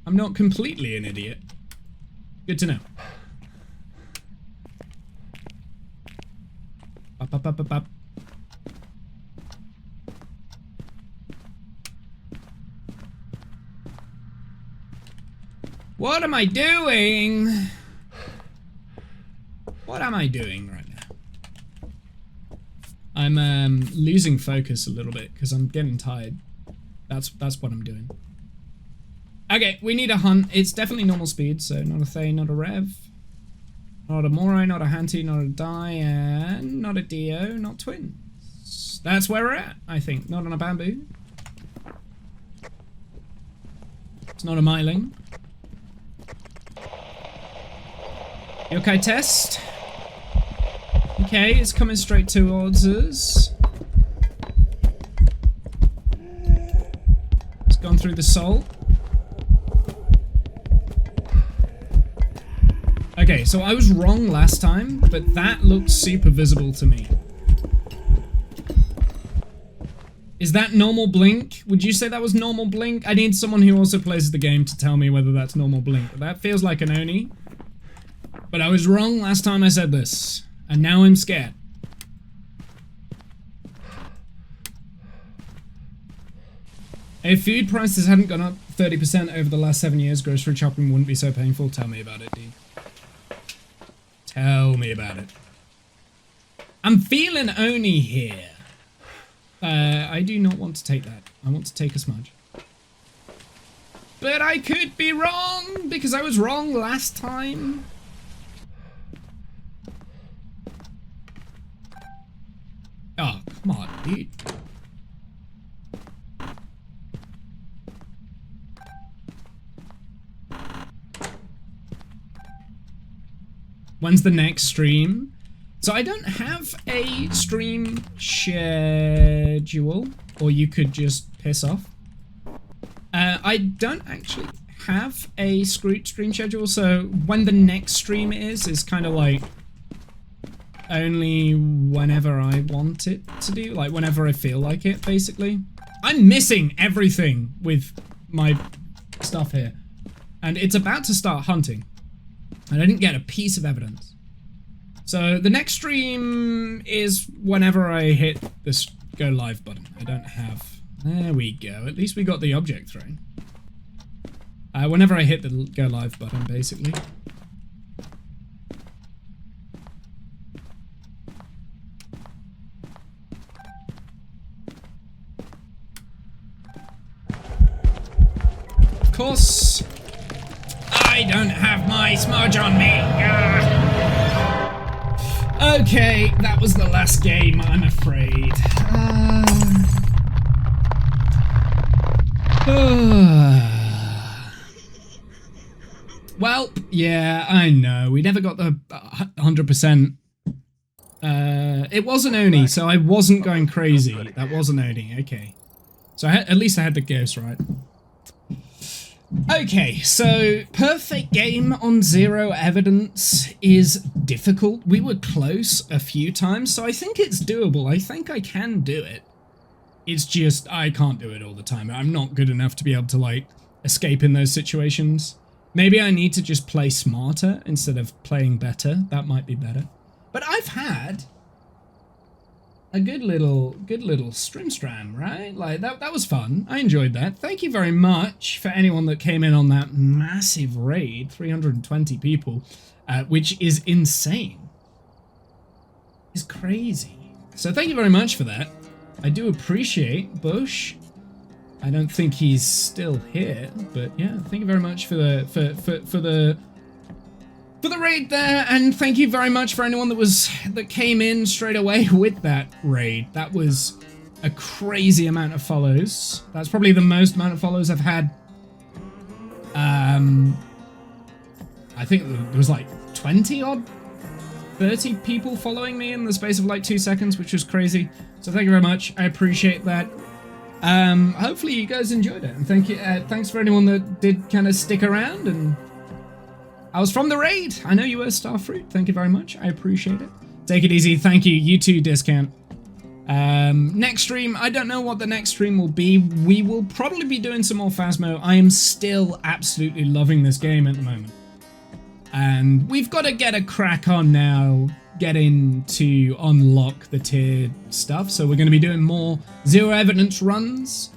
I'm not completely an idiot. Good to know. Up, up, up, up, up. What am I doing? What am I doing right now? I'm losing focus a little bit because I'm getting tired. That's what I'm doing. Okay, we need a hunt. It's definitely normal speed, so not a Thay, not a Rev. Not a Morai, not a Hanty, not a Diane, not a Dio, not Twins. That's where we're at, I think. Not on a Bamboo. It's not a Myling. Yokai test. Okay, it's coming straight towards us. It's gone through the soul. Okay, so I was wrong last time, but that looks super visible to me. Is that normal blink? Would you say that was normal blink? I need someone who also plays the game to tell me whether that's normal blink. But that feels like an Oni. But I was wrong last time I said this. And now I'm scared. If food prices hadn't gone up 30% over the last 7 years, grocery shopping wouldn't be so painful. Tell me about it, dude. Tell me about it. I'm feeling Oni here. I do not want to take that. I want to take a smudge. But I could be wrong, because I was wrong last time. Oh, come on, dude. When's the next stream? So I don't have a stream schedule, or you could just piss off. I don't actually have a stream schedule, so when the next stream is kind of like only whenever I want it to do, like whenever I feel like it, basically. I'm missing everything with my stuff here, and it's about to start hunting, and I didn't get a piece of evidence. So the next stream is whenever I hit this go live button. I don't have... There we go. At least we got the object thrown. Whenever I hit the go live button, basically. Of course, I don't have my smudge on me. Okay, that was the last game, I'm afraid. Well, yeah, I know. We never got the 100%. It wasn't Oni, so I wasn't going crazy. That wasn't Oni, okay. So at least I had the guess right. Okay, so perfect game on 0 evidence is difficult. We were close a few times, so I think it's doable. I think I can do it. It's just, I can't do it all the time. I'm not good enough to be able to, like, escape in those situations. Maybe I need to just play smarter instead of playing better. That might be better. But I've had a good little stram, right? Like, that was fun. I enjoyed that. Thank you very much for anyone that came in on that massive raid, 320 people, which is insane. It's crazy. So thank you very much for that. I do appreciate Bush. I don't think he's still here, but yeah, thank you very much for the raid there, and thank you very much for anyone that came in straight away with that raid. That was a crazy amount of follows. That's probably the most amount of follows I've had. I think there was like 20 odd, 30 people following me in the space of like 2 seconds, which was crazy. So thank you very much. I appreciate that. Hopefully you guys enjoyed it, and thanks for anyone that did kind of stick around. And I was from the raid. I know you were Starfruit. Thank you very much. I appreciate it. Take it easy. Thank you. You too, Discount. Next stream, I don't know what the next stream will be. We will probably be doing some more Phasmo. I am still absolutely loving this game at the moment. And we've got to get a crack on now, getting to unlock the tiered stuff. So we're going to be doing more 0 evidence runs.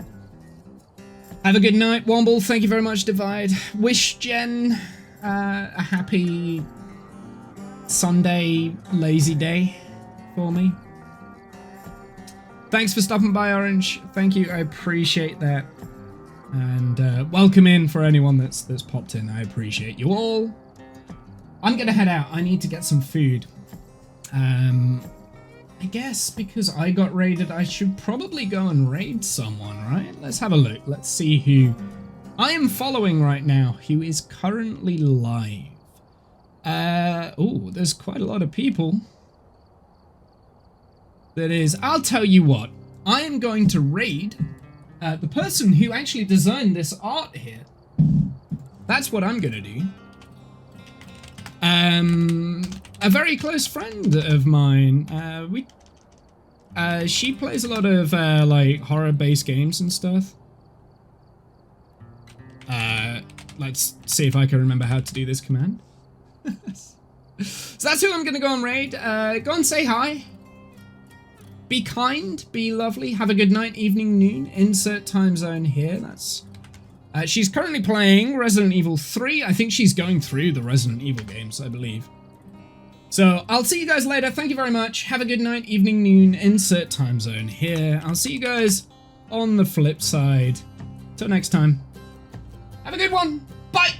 Have a good night, Womble. Thank you very much, Divide. Wish Jen a happy Sunday lazy day for me. Thanks for stopping by, Orange. Thank you. I appreciate that. And welcome in for anyone that's popped in. I appreciate you all. I'm gonna head out. I need to get some food. I guess because I got raided, I should probably go and raid someone, right? Let's have a look. Let's see who I am following right now, who is currently live. Oh, there's quite a lot of people. That is, I'll tell you what. I am going to raid the person who actually designed this art here. That's what I'm gonna do. A very close friend of mine, she plays a lot of, like, horror-based games and stuff. Let's see if I can remember how to do this command. So that's who I'm gonna go and raid. Go and say hi. Be kind, be lovely, have a good night, evening, noon, insert time zone here. That's... she's currently playing Resident Evil 3. I think she's going through the Resident Evil games, I believe. So, I'll see you guys later. Thank you very much. Have a good night, evening, noon, insert time zone here. I'll see you guys on the flip side. Till next time. Have a good one. Bye!